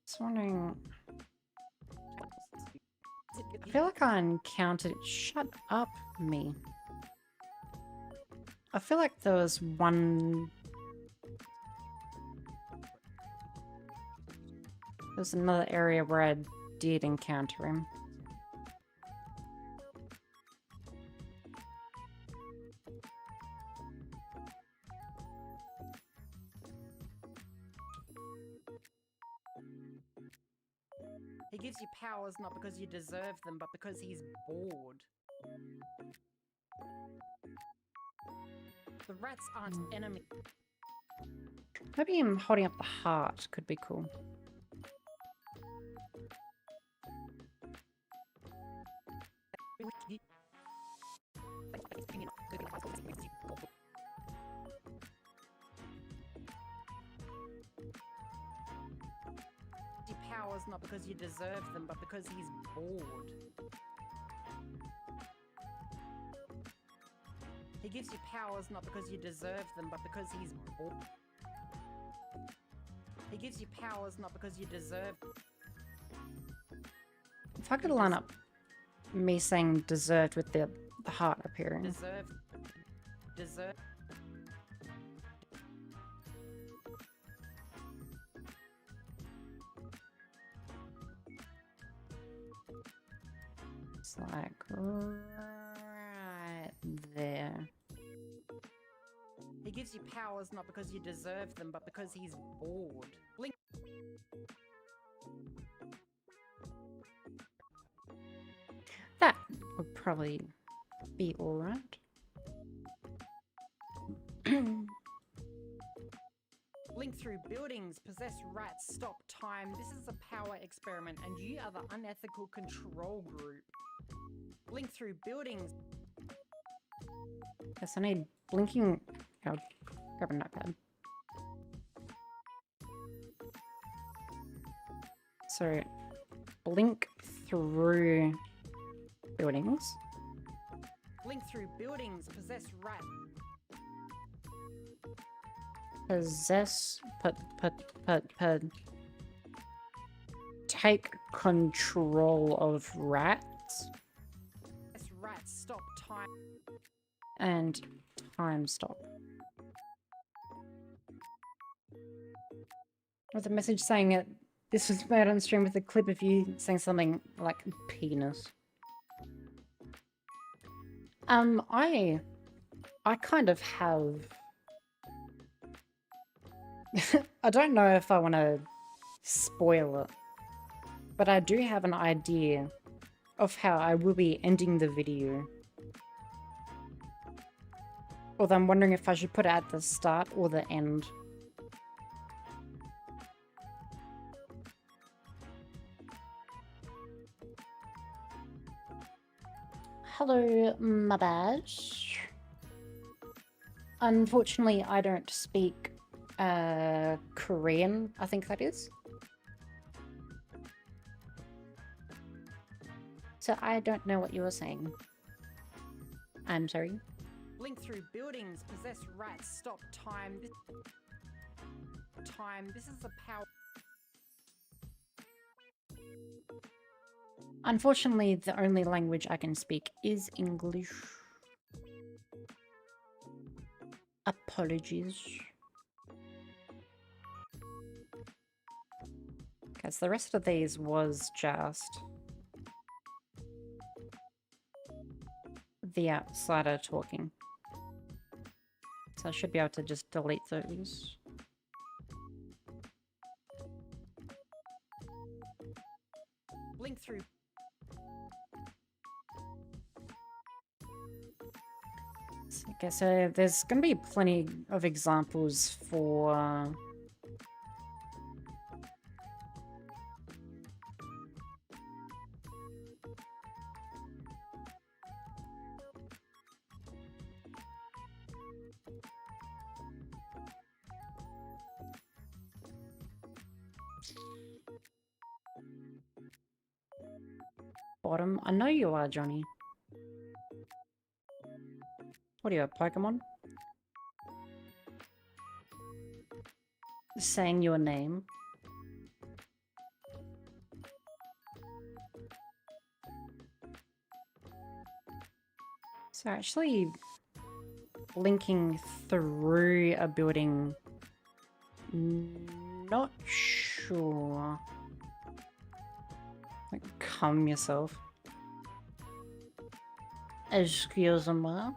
Just wondering... I feel like I encountered... Shut up, me. I feel like there was one... There's another area where I did encounter him. He gives you powers not because you deserve them, but because he's bored. The rats aren't enemy. Maybe him holding up the heart could be cool. Powers not because you deserve them, but because he's bored. He gives you powers not because you deserve them, but because he's bored. He gives you powers not because you deserve. If I could line up me saying deserved with the heart appearing. Deserve. It's like right there. He gives you powers not because you deserve them, but because he's bored. Link. That would probably be alright. Blink through buildings, possess rats, stop time. This is a power experiment, and you are the unethical control group. Blink through buildings. Guess I need blinking. I'll grab a notepad. So, blink through buildings. Blink through buildings, possess rats. Possess, take control of rats Possess rats, stop time. and time stop. With a message saying it, this was made on stream with a clip of you saying something like penis. I kind of have. I don't know if I want to spoil it, but I do have an idea of how I will be ending the video. Although I'm wondering if I should put it at the start or the end. Hello, my badge. Unfortunately, I don't speak Korean, I think that is. So I don't know what you were saying. I'm sorry. Blink through buildings, possess rats, stop time. This is a power. Unfortunately, the only language I can speak is English. Apologies. Because the rest of these was just the outsider talking. So I should be able to just delete those. Blink through. Okay, so there's going to be plenty of examples for bottom. I know you are, Johnny. What are you, a Pokemon? Saying your name. So actually blinking through a building, not sure. Like, calm yourself. Excuse me. I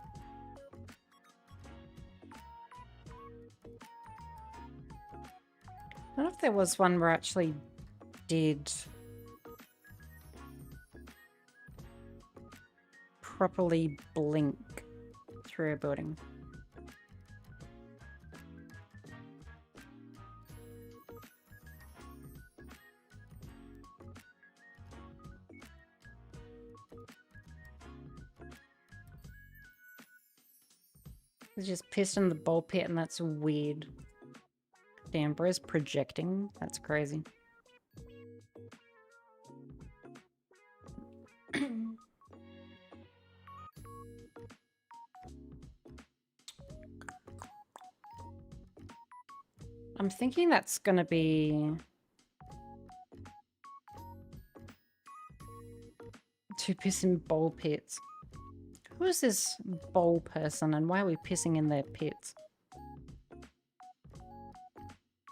don't know if there was one where I actually did properly blink through a building. It's just pissed in the ball pit and that's weird. Damn, bro's projecting. That's crazy. I'm thinking that's gonna be to piss in bowl pits. Who is this bowl person and why are we pissing in their pits?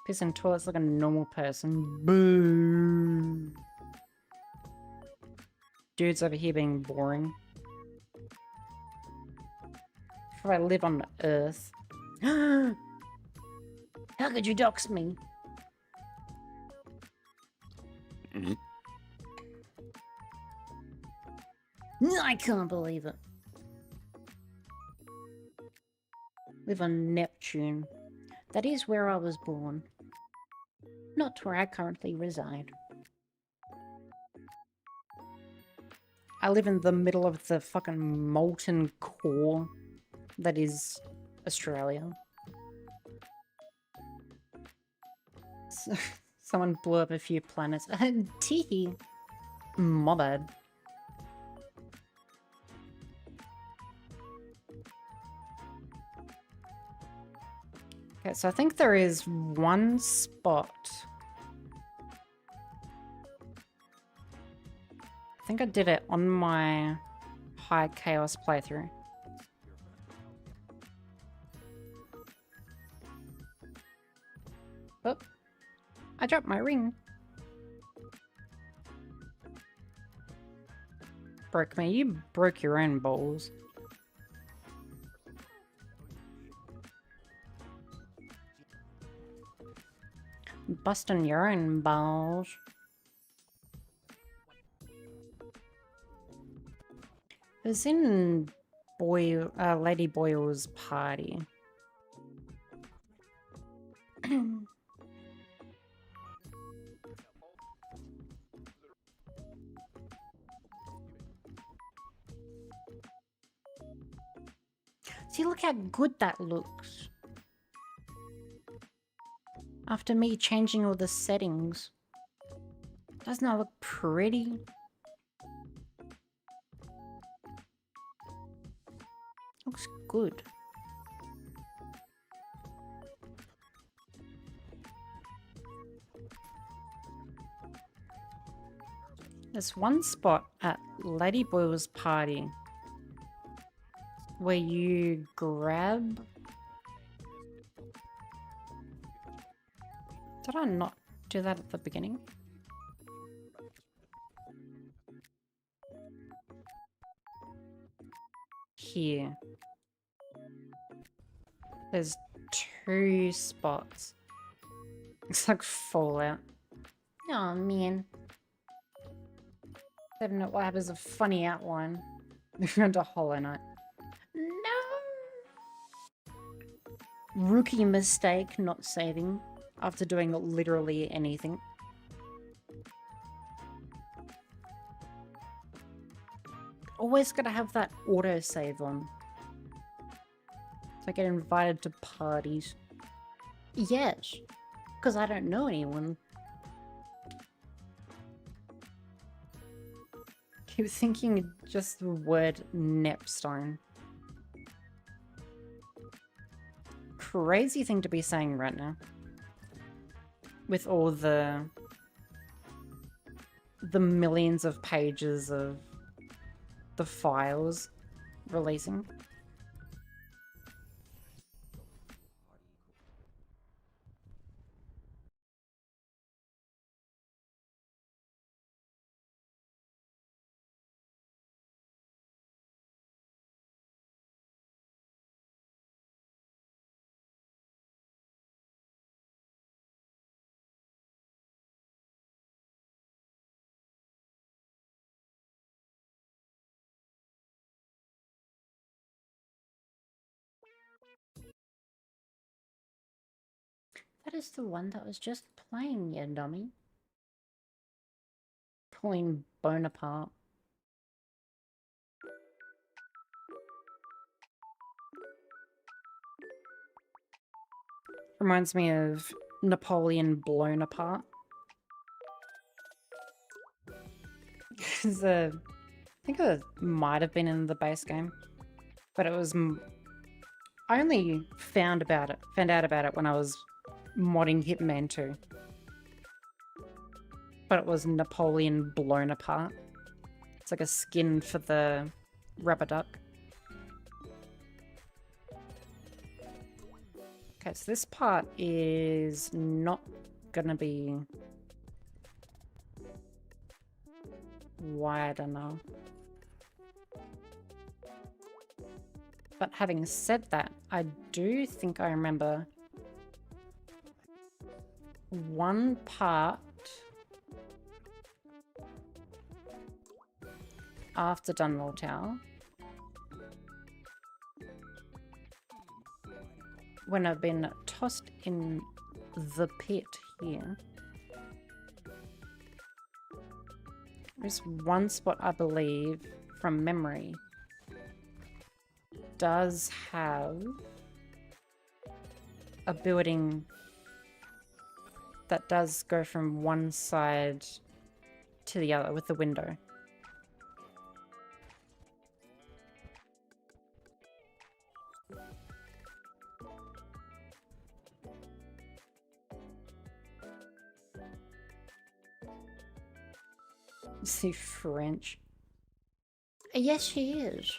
Piss in toilets like a normal person. Boo! Dude's over here being boring. If I live on Earth. How could you dox me? I can't believe it. Live on Neptune. That is where I was born. Not where I currently reside. I live in the middle of the fucking molten core that is Australia. Someone blew up a few planets. Teehee. My bad. Okay, so I think there is one spot. I think I did it on my High Chaos playthrough. Oh, I dropped my ring. Broke me. You broke your own balls. Busting your own balls. It was in Lady Boyle's party. See, look how good that looks. After me changing all the settings. Doesn't that look pretty? Looks good. There's one spot at Lady Boyle's party where you grab... Did I not do that at the beginning? Here. There's 2 spots. It's like Fallout. Oh man. I don't know what happens, a funny outline. Moving on to Hollow Knight. No! Rookie mistake not saving after doing literally anything. Always gotta have that autosave on. So I get invited to parties. Yes, because I don't know anyone. Keep thinking just the word Nepstone. Crazy thing to be saying right now. With all the millions of pages of the files releasing. That is the one that was just playing, you dummy. Pulling Bonaparte. Reminds me of Napoleon blown apart. Because I think it might have been in the base game, but it was. I only found out about it when I was modding Hitman 2. But it was Napoleon blown apart. It's like a skin for the rubber duck. Okay, so this part is not gonna be wide enough. But having said that, I do think I remember one part after Dunwall Tower when I've been tossed in the pit here. There's one spot, I believe, from memory, does have a building that does go from one side to the other with the window. Is he French? Yes, she is.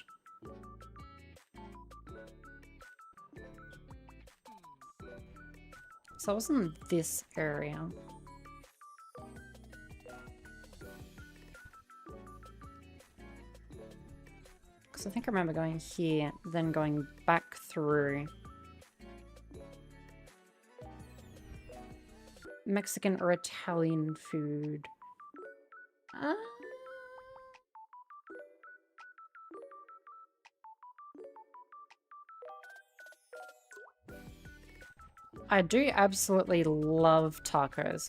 So I was in this area. Because I think I remember going here, then going back through. Mexican or Italian food. I do absolutely love tacos.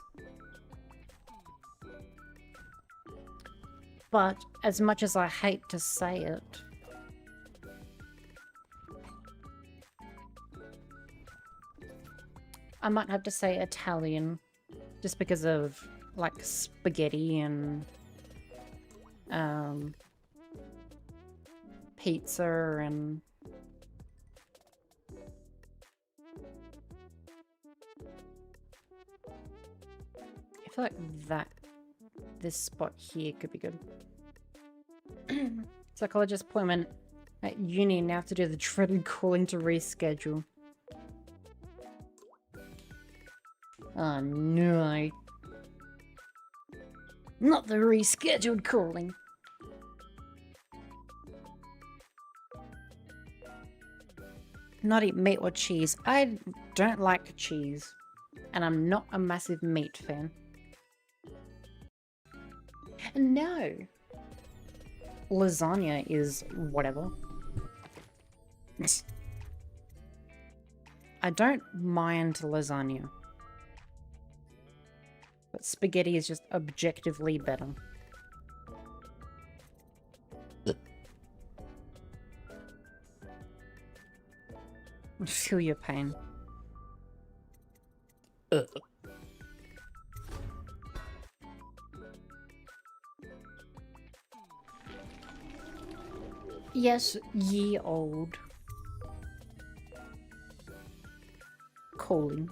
But as much as I hate to say it, I might have to say Italian, just because of like spaghetti and pizza and I feel like this spot here could be good. Psychologist appointment at uni, now have to do the dreaded calling to reschedule. Oh no. Not the rescheduled calling. Not eat meat or cheese. I don't like cheese. And I'm not a massive meat fan. No. Lasagna is whatever. I don't mind lasagna. But spaghetti is just objectively better. I feel your pain. Yes, ye old. Calling.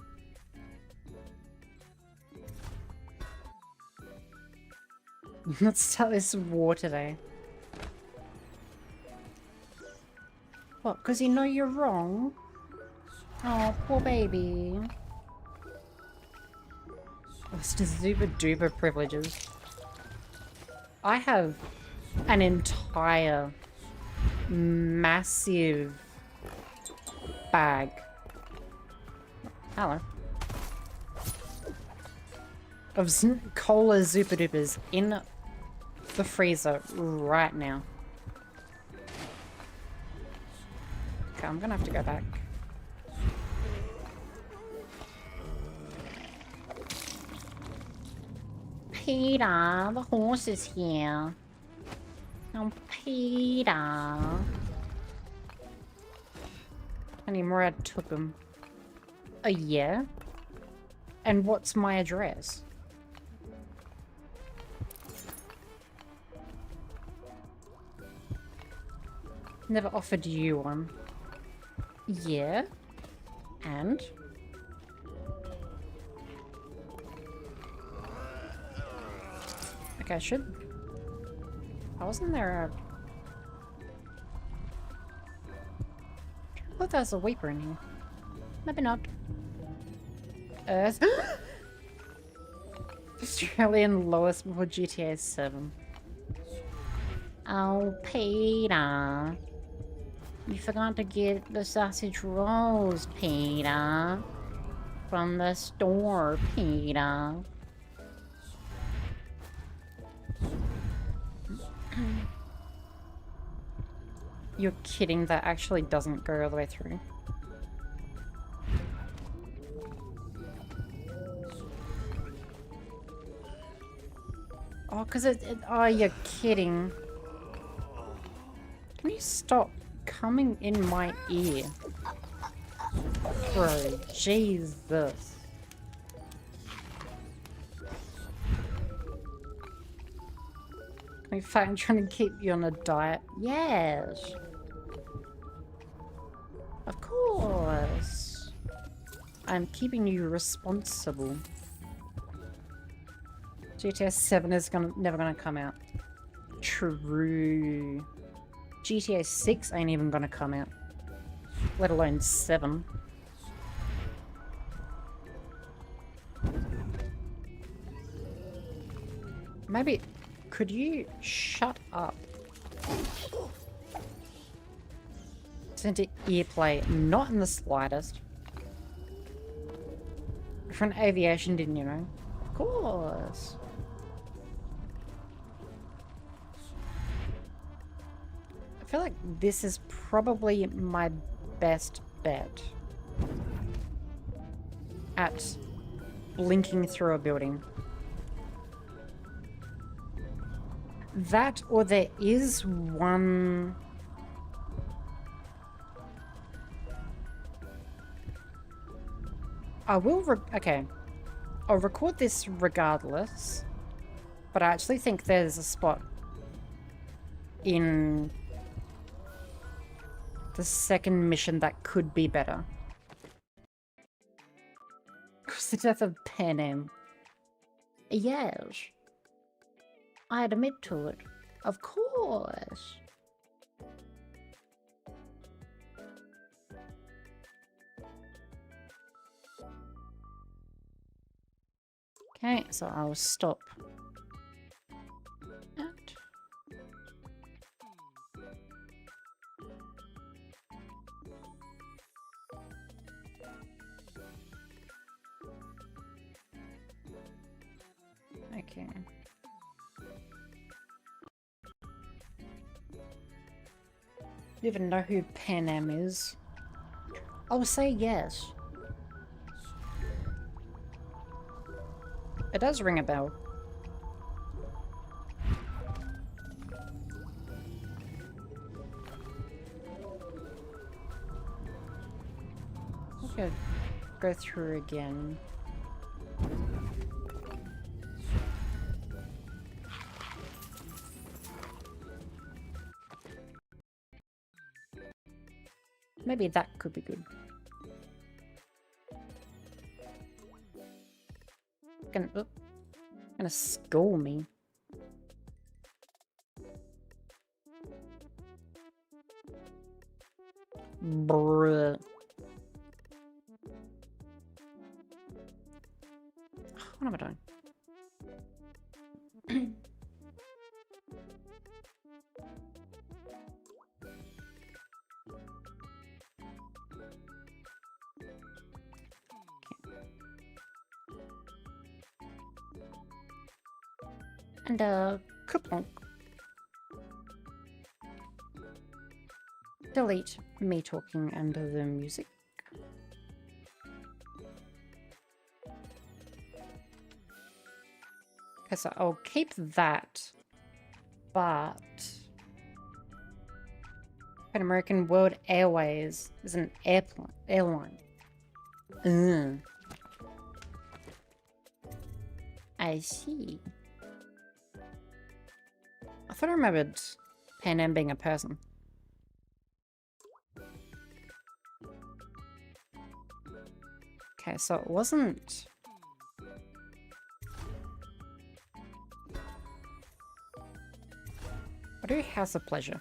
Let's start this war today. What, because you know you're wrong? Oh, poor baby. It's just super duper privileges. I have an entire massive bag. Hello. Of cola Zupa Dupas in the freezer right now. Okay, I'm gonna have to go back. Peter, the horse is here. Oh, Peter. I need more, I took him. Oh, yeah? And what's my address? Never offered you one. Yeah? And? Okay, I should... Why wasn't there a... I thought there was a Weeper in here. Maybe not. Earth. Australian lowest before GTA 7. Oh, Peter. You forgot to get the sausage rolls, Peter. From the store, Peter. You're kidding, that actually doesn't go all the way through. Oh, because oh, you're kidding. Can you stop coming in my ear? Bro, Jesus. In fact, I'm trying to keep you on a diet. Yes. Of course. I'm keeping you responsible. GTA 7 is never gonna come out. True. GTA 6 ain't even gonna come out. Let alone 7. Maybe... Could you shut up? Sent to earplay, not in the slightest. From aviation, didn't you know? Of course. I feel like this is probably my best bet at blinking through a building. That, or there is one... I will okay. I'll record this regardless, but I actually think there's a spot in the second mission that could be better. Because the death of Panem. Yes. I'd admit to it. Of course. Okay, so I'll stop. That. Okay. You even know who Pan Am is? I'll say yes. It does ring a bell. I'll go through again. Maybe that could be good. Gonna score me. Bruh. What am I doing? And Kuplunk. Delete me talking under the music. Okay, so I'll keep that, but Pan American World Airways is an airline. I see. I thought I remembered Pan Am being a person. Okay, so it wasn't... I do House of Pleasure.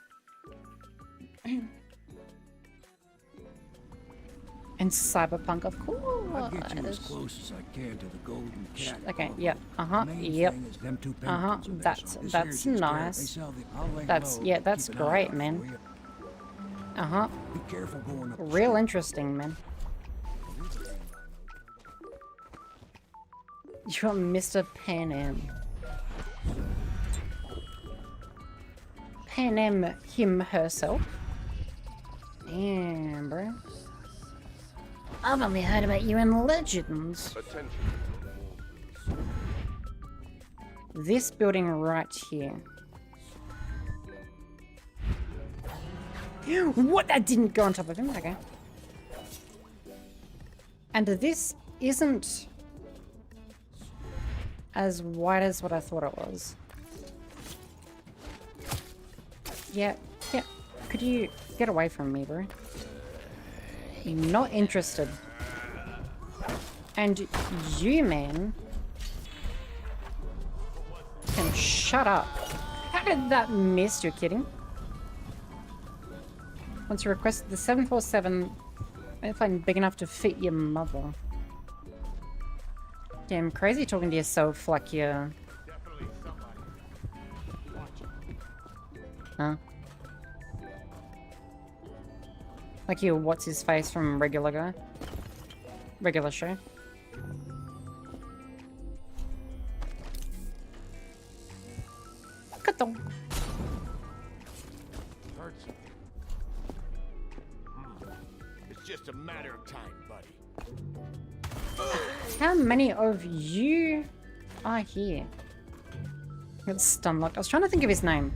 And Cyberpunk, of course. I'll get you as close as I can to the golden cat. Okay, yep, yep. That's nice. Yeah, that's great, man. Be careful going up. Real interesting, man. You're Mr. Pan Am. Pan Am him herself. Damn, bro. I've only heard about you in legends. this building right here. What? That didn't go on top of him? Okay. And this isn't as wide as what I thought it was. Yeah, yeah. Could you get away from me, bro? Not interested. And you, man, can shut up. How did that miss? You're kidding? Once you requested the 747 airplane big enough to fit your mother. Damn crazy talking to yourself like you're... Huh? Like you, what's his face from Regular Guy? Regular Show. Ka-dong. Hurts. It's just a matter of time, buddy. How many of you are here? It's stun locked. I was trying to think of his name.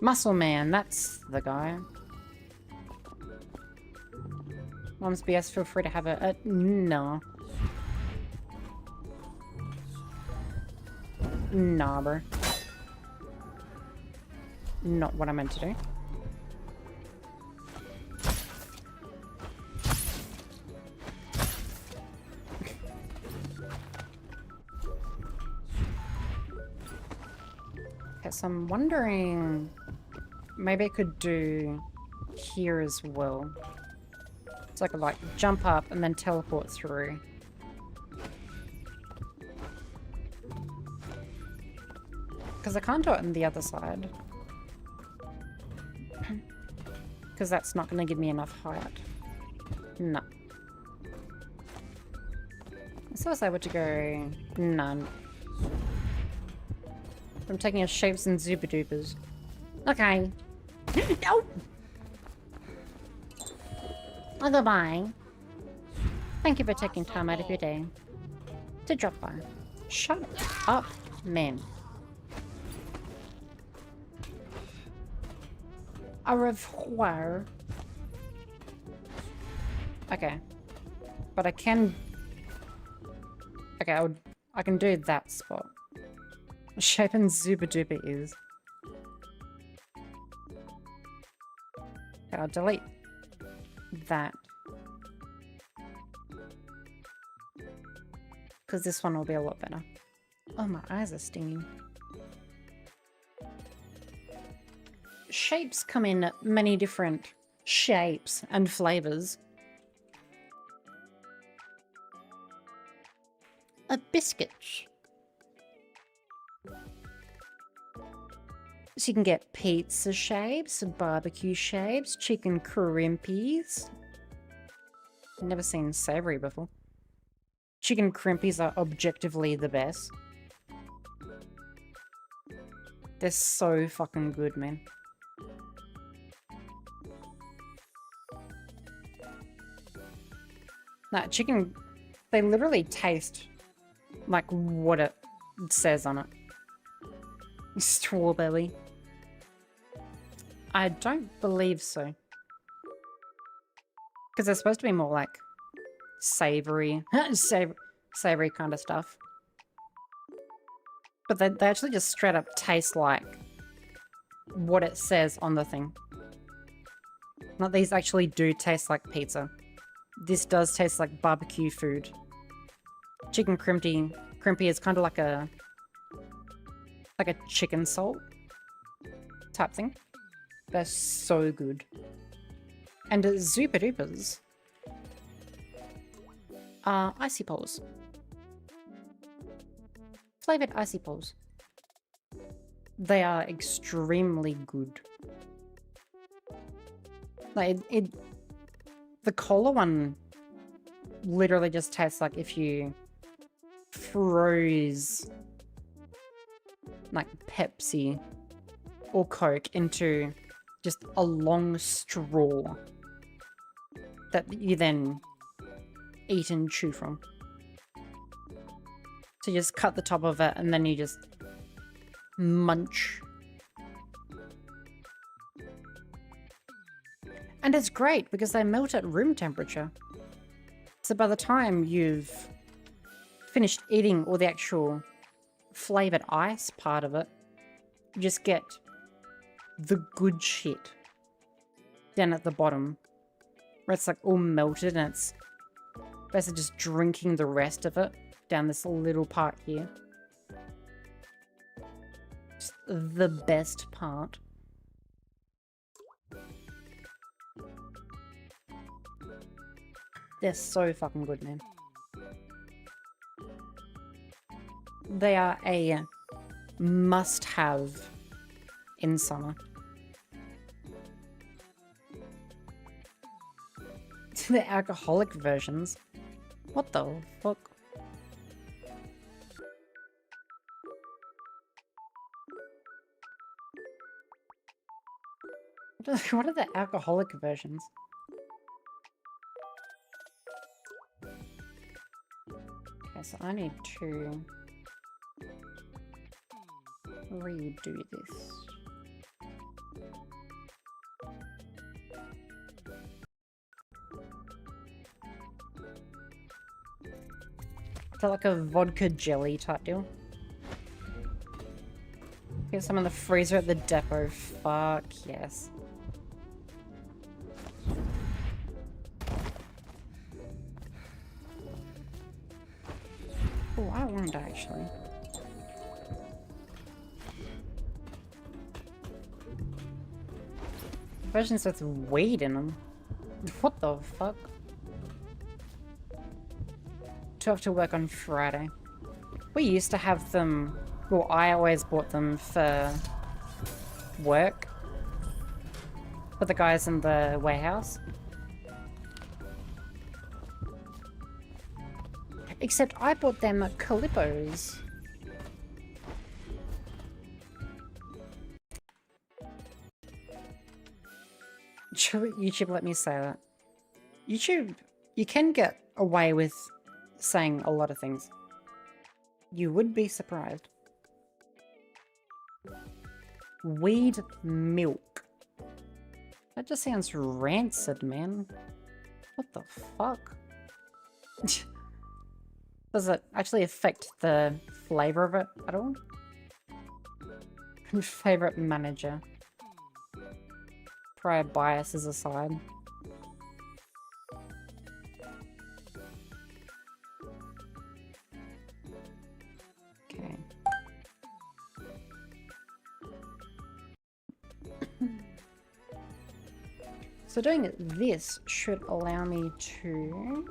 Muscle Man, that's the guy. Mom's BS, feel free to have a no. Nah, bro. Not what I meant to do. Okay, so I'm wondering... Maybe I could do here as well. So I could like jump up and then teleport through. Because I can't do it on the other side. Because that's not going to give me enough height. No. So I was able to go... None. I'm taking a shapes and super dupers. Okay. No! Oh, goodbye. Thank you for taking time out of your day to drop by. Shut up, man. Au revoir. Okay. But I can... Okay, I can do that spot. Shape and super duper is. Okay, I'll delete that. Because this one will be a lot better. Oh, my eyes are stinging. Shapes come in many different shapes and flavors. A biscuit. So you can get pizza shapes, barbecue shapes, chicken crimpies. Never seen savory before. Chicken crimpies are objectively the best. They're so fucking good, man. Nah, chicken... They literally taste like what it says on it. Strawberry. I don't believe so. Because they're supposed to be more like savory, savory kind of stuff. But they actually just straight up taste like what it says on the thing. Not these actually do taste like pizza. This does taste like barbecue food. Chicken crimpy is kind of like a chicken salt type thing. They're so good. And Zupa Dupas are icy poles. Flavored icy poles. They are extremely good. Like the cola one literally just tastes like if you froze like Pepsi or Coke into just a long straw that you then eat and chew from. So you just cut the top of it and then you just munch. And it's great because they melt at room temperature. So by the time you've finished eating all the actual flavored ice part of it, you just get the good shit down at the bottom, where it's like all melted and it's basically just drinking the rest of it down this little part here. Just the best part. They're so fucking good, man. They are a must-have in summer. The alcoholic versions. What the fuck? What are the alcoholic versions? Okay, so I need to redo this. Is that like a vodka jelly type deal? Get some in the freezer at the depot. Fuck yes. Oh, I won't actually. Versions with weed in them. What the fuck? 12 to work on Friday. We used to have them. Well, I always bought them for work. For the guys in the warehouse. Except I bought them at Calippo's. YouTube let me say that. YouTube, you can get away with saying a lot of things. You would be surprised. Weed milk. That just sounds rancid, man. What the fuck? Does it actually affect the flavor of it at all? Favorite manager. Prior biases aside. Okay. So doing this should allow me to...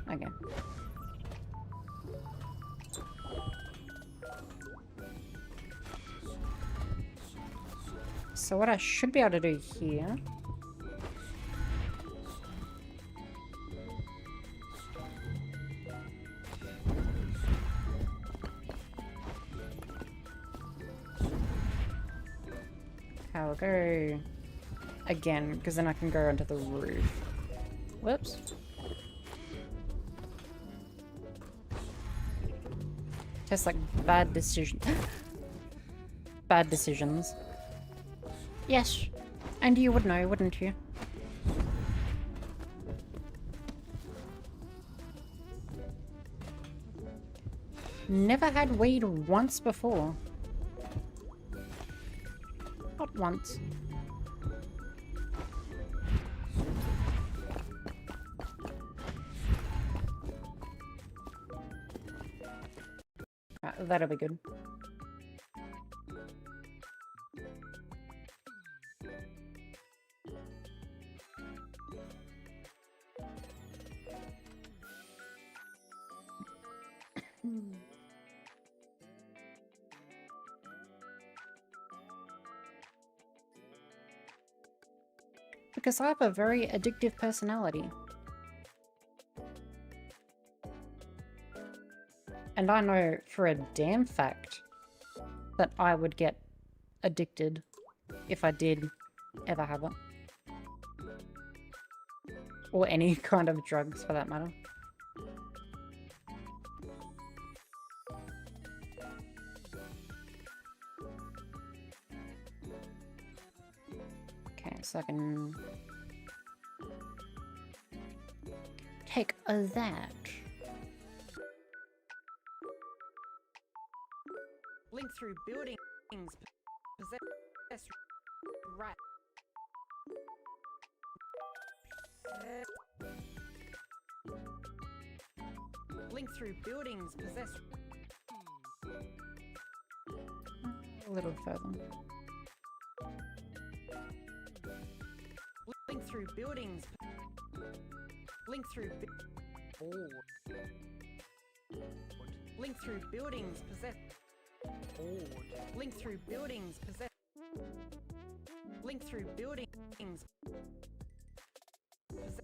Okay. So what I should be able to do here... I'll go again, because then I can go onto the roof. Whoops. Just like bad decision. Bad decisions. Yes. And you would know, wouldn't you? Never had weed once before. Not once. That'll be good. Because I have a very addictive personality. And I know for a damn fact that I would get addicted if I did ever have it. Or any kind of drugs for that matter. So I can take that. Blink through buildings. Possess rat. Blink through buildings. Possess. A little further. Blink through buildings. Blink through. Blink through buildings. Possess. Blink through buildings. Possess. Blink through buildings. Possess.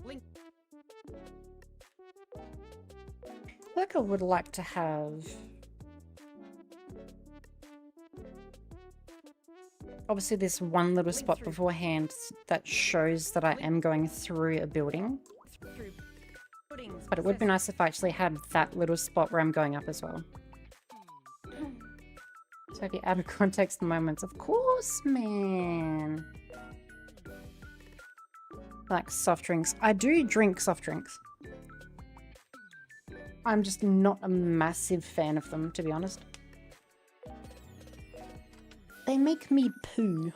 Blink. I think I would like to have obviously this one little spot beforehand that shows that I am going through a building. But it would be nice if I actually had that little spot where I'm going up as well. So the out of context moments, of course, man. Like soft drinks. I do drink soft drinks. I'm just not a massive fan of them, to be honest. They make me poo.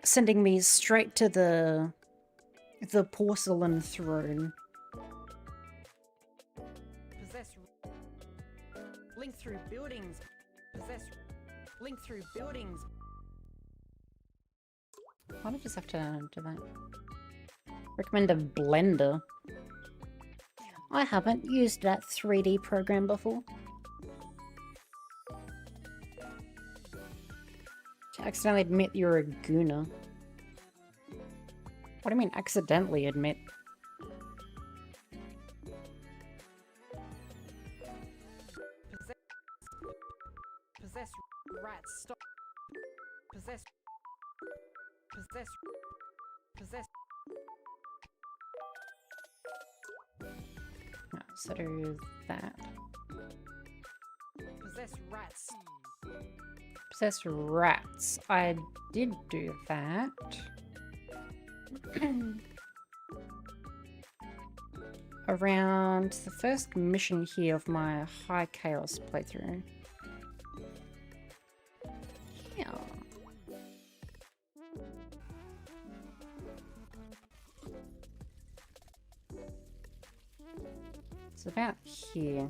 Sending me straight to the porcelain throne. Possess. Blink through buildings. Possess. Blink through buildings. Why do I just have to do that? Recommend a blender. I haven't used that 3D program before. To accidentally admit you're a gooner. What do you mean accidentally admit? Possess rats. Stop. Possess. Possess. Possess. No, so do that. Possess rats. Possess rats. I did do that. Around the first mission here of my High Chaos playthrough. Yeah. It's about here.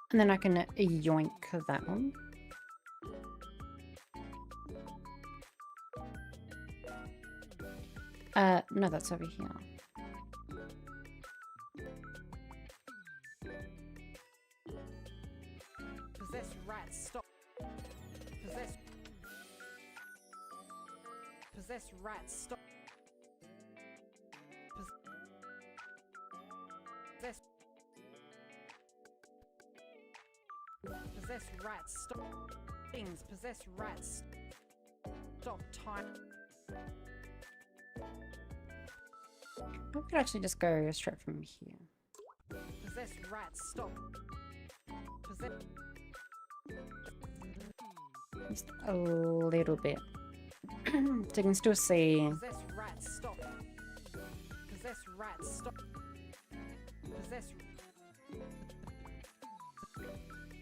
And then I can yoink that one. No, that's over here. Possess rats. Stop. Possess. Possess rats. Stop. Possess. Possess rats. Stop. Things. Possess rats. Stop time. I could actually just go straight from here. Possess rats. Stop. Possess. Just a little bit. So you can still see. Possess rats. Stop. Possess rats. Stop. Possess.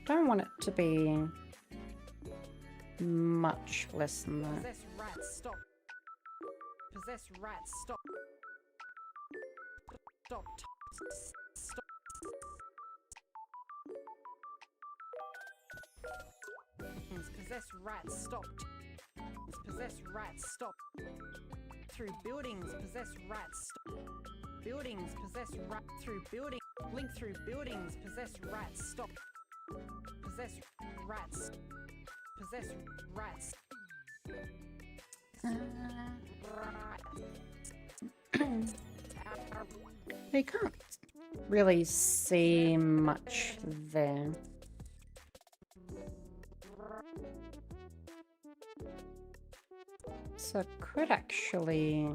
Don't want it to be much less than that. Possess rats. Stop. Possess rats. Stop. Stop. Stop. Possess rats. Stop. Possess rats. Stop. Through buildings. Possess rats. Stop. Buildings. Possess rat. Through building. Blink through buildings. Possess rats. Stop. Possess rats. Possess rats. They can't. really see much there. So it could actually...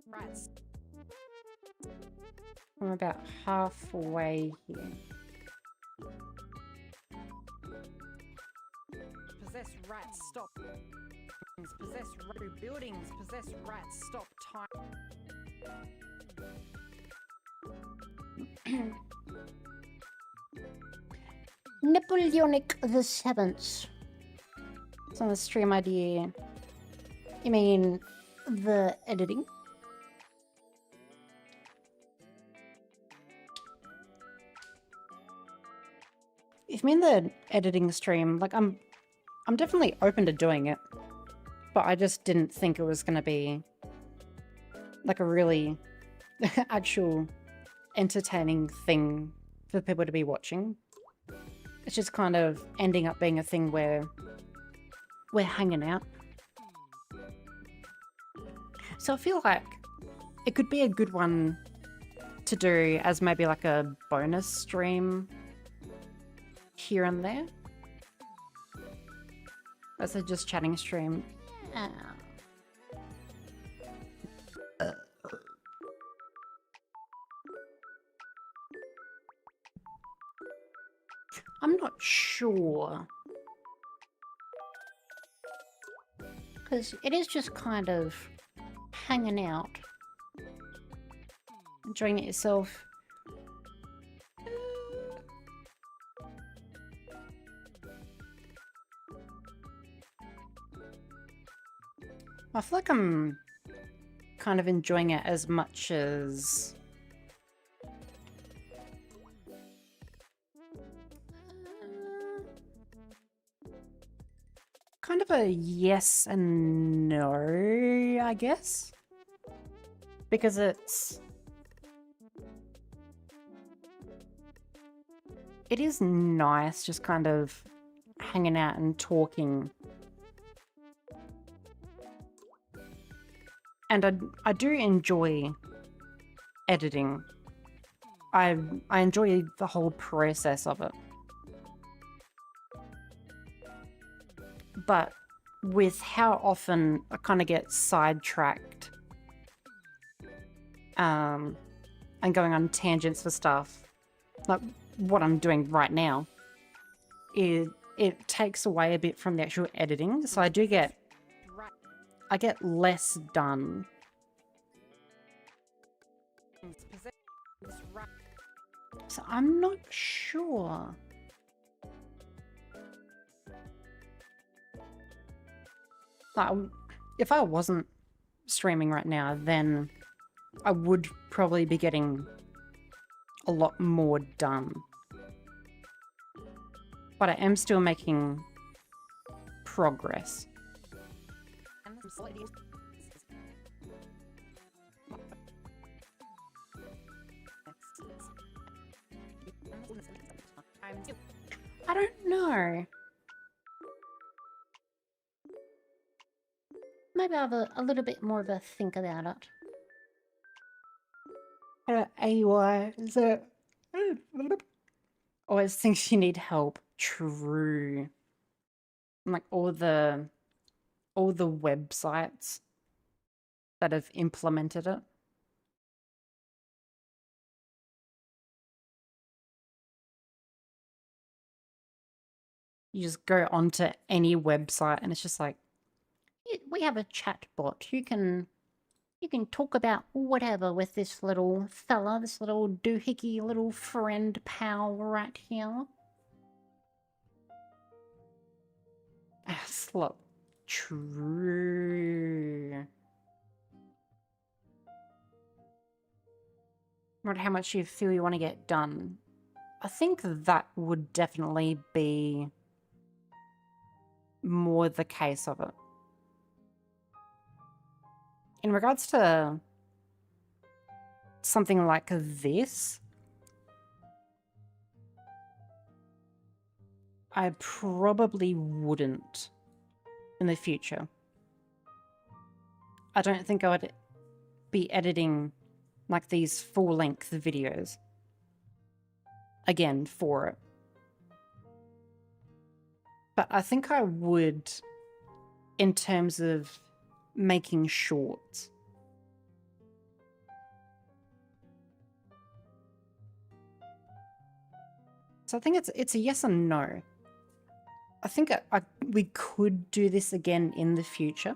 Rats. I'm about halfway here. Possess rats, stop. Possess buildings, possess rats, stop time. Napoleonic the Seventh. It's on the stream idea. You mean the editing? If you mean the editing stream, like I'm definitely open to doing it, but I just didn't think it was gonna be like a really actual entertaining thing for people to be watching. It's just kind of ending up being a thing where we're hanging out. So I feel like it could be a good one to do as maybe like a bonus stream here and there. As a just chatting stream. I'm not sure. Because it is just kind of hanging out. Enjoying it yourself. I feel like I'm kind of enjoying it as much as... kind of a yes and no, I guess. Because it's... it is nice just kind of hanging out and talking. And I do enjoy editing. I enjoy the whole process of it. But with how often I kind of get sidetracked and going on tangents for stuff, like what I'm doing right now, it takes away a bit from the actual editing. So I get less done. So I'm not sure. Like, if I wasn't streaming right now, then I would probably be getting a lot more done. But I am still making progress. I don't know. Maybe I'll have a little bit more of a think about it. AUI, is it? Always thinks you need help. True. Like all the websites that have implemented it. You just go onto any website and it's just like, we have a chat bot. You can talk about whatever with this little fella, this little doohickey little friend pal right here. Slop. True. Not how much you feel you want to get done. I think that would definitely be more the case of it. In regards to something like this, I probably wouldn't in the future. I don't think I would be editing like these full-length videos again for it. But I think I would in terms of making shorts. So I think it's a yes and no. I think we could do this again in the future.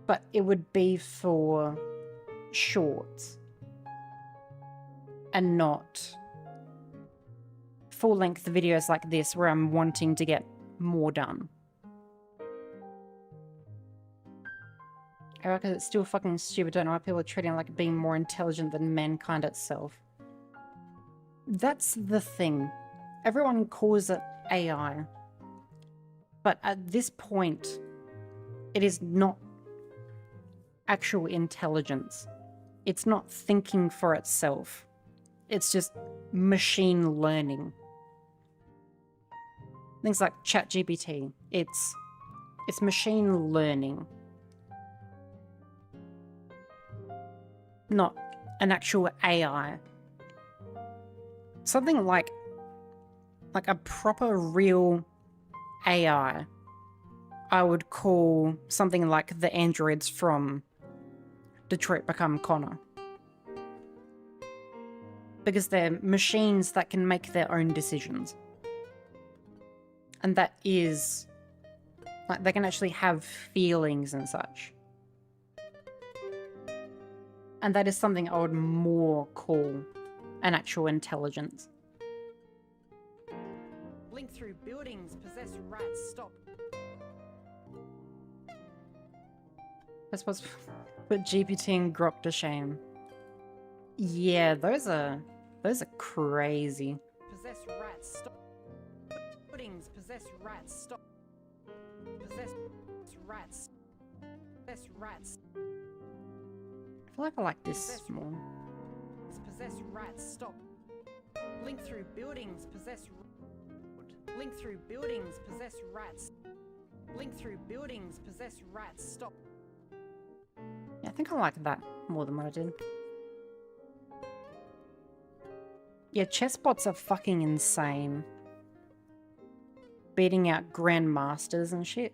But it would be for shorts. And not full-length videos like this where I'm wanting to get more done. I reckon it's still fucking stupid. Don't know why people are treating it like being more intelligent than mankind itself. That's the thing. Everyone calls it AI. But at this point, it is not actual intelligence. It's not thinking for itself. It's just machine learning. Things like ChatGPT. It's machine learning. Not an actual AI. Something like a proper real AI, I would call something like the androids from Detroit Become Connor. Because they're machines that can make their own decisions. And that is, like, they can actually have feelings and such. And that is something I would more call an actual intelligence. Blink through buildings, possess rats, stop. I suppose put GPT and Grok to shame. Yeah, those are crazy. Possess rats, stop. Buildings, possess rats, stop. Possess rats. Possess rats. I feel like I like this more. Possess rats, stop. Blink through buildings, possess. Blink through buildings, possess rats. Blink through buildings, possess rats, stop. Yeah, I think I like that more than what I did. Yeah, chessbots are fucking insane. Beating out grandmasters and shit.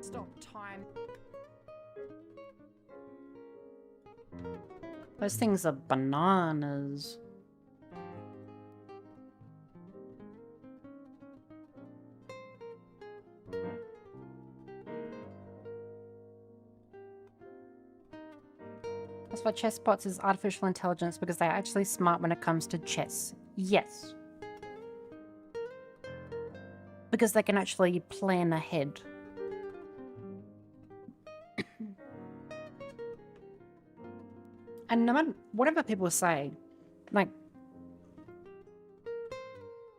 Stop time. Those things are bananas. That's why chessbots is artificial intelligence, because they're actually smart when it comes to chess. Yes. Because they can actually plan ahead. And no matter whatever people say, like,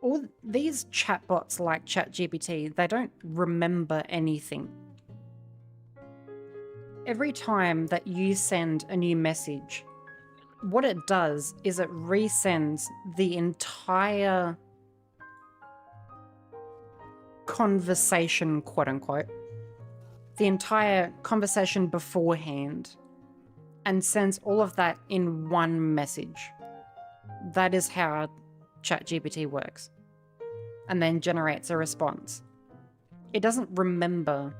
all these chatbots like ChatGPT, they don't remember anything. Every time that you send a new message, what it does is it resends the entire conversation, quote unquote, the entire conversation beforehand, and sends all of that in one message. That is how ChatGPT works. And then generates a response. It doesn't remember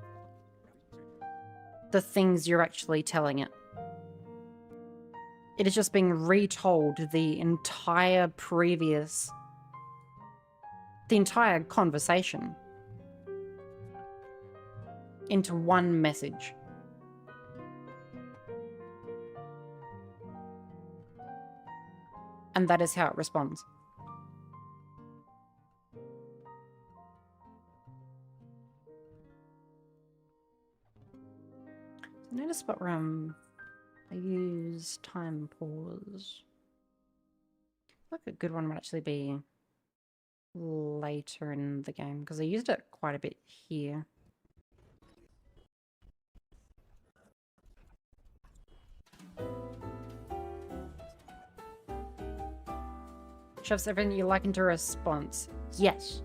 the things you're actually telling it. It is just being retold the entire conversation into one message. And that is how it responds. Notice spot where I use time pause. Like a good one would actually be later in the game, because I used it quite a bit here. Shoves everything you like into a response. Yes.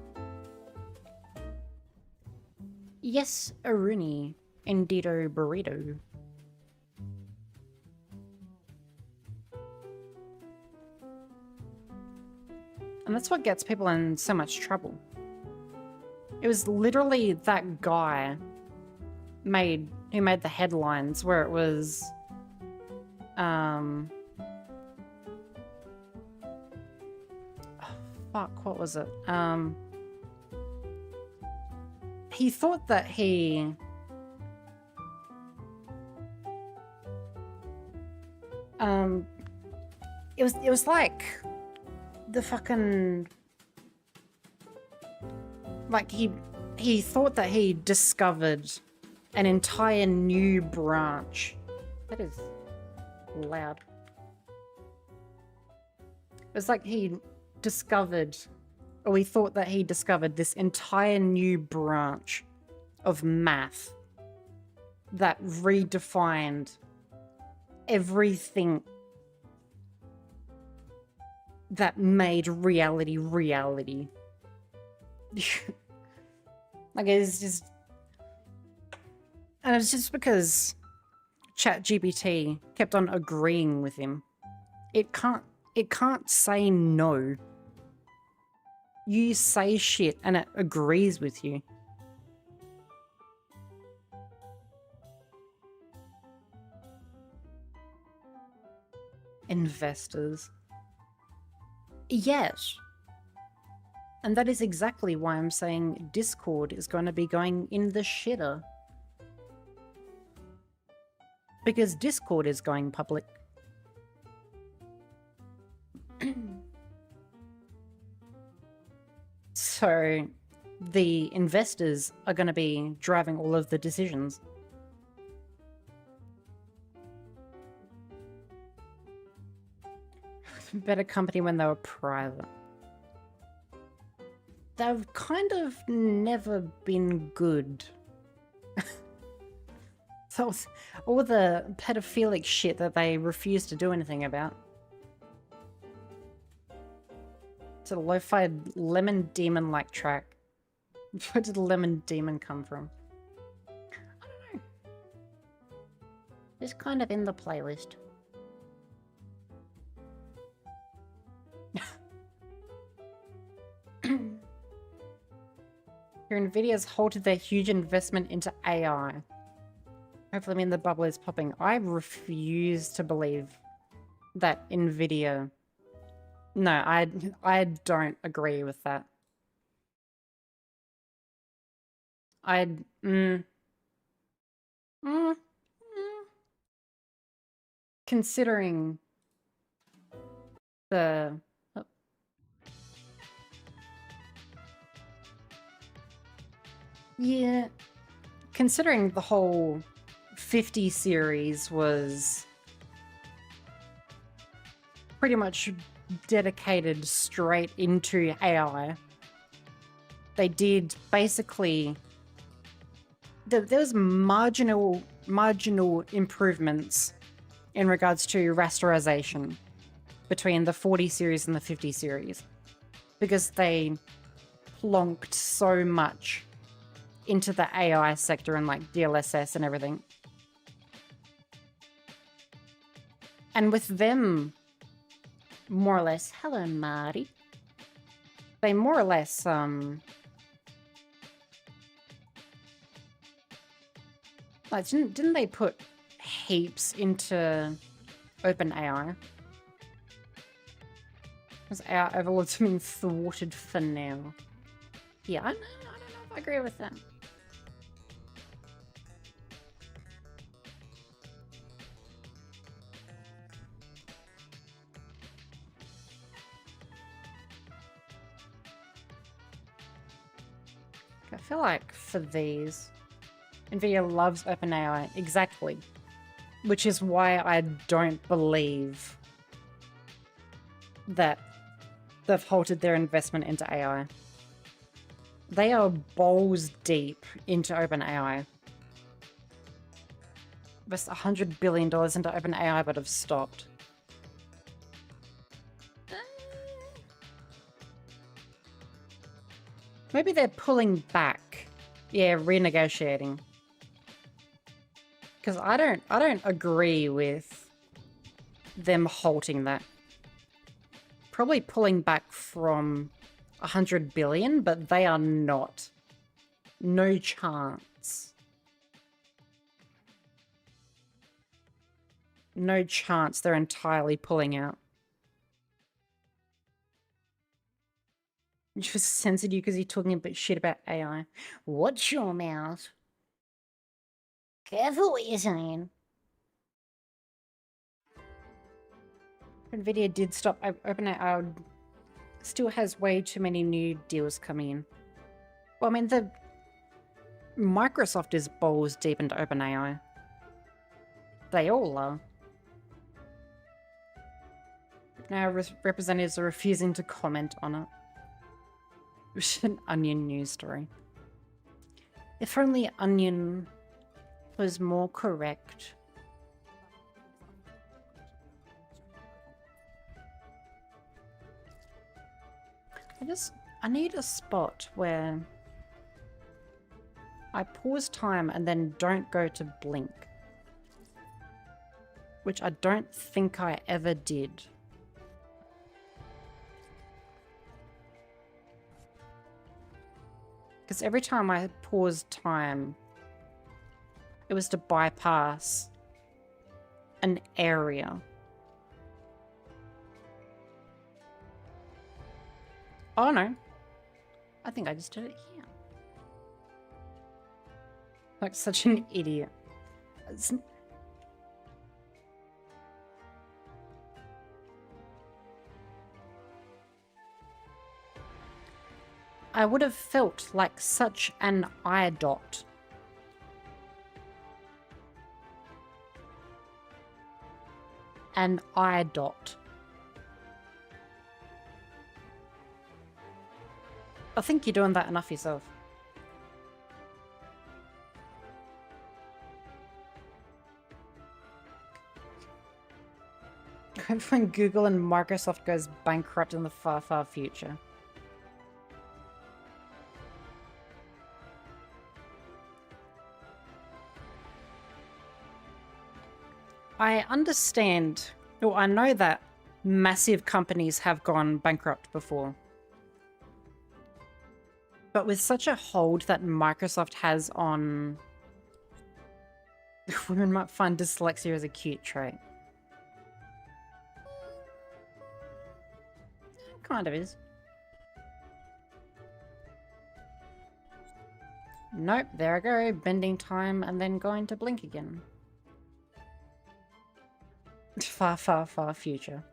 Yes, Aruni. Indeedo burrito. And that's what gets people in so much trouble. It was literally that guy who made the headlines where it was oh, fuck, what was it? He thought that he it was like the fucking, like he thought that he discovered an entire new branch. That is loud. It was like he discovered, or he thought that he discovered this entire new branch of math that redefined everything that made reality reality. Like, it's just, and it's just because ChatGPT kept on agreeing with him. It can't say no. You say shit and it agrees with you. Investors. Yes. And that is exactly why I'm saying Discord is going to be going in the shitter. Because Discord is going public. So the investors are going to be driving all of the decisions. Better company when they were private. They've kind of never been good. So all the pedophilic shit that they refuse to do anything about. It's a lo-fi lemon demon-like track. Where did lemon demon come from? I don't know. It's kind of in the playlist. Your Nvidia's halted their huge investment into AI. Hopefully, I mean the bubble is popping. I refuse to believe that Nvidia... No, I don't agree with that. Considering the... oh. Yeah, considering the whole 50 series was pretty much dedicated straight into AI. They did basically... There was marginal improvements in regards to rasterization between the 40 series and the 50 series. Because they plonked so much into the AI sector and like DLSS and everything. And with them, more or less, hello Marty. They more or less, like, didn't they put heaps into OpenAI? Because AI overlords being thwarted for now. Yeah, I don't know if I agree with that. I feel like for these, NVIDIA loves OpenAI, exactly. Which is why I don't believe that they've halted their investment into AI. They are balls deep into OpenAI. Invest $100 billion into OpenAI, but have stopped. Maybe they're pulling back Yeah, renegotiating. Because I don't agree with them halting that. Probably pulling back from 100 billion, but they are not. No chance. No chance they're entirely pulling out. Just censored you because you're talking a bit shit about AI. Watch your mouth. Careful what you're saying. NVIDIA did stop OpenAI. Still has way too many new deals coming in. Well, I mean, the Microsoft is balls deep into OpenAI. They all are. Now representatives are refusing to comment on it. Which is an Onion news story. If only Onion was more correct. I need a spot where I pause time and then don't go to blink. Which I don't think I ever did. Because every time I paused time, it was to bypass an area. Oh no. I think I just did it here. Like such an idiot. I would have felt like such an eye dot. An eye dot. I think you're doing that enough yourself. When Google and Microsoft goes bankrupt in the far, far future. I understand, or I know that massive companies have gone bankrupt before. But with such a hold that Microsoft has on... Women might find dyslexia as a cute trait. Kind of is. Nope, there I go, bending time and then going to blink again. Far, far, far future.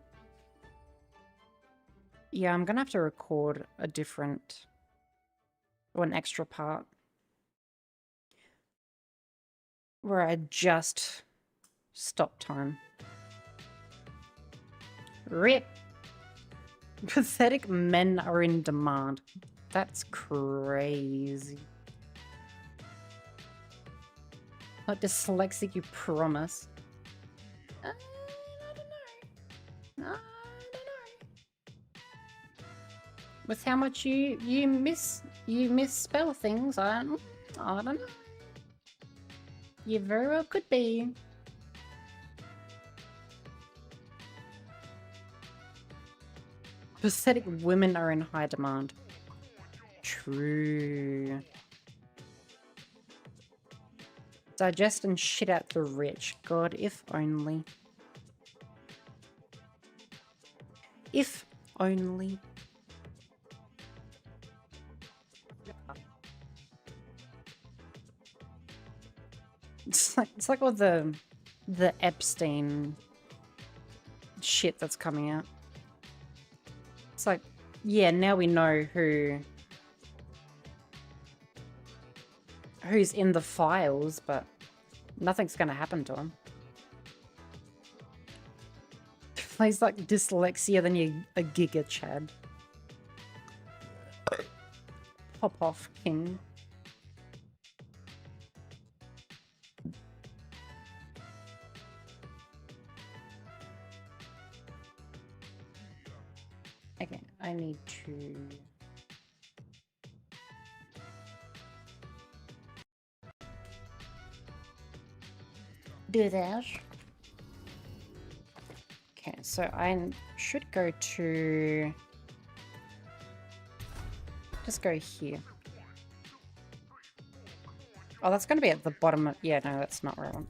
Yeah, I'm gonna have to record a different... or an extra part. Where I just stop time. RIP! Pathetic men are in demand. That's crazy. Not dyslexic, you promise. I don't know. With how much you misspell things, I don't know. You very well could be. Pathetic women are in high demand. True. Digest and shit out the rich. God, if only. If only. It's like all the Epstein shit that's coming out. It's like, yeah, now we know who's in the files, but nothing's gonna happen to him. Plays like dyslexia, then you're a giga Chad. Pop off, king. Okay, I need to... do that. Okay, so I should go to... Just go here. Oh, that's going to be at the bottom of... Yeah, no, that's not relevant.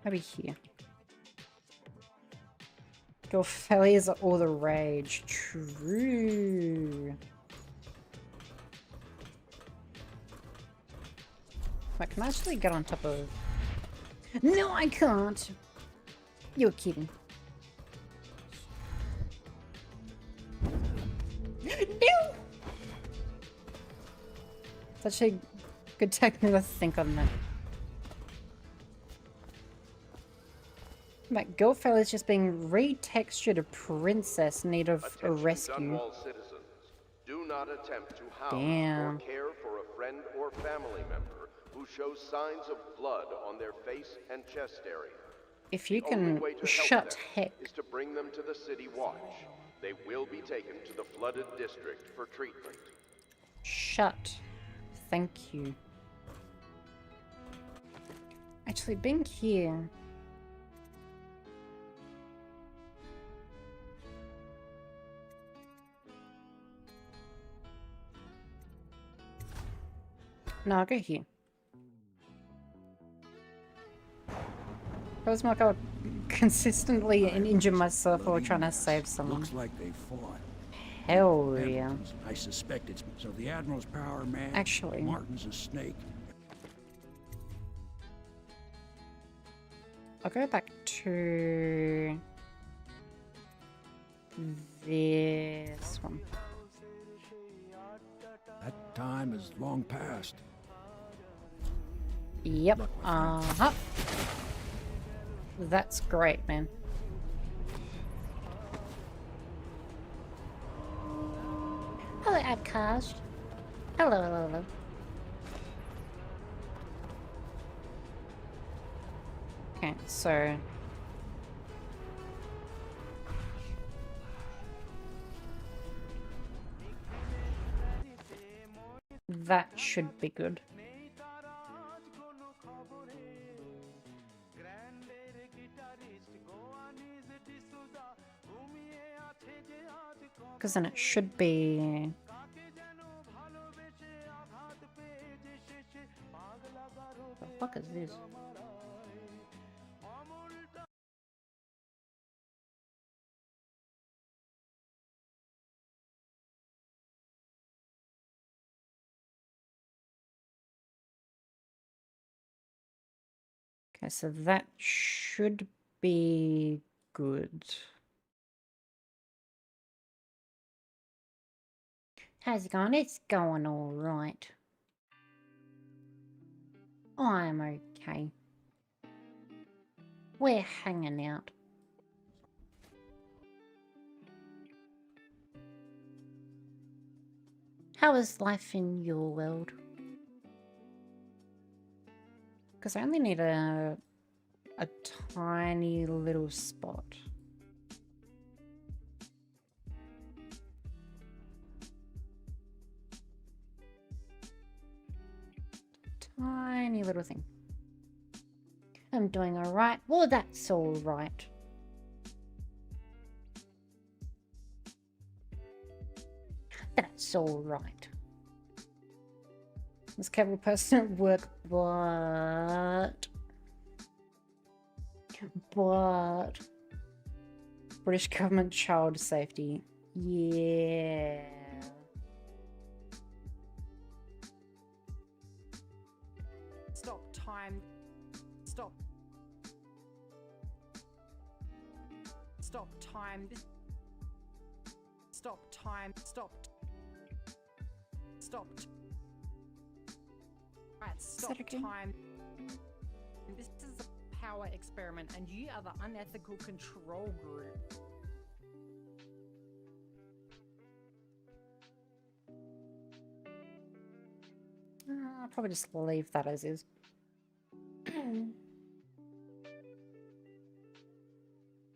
Maybe here. Your failures are all the rage. True. Wait, can I actually get on top of... No, I can't. You're kidding. No! It's actually good technique to think on that. My girlfriend is just being retextured a princess in need of a rescue. Dunwall citizens, do not attempt to house Damn. or care for a friend or family member who shows signs of blood on their face and chest area. If you The only can way to shut help them heck. is to bring them to the city watch. They will be taken to the flooded district for treatment. Shut. Thank you. Actually, being here. No, I'll go here. Feels like I would consistently injure myself while trying to save someone. Looks like they fought. Hell yeah. Evidence, I suspect it's so the Admiral's power man. Actually. Martin's a snake. I'll go back to this one. That time is long past. Yep. Look, my friend. Uh-huh. That's great, man. Hello, Outcast. Hello, hello, hello. Okay, so... that should be good. Because then it should be... the fuck is this? Okay, so that should be good. How's it going? It's going all right. I'm okay. We're hanging out. How is life in your world? Because I only need a tiny little spot. Tiny little thing. I'm doing alright. Well, that's alright. That's alright. This capable person at work, but British government child safety. Yeah. Stop time. Stop. Stop time. Stop time. Stop. Stop. Right, stop okay? time. This is a power experiment and you are the unethical control group. I'll probably just leave that as is.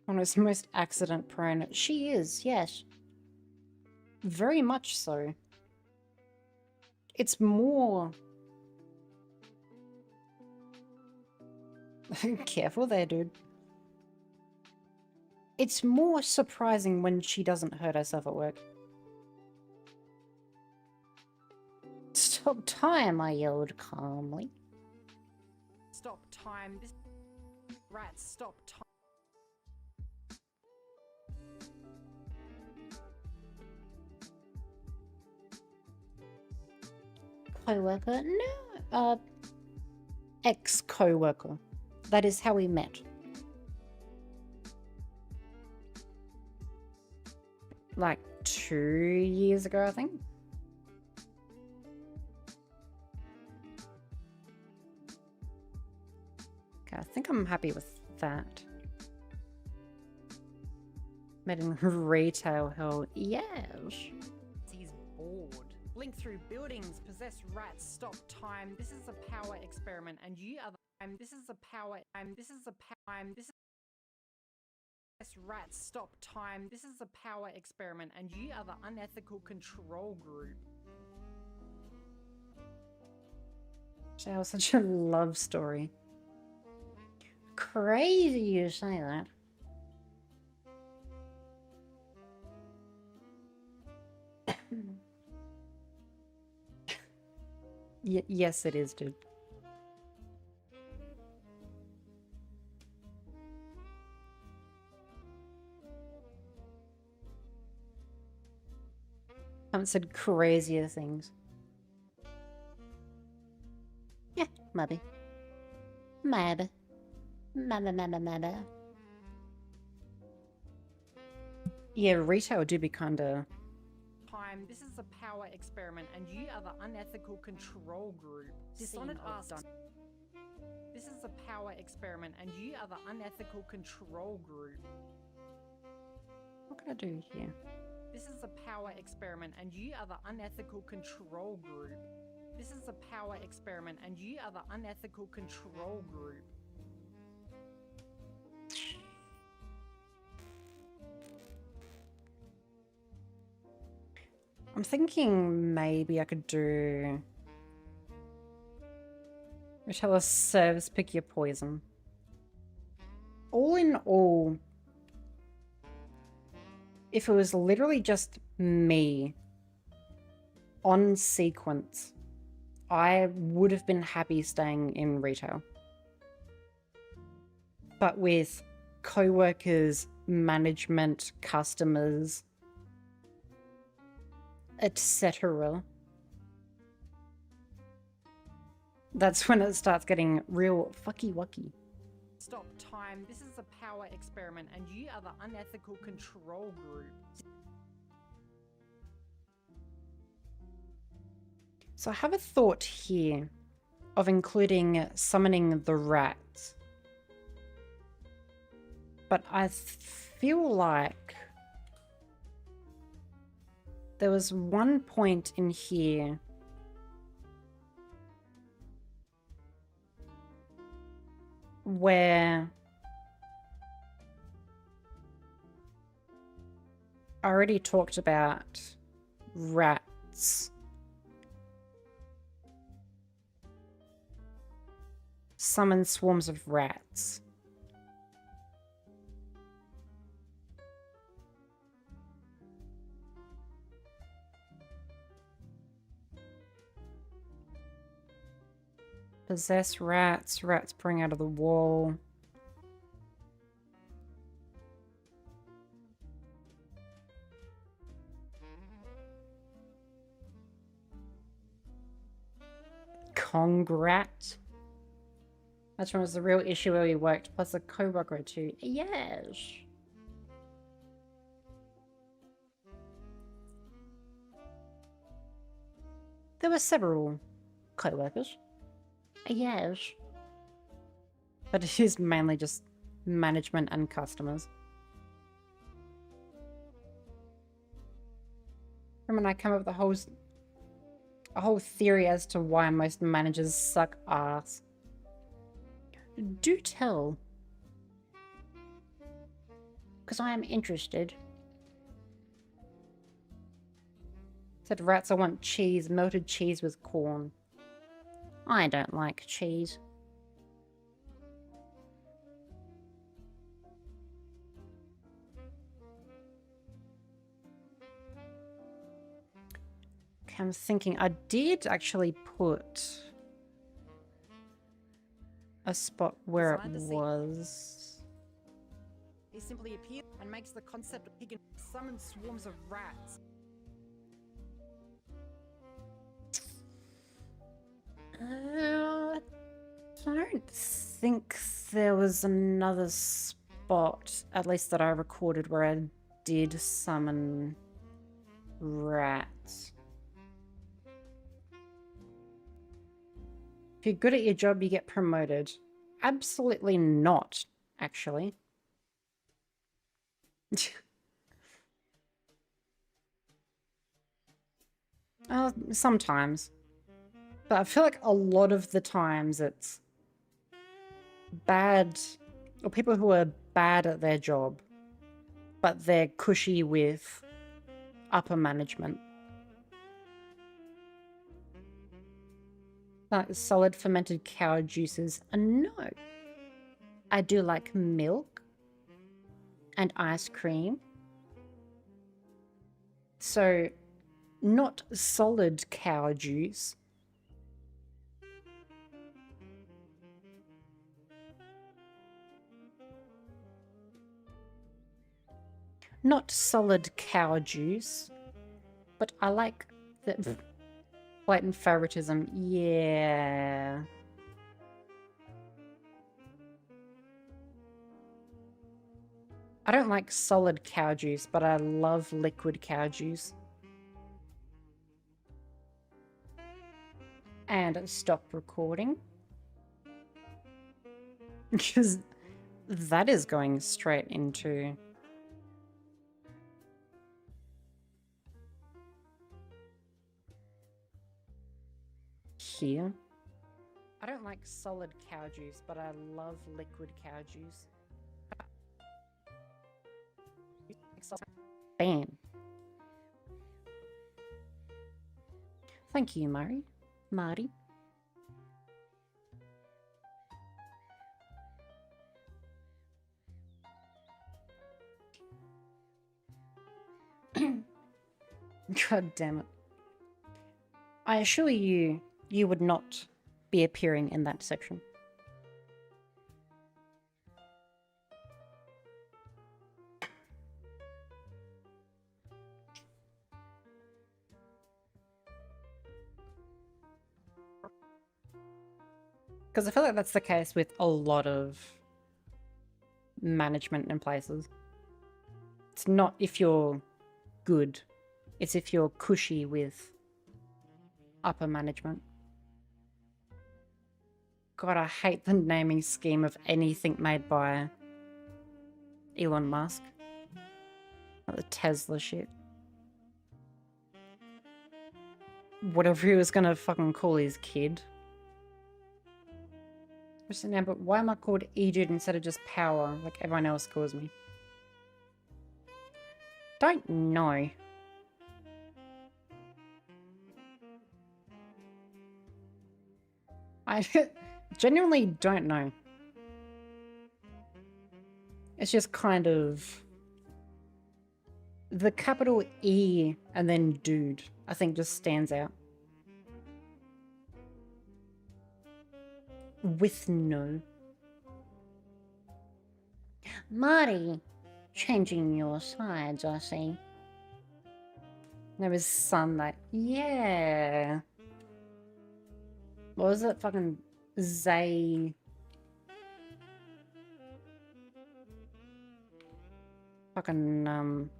One is most accident prone. She is, yes. Very much so. it's more... Careful there, dude. It's more surprising when she doesn't hurt herself at work. Stop time, I yelled calmly. Stop time. This rats. Stop time. Co-worker? No, ex-co-worker. That is how we met. Like 2 years ago, I think. Okay, I think I'm happy with that. Met in retail, hell yes. He's bored. Blink through buildings. Possess rats. Stop time. This is a power experiment, and you are the time. This is a power. This is a power. This is rats. Stop time. This is a power experiment, and you are the unethical control group. That was such a love story. Crazy you say that. Yes, it is, dude. I haven't said crazier things. Yeah, maybe. Maybe. Maybe. Yeah, retail do be kinda... Time. This is a power experiment, and you are the unethical control group. Dishonored us. This is a power experiment, and you are the unethical control group. What can I do here? This is a power experiment, and you are the unethical control group. This is a power experiment, and you are the unethical control group. I'm thinking maybe I could do... Retailer serves, pick your poison. All in all, if it was literally just me on sequence, I would have been happy staying in retail. But with co-workers, management, customers, etc., that's when it starts getting real fucky-wucky. Stop time. This is a power experiment, and you are the unethical control group. So I have a thought here of including summoning the rats. But I feel like there was one point in here where I already talked about rats. Summon swarms of rats. Possess rats. Rats pouring out of the wall. Congrat. That's one was the real issue where we worked, plus a co-worker or two. Yes. There were several co-workers. Yes. But it is mainly just management and customers. Remember, I come up with a whole theory as to why most managers suck ass. Do tell. Because I am interested. Said rats, I want cheese. Melted cheese with corn. I don't like cheese. Okay, I'm thinking I did actually put a spot where it was. He simply appears and makes the concept he can summon swarms of rats. I don't think there was another spot, at least that I recorded, where I did summon rats. If you're good at your job, you get promoted. Absolutely not, actually. Sometimes. But I feel like a lot of the times it's bad, or people who are bad at their job, but they're cushy with upper management. Like solid fermented cow juices. No. I do like milk and ice cream. So, not solid cow juice. Not solid cow juice, but I like the blatant favoritism. Yeah. I don't like solid cow juice, but I love liquid cow juice. And stop recording. Because that is going straight into... here. I don't like solid cow juice, but I love liquid cow juice. Bam. Thank you, Marty. God damn it. I assure you, you would not be appearing in that section. Because I feel like that's the case with a lot of management in places. It's not if you're good, it's if you're cushy with upper management. God, I hate the naming scheme of anything made by Elon Musk. Like the Tesla shit. Whatever he was gonna fucking call his kid. But why am I called Egypt instead of just Power, like everyone else calls me? Don't know. I genuinely don't know. It's just kind of... the capital E and then dude, I think just stands out. With no. Marty, changing your sides, I see. There was sunlight. Yeah. What was it? Fucking Zay. Fucking,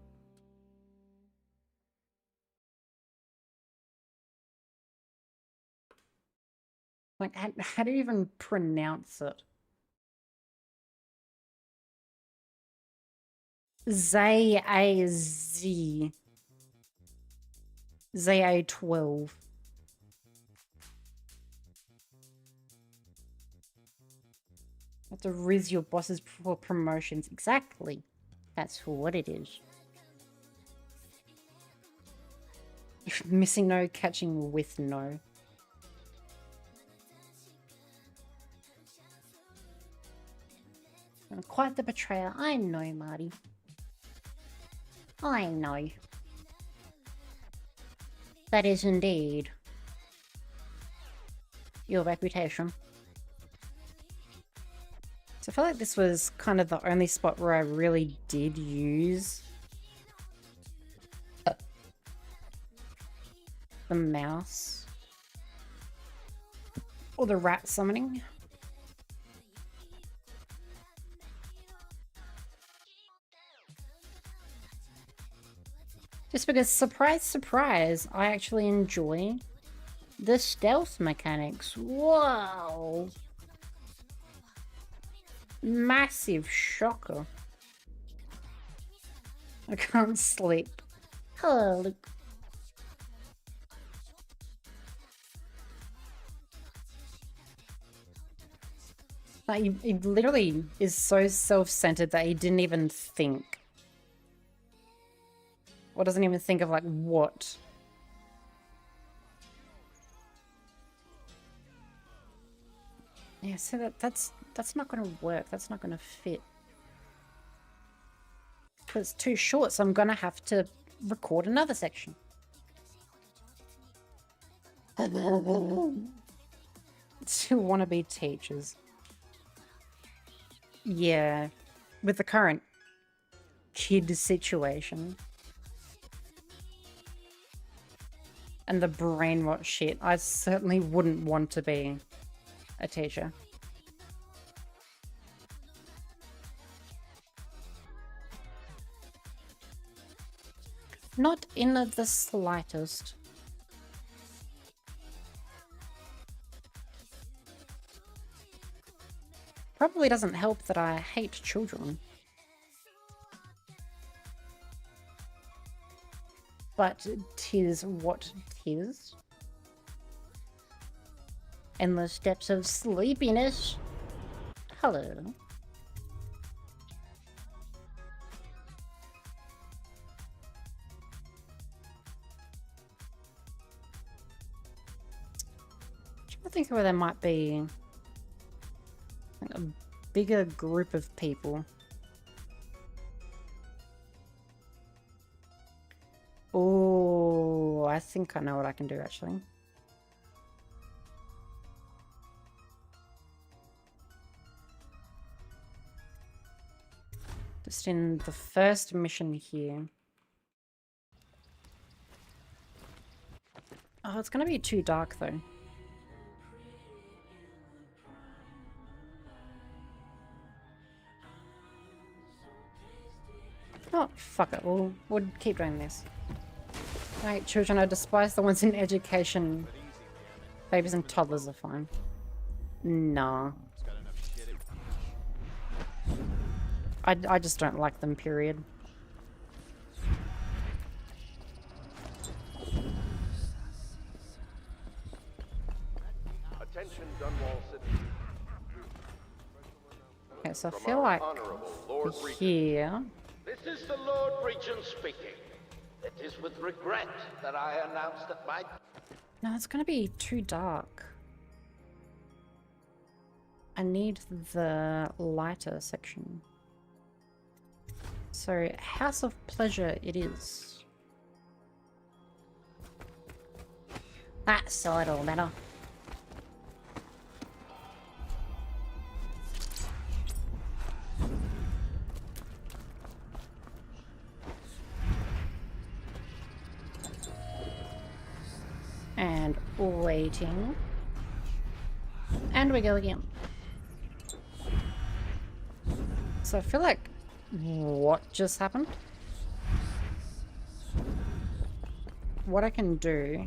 like, how do you even pronounce it? Z-A-Z. ZA12. Have to riz your bosses for promotions. Exactly. That's what it is. Missing no, catching with no. Quite the betrayer. I know, Marty. I know. That is indeed your reputation. So I feel like this was kind of the only spot where I really did use the mouse or the rat summoning. Just because, surprise, surprise, I actually enjoy the stealth mechanics. Whoa! Massive shocker. I can't sleep. Hello, Luke. Like, he literally is so self-centered that he didn't even think. Or doesn't even think of, like, what. Yeah, so that's not gonna work. That's not gonna fit. Because it's too short, so I'm gonna have to record another section. Two wannabe teachers. Yeah, with the current kid situation and the brainwash shit, I certainly wouldn't want to be a teacher. Not in the slightest. Probably doesn't help that I hate children. But 'tis what 'tis. Endless depths of sleepiness. Hello. I think where there might be a bigger group of people. Oh, I think I know what I can do actually. Just in the first mission here. Oh, it's gonna be too dark though. Oh, fuck it. We'll keep doing this. Right, children, I despise the ones in education. Babies and toddlers are fine. Nah. I just don't like them, period. Attention, Dunwall City. Okay, so I feel like here... This is the Lord Regent speaking. It is with regret that I announce that my... No, it's gonna be too dark. I need the lighter section. So, House of Pleasure it is. That side all better. And waiting. And we go again. So I feel like... What just happened? What I can do...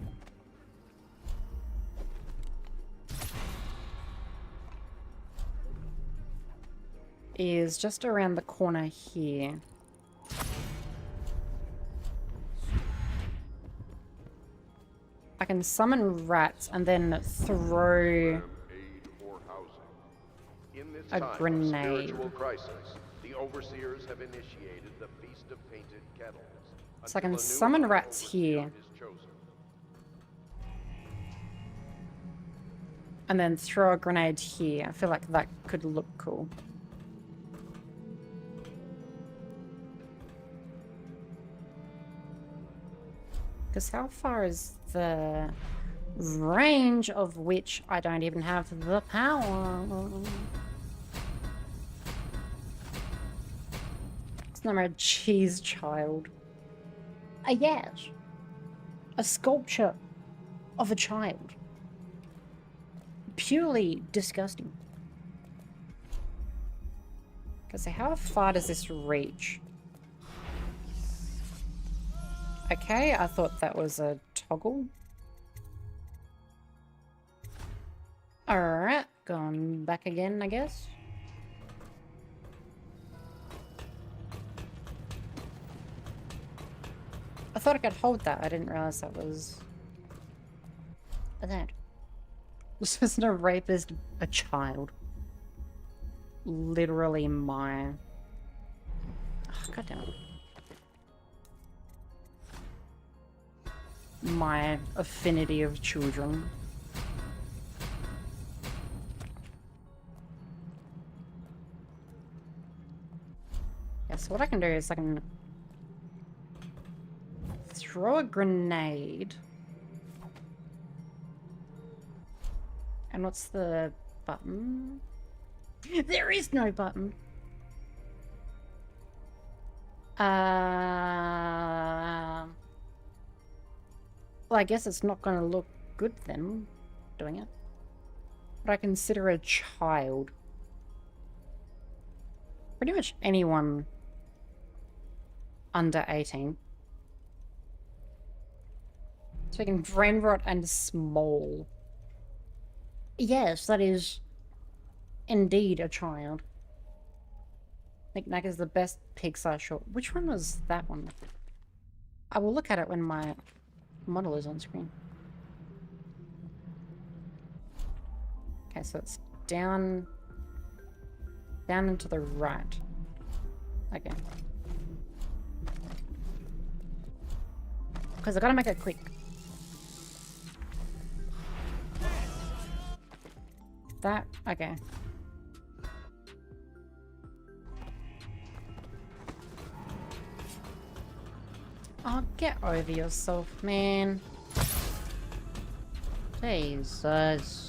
is just around the corner here. I can summon rats and then throw a grenade. Spiritual crisis. The overseers have initiated the Feast of Painted Kettles. So I can summon rats here And then throw a grenade here. I feel like that could look cool. Because how far is the range of which I don't even have the power? It's not a cheese child. Yes. A sculpture of a child. Purely disgusting. Because how far does this reach? Okay, I thought that was a toggle. Alright, going back again, I guess. I thought I could hold that. I didn't realize that was... that. This isn't a rapist, a child. Literally my... oh, God damn it. My affinity of children. Yeah, so what I can do is I can throw a grenade. And what's the button? There is no button. Well, I guess it's not going to look good then, doing it. But I consider a child. Pretty much anyone under 18. So we can brain rot and small. Yes, that is indeed a child. Knick Knack is the best Pixar short. Which one was that one? I will look at it when my model is on screen. Okay, so it's down and to the right. Okay. Because I gotta make it quick. That, okay. Oh, get over yourself, man. Jesus.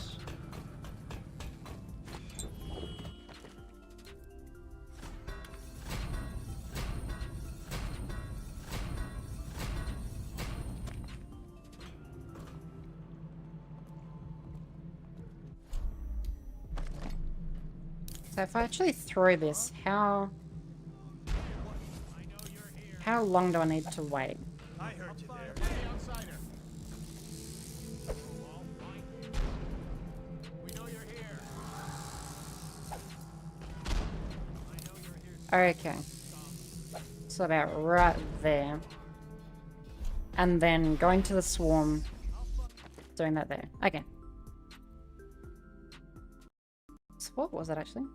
So if I actually throw this, how long do I need to wait? I heard you there. We know you're here. Okay. So about right there. And then going to the swarm. Doing that there. Okay. So what was that actually?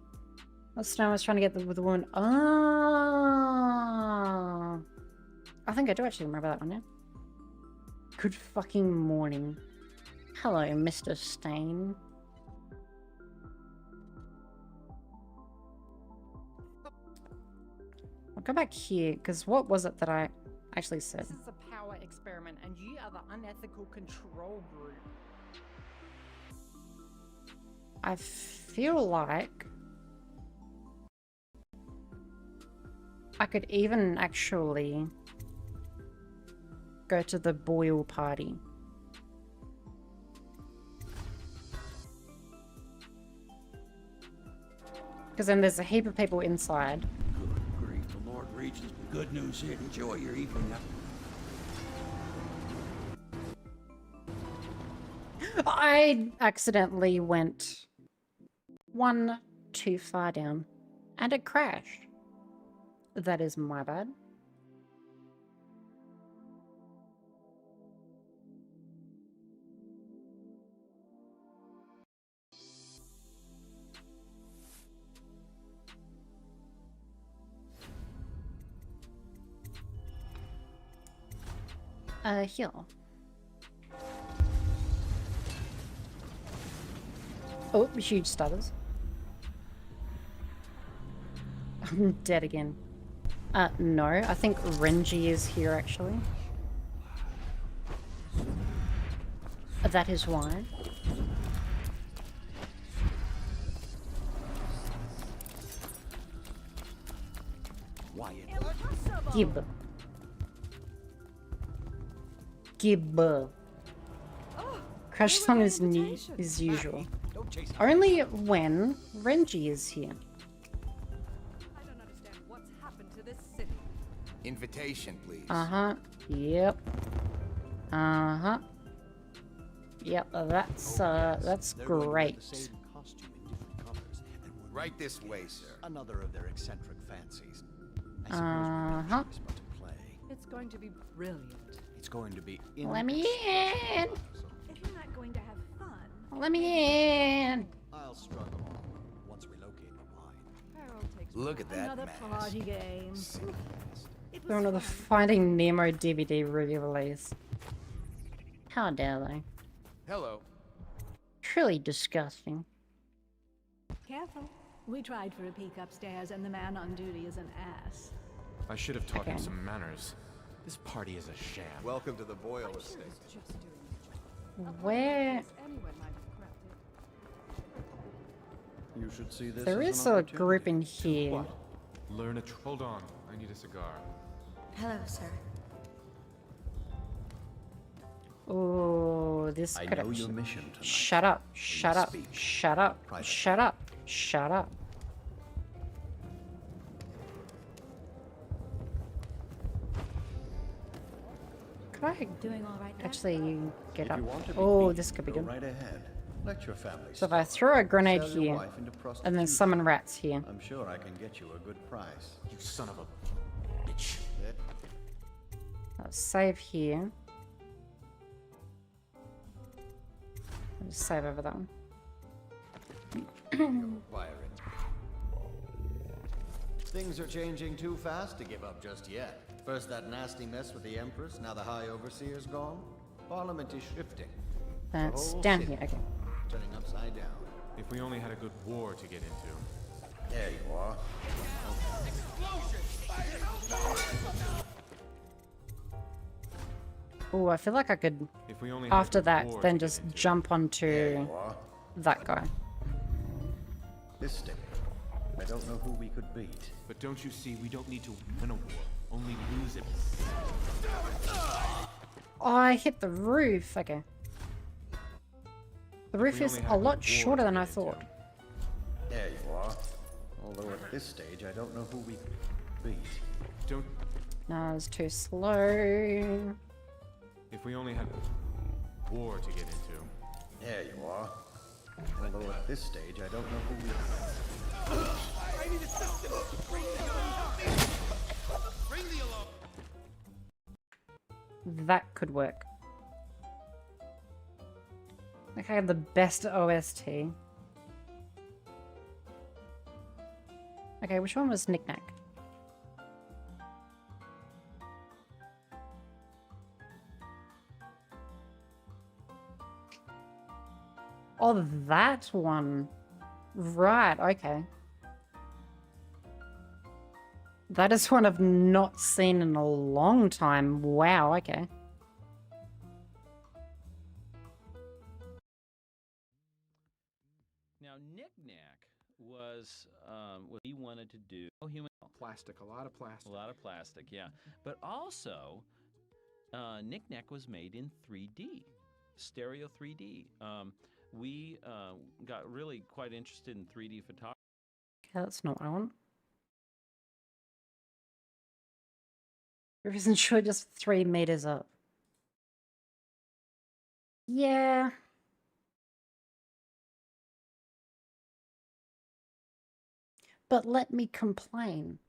Snow was trying to get with the woman. Ah, I think I do actually remember that one now. Good fucking morning. Hello, Mr. Stain. I'll go back here, because what was it that I actually said? This is a power experiment, and you are the unethical control group. I feel like I could even actually go to the Boyle party. Because then there's a heap of people inside. Good grief, the Lord Regent's good news here. Enjoy your evening now. I accidentally went one too far down and it crashed. That is my bad. Here. Oh, huge stutters. I'm dead again. No, I think Renji is here actually. That is why. Gib. Gib. Crash song is new as usual. Only when Renji is here. I don't understand what's happened to this city. Invitation, please. Uh-huh. Yep. Uh-huh. Yep, that's great. Right this way, sir. Another of their eccentric fancies. Uh-huh. It's going to be brilliant. It's going to be Let me in! If you're not going to have fun, Let me in! I'll struggle on once we locate the wine. Harold takes Look at that another mask. party game. It They're was another fun. Finding Nemo DVD re-release. How dare they? Hello. Truly disgusting. Careful. We tried for a peek upstairs, and the man on duty is an ass. I should have taught him Okay. some manners. This party is a sham. Welcome to the Boyle estate. Where... Anyone might have cracked it. You should see this. There as is an a opportunity. group in here. Learn a hold on. I need a cigar. Hello, sir. Oh, this I could know your actually... mission tonight. Shut up, shut up, speak. shut up, Private. shut up, shut up. Could I Doing all right there? actually get If up? you want to be Oh, beat, this could be go good. right ahead. Let your family So if I starve. throw a grenade Sell your here, wife into and then prostitution. summon rats here. I'm sure I can get you a good price. You son of a bitch. I'll save here. I'll just save over that one. Acquire it. Things are changing too fast to give up just yet. First that nasty mess with the Empress, now the High Overseer's gone. Parliament is shifting. That's whole down city. here, okay. Turning upside down. If we only had a good war to get into. There you are. Oh, I feel like I could, If we only had a after good that, war then to get just into. jump There onto you are. that guy. This state. I don't know who we could beat. But don't you see, we don't need to win a war, only lose it. Oh, I hit the roof. Okay. The roof we is only had a a good lot war shorter to than get I into. thought. There you are. Although at this stage, I don't know who we could beat. Don't. No, it's too slow. If we only had war to get into. There you are. Although at this stage, I don't know who we... That could work. Like I have the best OST. Okay, which one was Knick-Knack? Oh, that one. Right, okay. That is one I've not seen in a long time. Wow, okay. Now, Knick-Knack was what he wanted to do. Oh, human Plastic, a lot of plastic. a lot of plastic, yeah. But also, Knick-Knack was made in 3D, stereo 3D. We got really quite interested in 3D photography. Okay, that's not what I want. There isn't sure just 3 meters up. Yeah. But let me complain.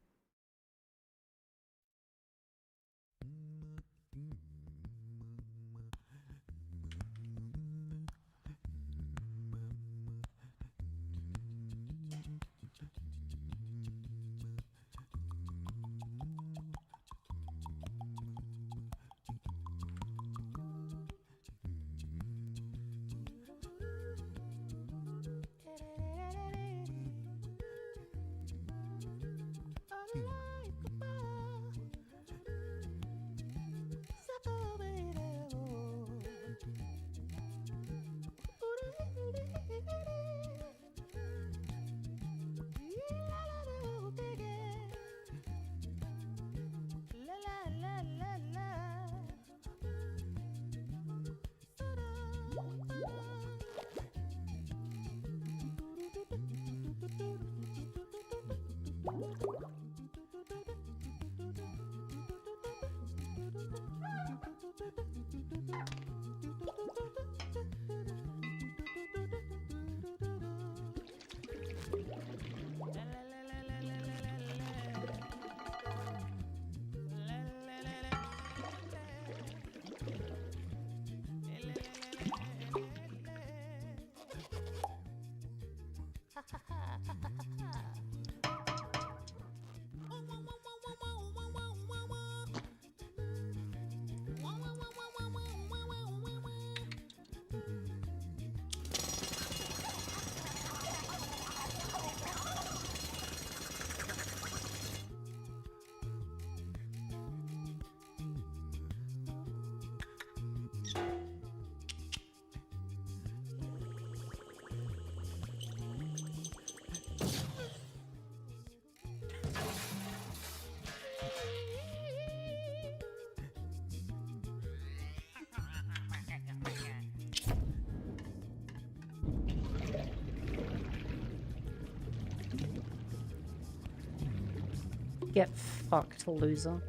Get fucked, loser.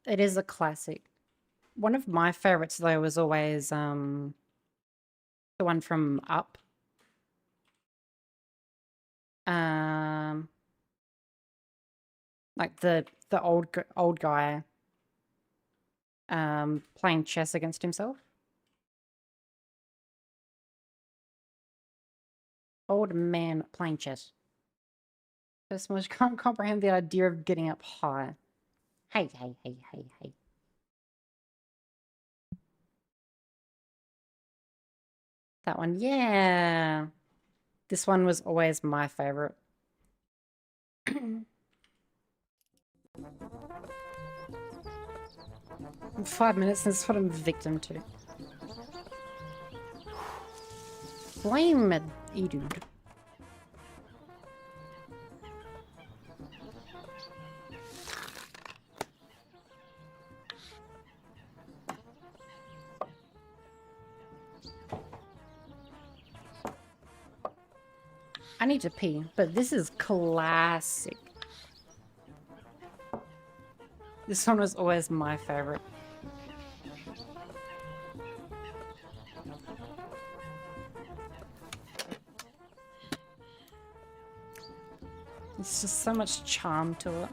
It is a classic. One of my favorites though was always the one from Up. Like the old guy playing chess against himself. Old man playing chess. This much can't comprehend the idea of getting up high. Hey, hey, hey, hey, hey. That one, yeah. This one was always my favorite. 5 minutes, and that's what I'm victim to. Flame dude. I need to pee, but this is classic. This one was always my favorite. It's just so much charm to it.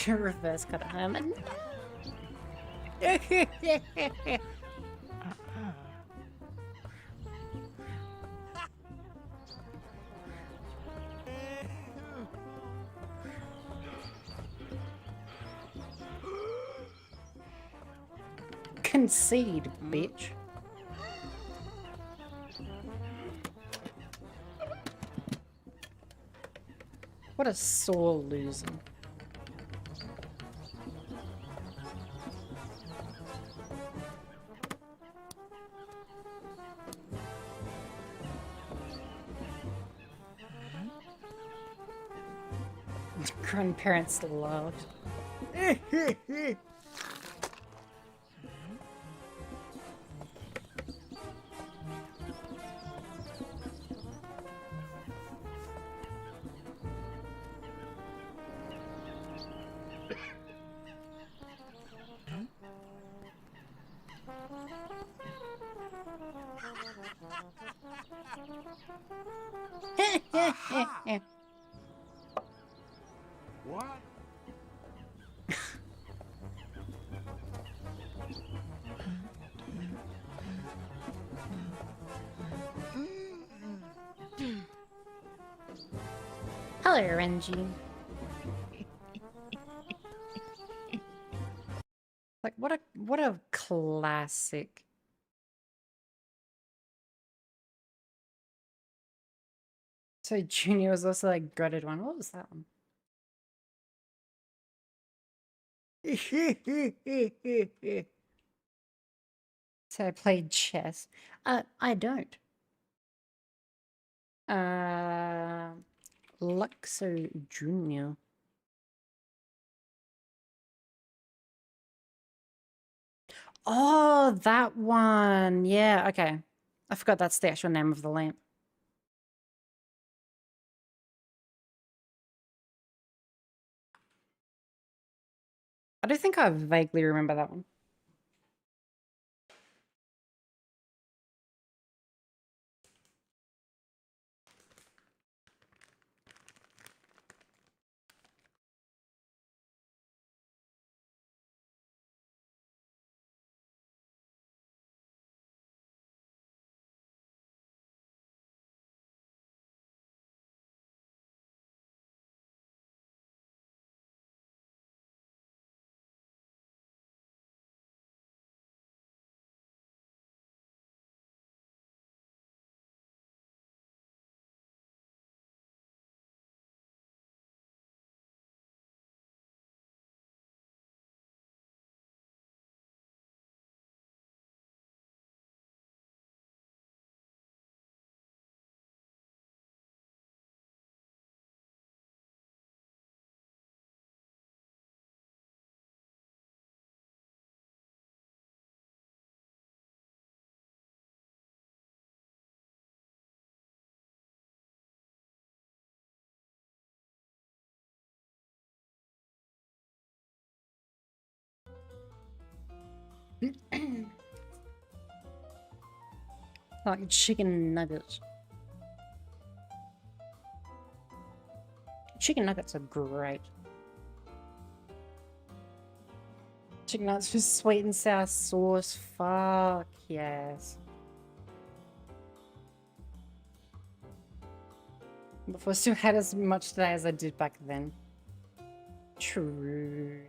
Your reverse cut Herman. Concede, bitch. What a sore loser. Grandparents loved. What? Hello, RNG. Like, what a classic. So Junior was also like gutted one. What was that one? So I played chess. I don't. Luxo Junior. Oh, that one. Yeah, okay. I forgot that's the actual name of the lamp. I do think I vaguely remember that one. Like chicken nuggets. Chicken nuggets are great. Chicken nuggets with sweet and sour sauce. Fuck yes. Before I still had as much today as I did back then. True.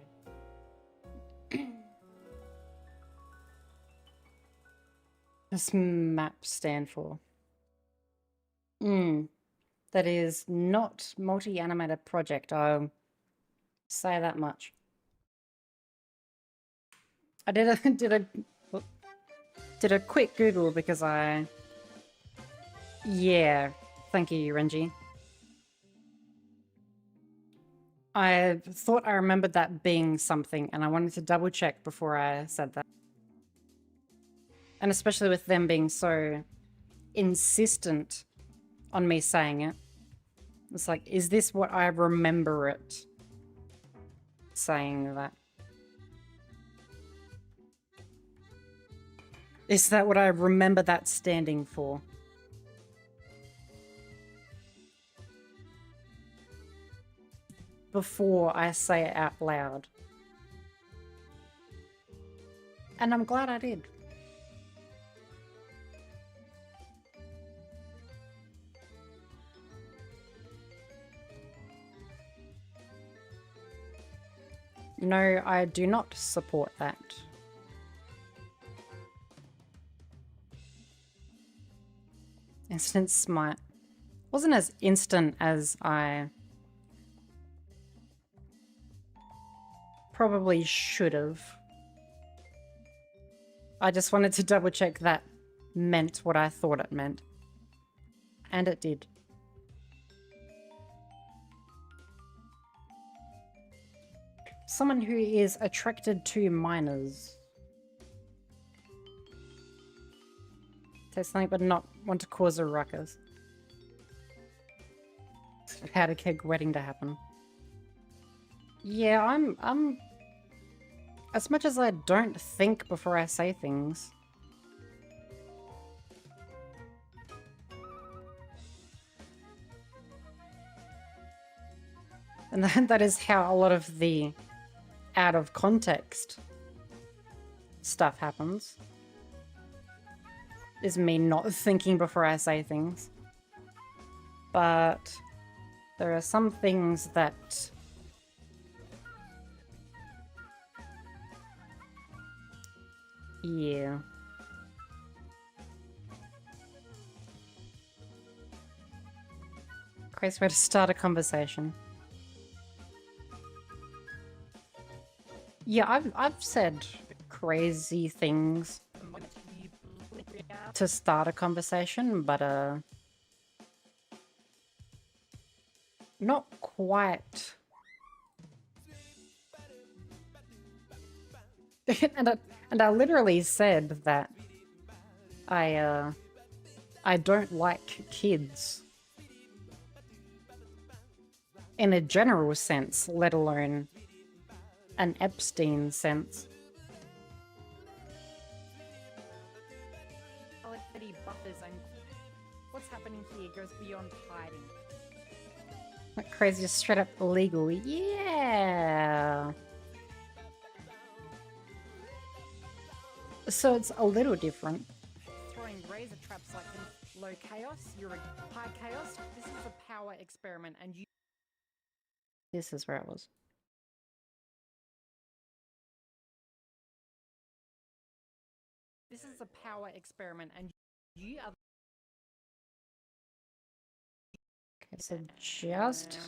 Does map stand for? That is not multi-animated project, I'll say that much. I did a quick Google because yeah, thank you, Renji. I thought I remembered that being something and I wanted to double check before I said that. And especially with them being so insistent on me saying it. It's like, is this what I remember it saying that? Is that what I remember that standing for? Before I say it out loud. And I'm glad I did. No, I do not support that. Instant smite. Wasn't as instant as I probably should have. I just wanted to double check that meant what I thought it meant. And it did. Someone who is attracted to minors. Say something but not want to cause a ruckus. Powder keg wedding to happen. Yeah, I'm as much as I don't think before I say things. And that is how a lot of the out of context stuff happens. Is me not thinking before I say things. But there are some things that Yeah. Crazy way to start a conversation. Yeah, I've said crazy things to start a conversation, but not quite. and I literally said that I don't like kids in a general sense, let alone an Epstein sense. Quality buffers and what's happening here goes beyond hiding. Like crazy, straight up illegal. Yeah. So it's a little different. Throwing razor traps like in low chaos, you're a high chaos. This is a power experiment, and you. This is where it was. This is a power experiment, and you are. Okay, so just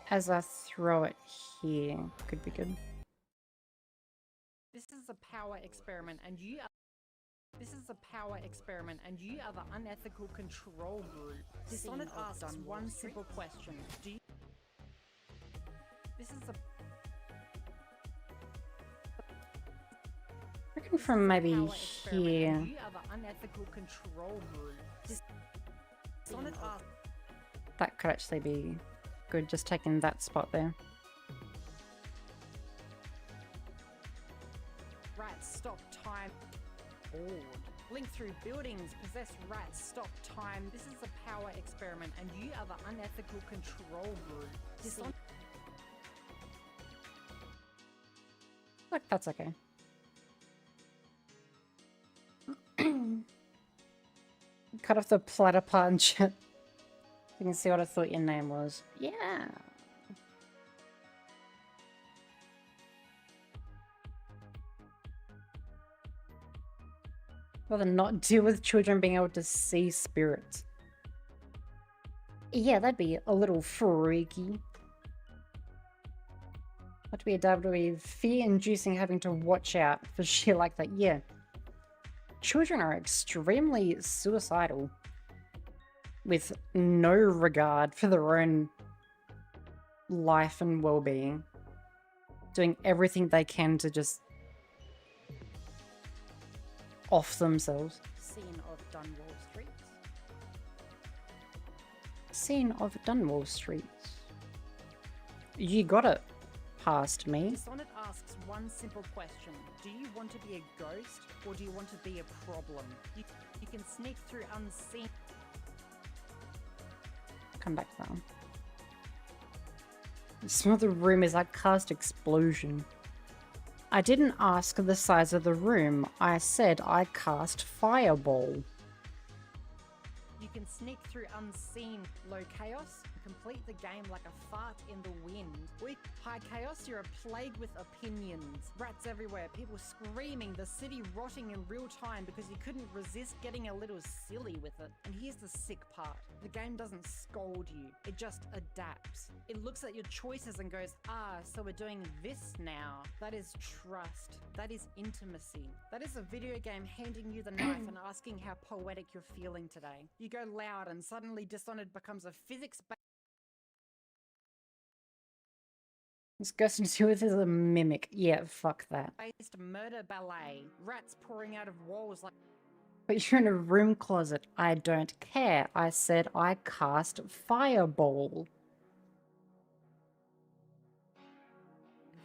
as I throw it here, could be good. This is a power experiment, and you are. This is a power experiment, and you are the unethical control group. Dishonored asks one simple question: do you? This is a. I reckon from maybe Power experiment, here. and you are the unethical control group. Dishonored asks. That could actually be good, just taking that spot there. Rats, stop time. Bored. Link through buildings, possess rats, stop time. This is a power experiment, and you are the unethical control group. Look, that's okay. Cut off the platter part and shit. You can see what I thought your name was. Yeah. Rather not deal with children being able to see spirits. Yeah, that'd be a little freaky. Not to be a dad would be fear-inducing having to watch out for shit like that. Yeah. Children are extremely suicidal. With no regard for their own life and well-being. Doing everything they can to just off themselves. Scene of Dunwall Streets. Scene of Dunwall Streets. You got it past me. Dishonored asks one simple question: do you want to be a ghost, or do you want to be a problem? You can sneak through unseen. Come back to that one. Some of the room is like cast explosion. I didn't ask the size of the room. I said I cast fireball. You can sneak through unseen. Low chaos, complete the game like a fart in the wind. Weak high chaos, you're a plague with opinions. Rats everywhere, people screaming, the city rotting in real time because you couldn't resist getting a little silly with it. And here's the sick part. The game doesn't scold you, it just adapts. It looks at your choices and goes, ah, so we're doing this now. That is trust. That is intimacy. That is a video game handing you the knife and asking how poetic you're feeling today. You go loud and suddenly Dishonored becomes a physics-based. This Ghost Intuitive is a mimic. Yeah, fuck that. Murder ballet. Rats pouring out of walls like. But you're in a room closet. I don't care. I said I cast fireball.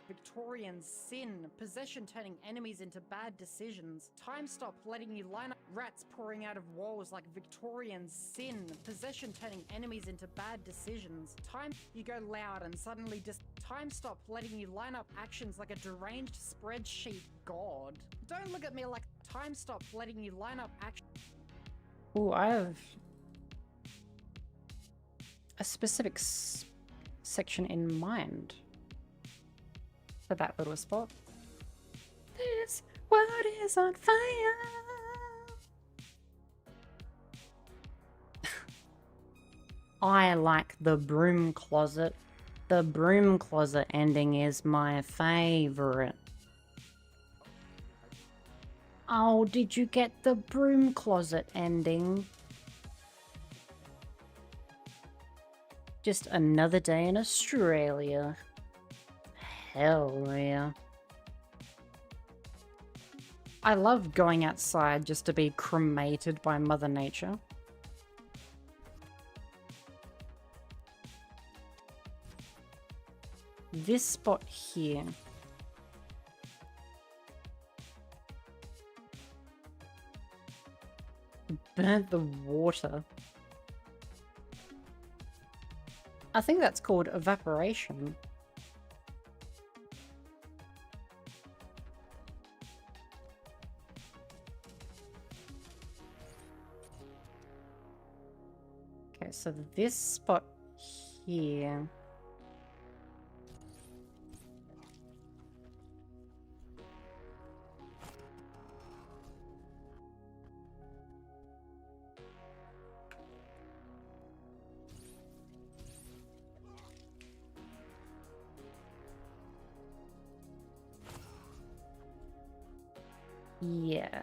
Victorian sin. Possession turning enemies into bad decisions. Time stop letting you line up. Rats pouring out of walls like Victorian sin. Possession turning enemies into bad decisions. Time. You go loud and suddenly just. Time stop letting you line up actions like a deranged spreadsheet god. Don't look at me like. Time stop letting you line up action. Ooh, I have a specific section in mind for that little spot. This world is on fire. I like the broom closet. The broom closet ending is my favorite. Oh, did you get the broom closet ending? Just another day in Australia. Hell yeah. I love going outside just to be cremated by Mother Nature. This spot here. Burnt the water. I think that's called evaporation. Okay, so this spot here. Yeah.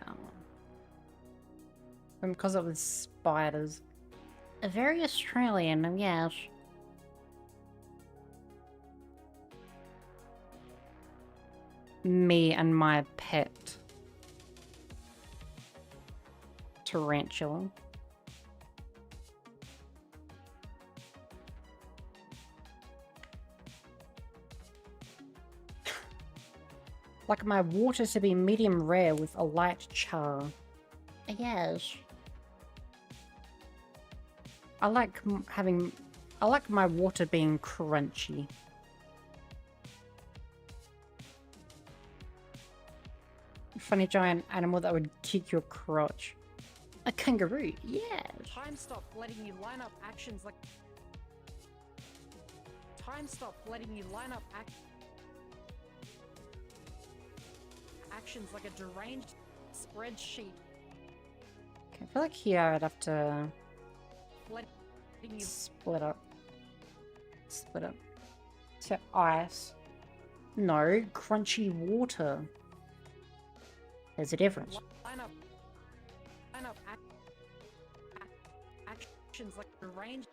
Because it was spiders. Very Australian, yes. Me and my pet tarantula. Like my water to be medium rare with a light char. Yes. I like my water being crunchy. Funny giant animal that would kick your crotch. A kangaroo, yes. Time stop letting you line up actions like... Time stop letting you line up actions like a deranged spreadsheet. Okay, I feel like here I'd have to Letting you split up. Split up. To ice. No, crunchy water. There's a difference. line up actions like deranged.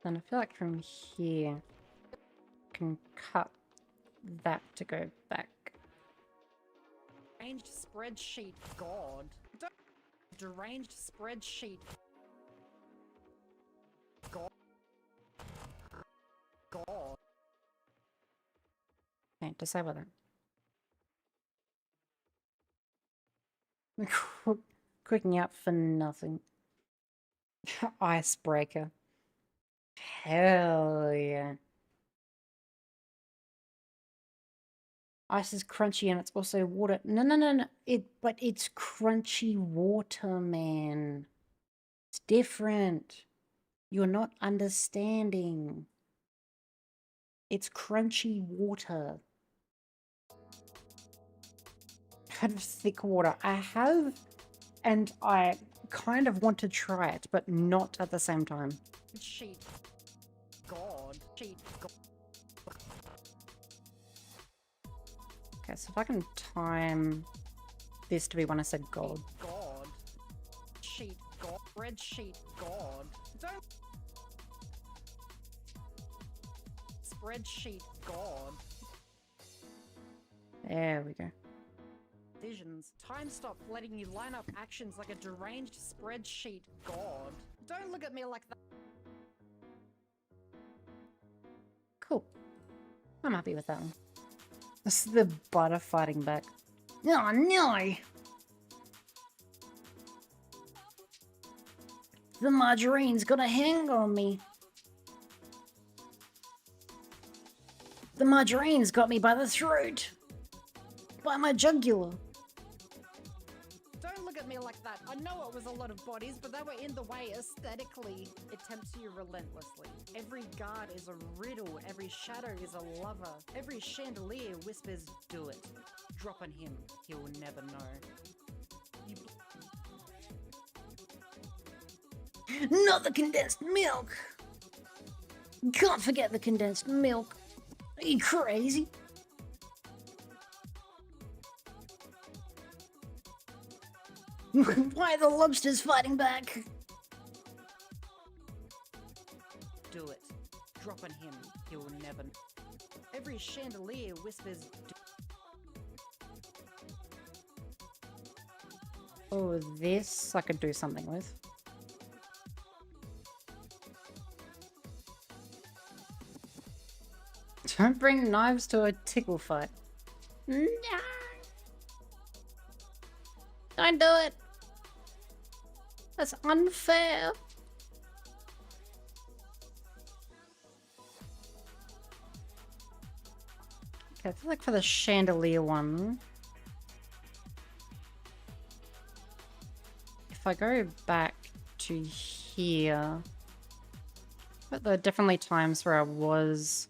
Then I feel like from here I can cut that to go back. Deranged spreadsheet, God. Deranged spreadsheet. God. God. Okay, disable that. Clicking out for nothing. Icebreaker. Hell yeah. Ice is crunchy and it's also water. No. But it's crunchy water, man. It's different. You're not understanding. It's crunchy water. Kind of thick water. I have, and I kind of want to try it, but not at the same time. Sheet. God. Sheet. God. Okay, so if I can time this to be when I said God. God. Sheet. God. Spreadsheet. God. Don't. Spreadsheet. God. There we go. Visions. Time stop letting you line up actions like a deranged spreadsheet. God. Don't look at me like that. Cool. I'm happy with that one. This is the butter fighting back. Oh no! The margarine's got a hang on me. The margarine's got me by the throat. By my jugular. Don't look look at me like that. I know it was a lot of bodies, but they were in the way aesthetically. It tempts you relentlessly. Every guard is a riddle. Every shadow is a lover. Every chandelier whispers, do it. Drop on him. He'll never know. Not the condensed milk! Can't forget the condensed milk. Are you crazy? Why are the lobsters fighting back? Do it. Drop on him. He'll never. Every chandelier whispers. Oh, this I could do something with. Don't bring knives to a tickle fight. No! Don't do it! That's unfair! Okay, I feel like for the chandelier one... If I go back to here... But there are definitely times where I was...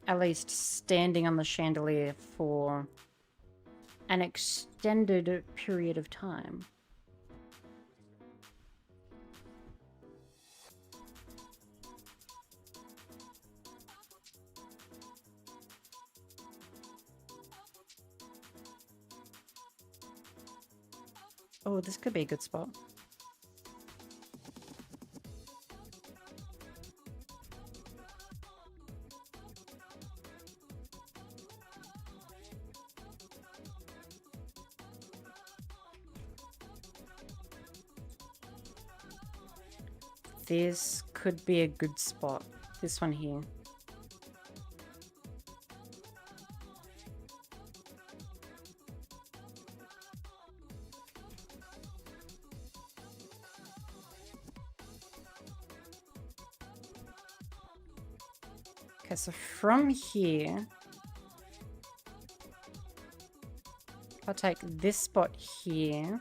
at least standing on the chandelier for an extended period of time. Oh, this could be a good spot. This could be a good spot. This one here. Okay, so from here, I'll take this spot here.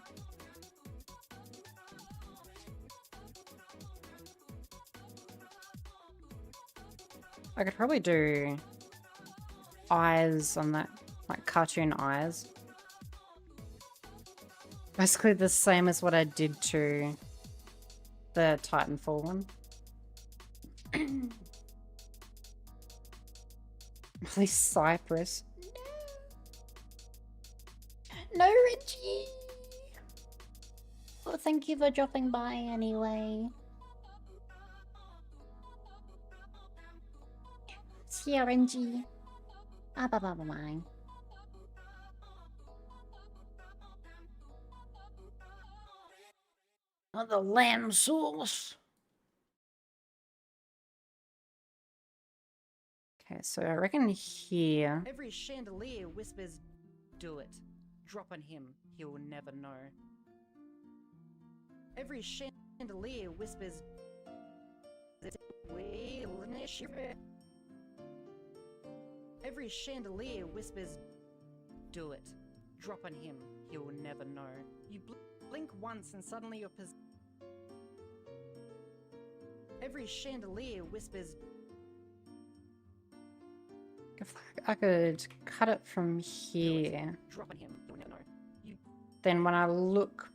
I could probably do eyes on that, like cartoon eyes. Basically the same as what I did to the Titanfall one. Please, Cypress. No, Reggie. Well, thank you for dropping by anyway. See you, Reggie. Ah, bye bye bye. Oh, the lamb sauce. Okay, so I reckon here. Every chandelier whispers, do it. Drop on him. He'll never know. Every chandelier whispers, every chandelier whispers, do it. Drop on him. He'll never know. You blink once and suddenly you're every chandelier whispers. If I could cut it from here. Drop on him. He'll never know. Then when I look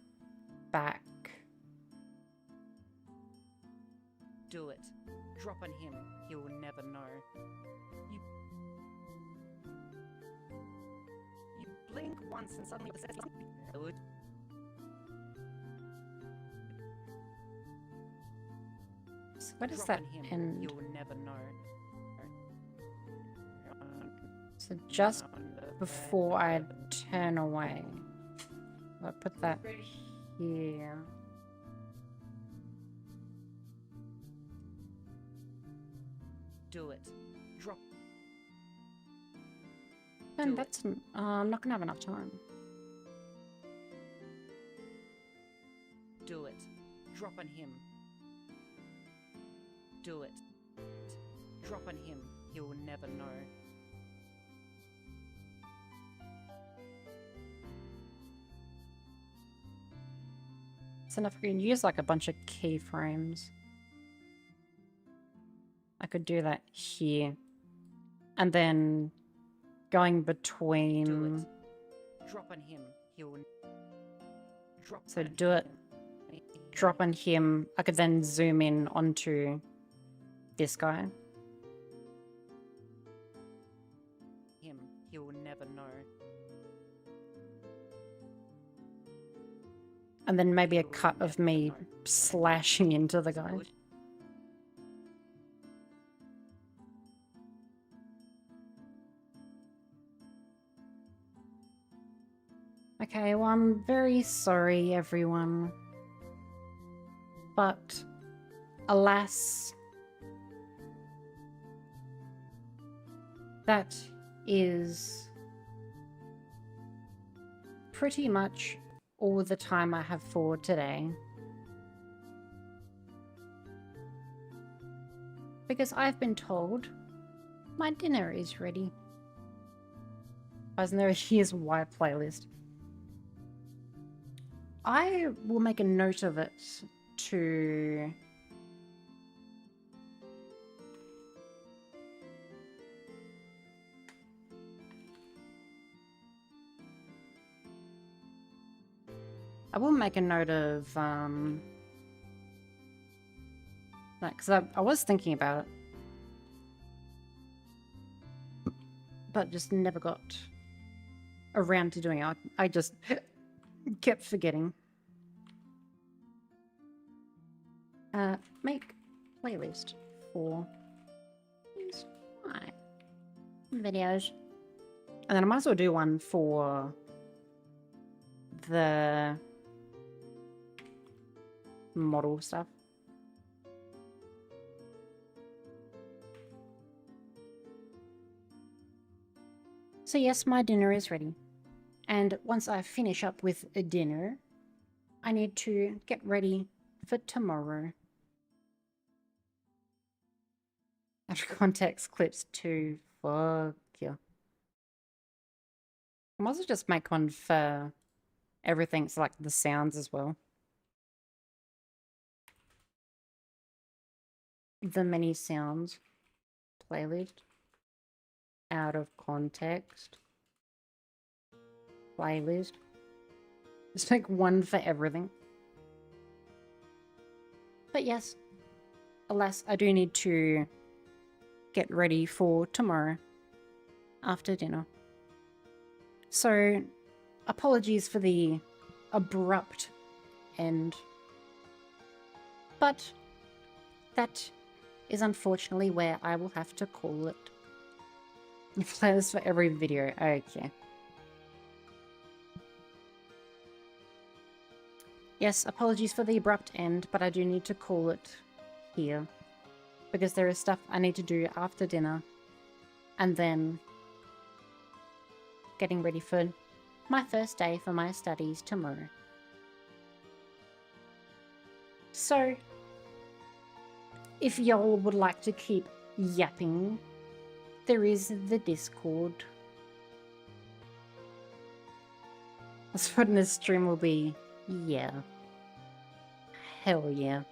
back. Do it. Drop on him. He'll never know. You blink once and suddenly So where does that end? You'll never know. So just before I turn away, I'll put that here. Do it. Drop. And that's I'm not gonna have enough time. Do it. Drop on him. Do it. Drop on him. He'll never know. So if I can use like a bunch of keyframes, I could do that here. And then going between... Drop on him. He'll... Drop So on do it. him. Drop on him. I could then zoom in onto this guy. Him. He'll never know. And then maybe a cut of me slashing into the guy. Okay, well, I'm very sorry, everyone. But, alas, that is pretty much all the time I have for today. Because I've been told my dinner is ready. As there here's why playlist. I will make a note of it to I will make a note of that, because I was thinking about it, but just never got around to doing it. I just kept forgetting. Make playlist for these videos. And then I might as well do one for the model stuff. So yes, my dinner is ready. And once I finish up with a dinner, I need to get ready for tomorrow. Out of context clips too. Fuck yeah. I might as well just make one for everything, so like the sounds as well. The many sounds playlist. Out of context playlist. Just make one for everything. But yes, alas, I do need to get ready for tomorrow after dinner. So, apologies for the abrupt end. But that is unfortunately where I will have to call it. Playlist for every video. Okay. Yes, apologies for the abrupt end, but I do need to call it here. Because there is stuff I need to do after dinner. And then getting ready for my first day for my studies tomorrow. So, if y'all would like to keep yapping, there is the Discord. That's what this stream will be. Yeah. Hell yeah.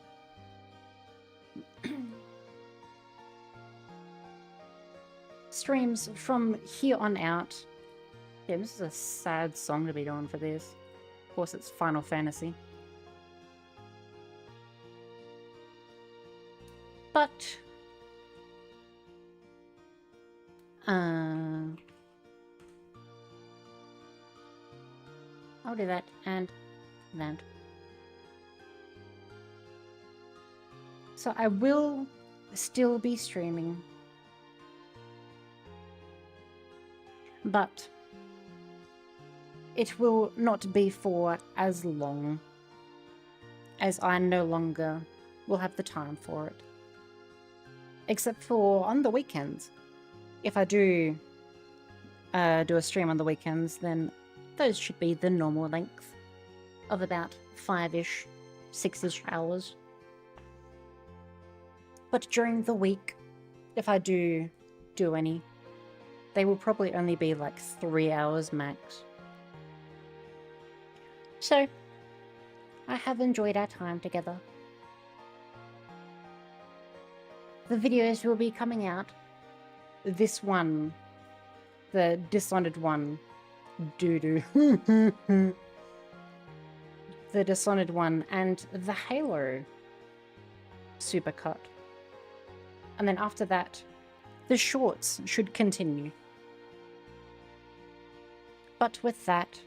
Streams from here on out. Yeah, this is a sad song to be doing for this. Of course, it's Final Fantasy. But I'll do that and that. So I will still be streaming. But it will not be for as long, as I no longer will have the time for it. Except for on the weekends. If I do do a stream on the weekends, then those should be the normal length of about 5-ish, 6-ish hours. But during the week, if I do any, they will probably only be like 3 hours max. So, I have enjoyed our time together. The videos will be coming out. This one, the Dishonored one, doo-doo. The Dishonored one and the Halo supercut. And then after that, the shorts should continue. But with that,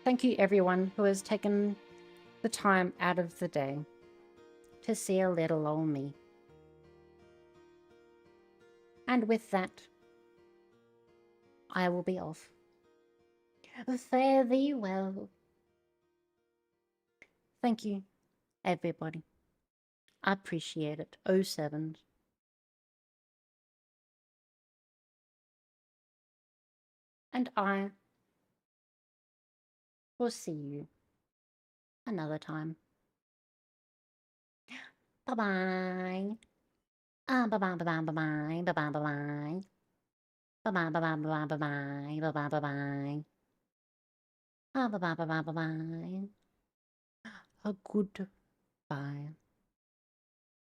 thank you everyone who has taken the time out of the day to see a little old me. And with that, I will be off. Fare thee well. Thank you, everybody. I appreciate it. 07s. And I will see you another time. Bye-bye. Bye-bye, bye-bye, bye-bye, bye-bye, bye-bye. Bye-bye, bye-bye, bye-bye, bye-bye, bye-bye, bye-bye. Bye-bye, bye-bye, bye-bye. A goodbye.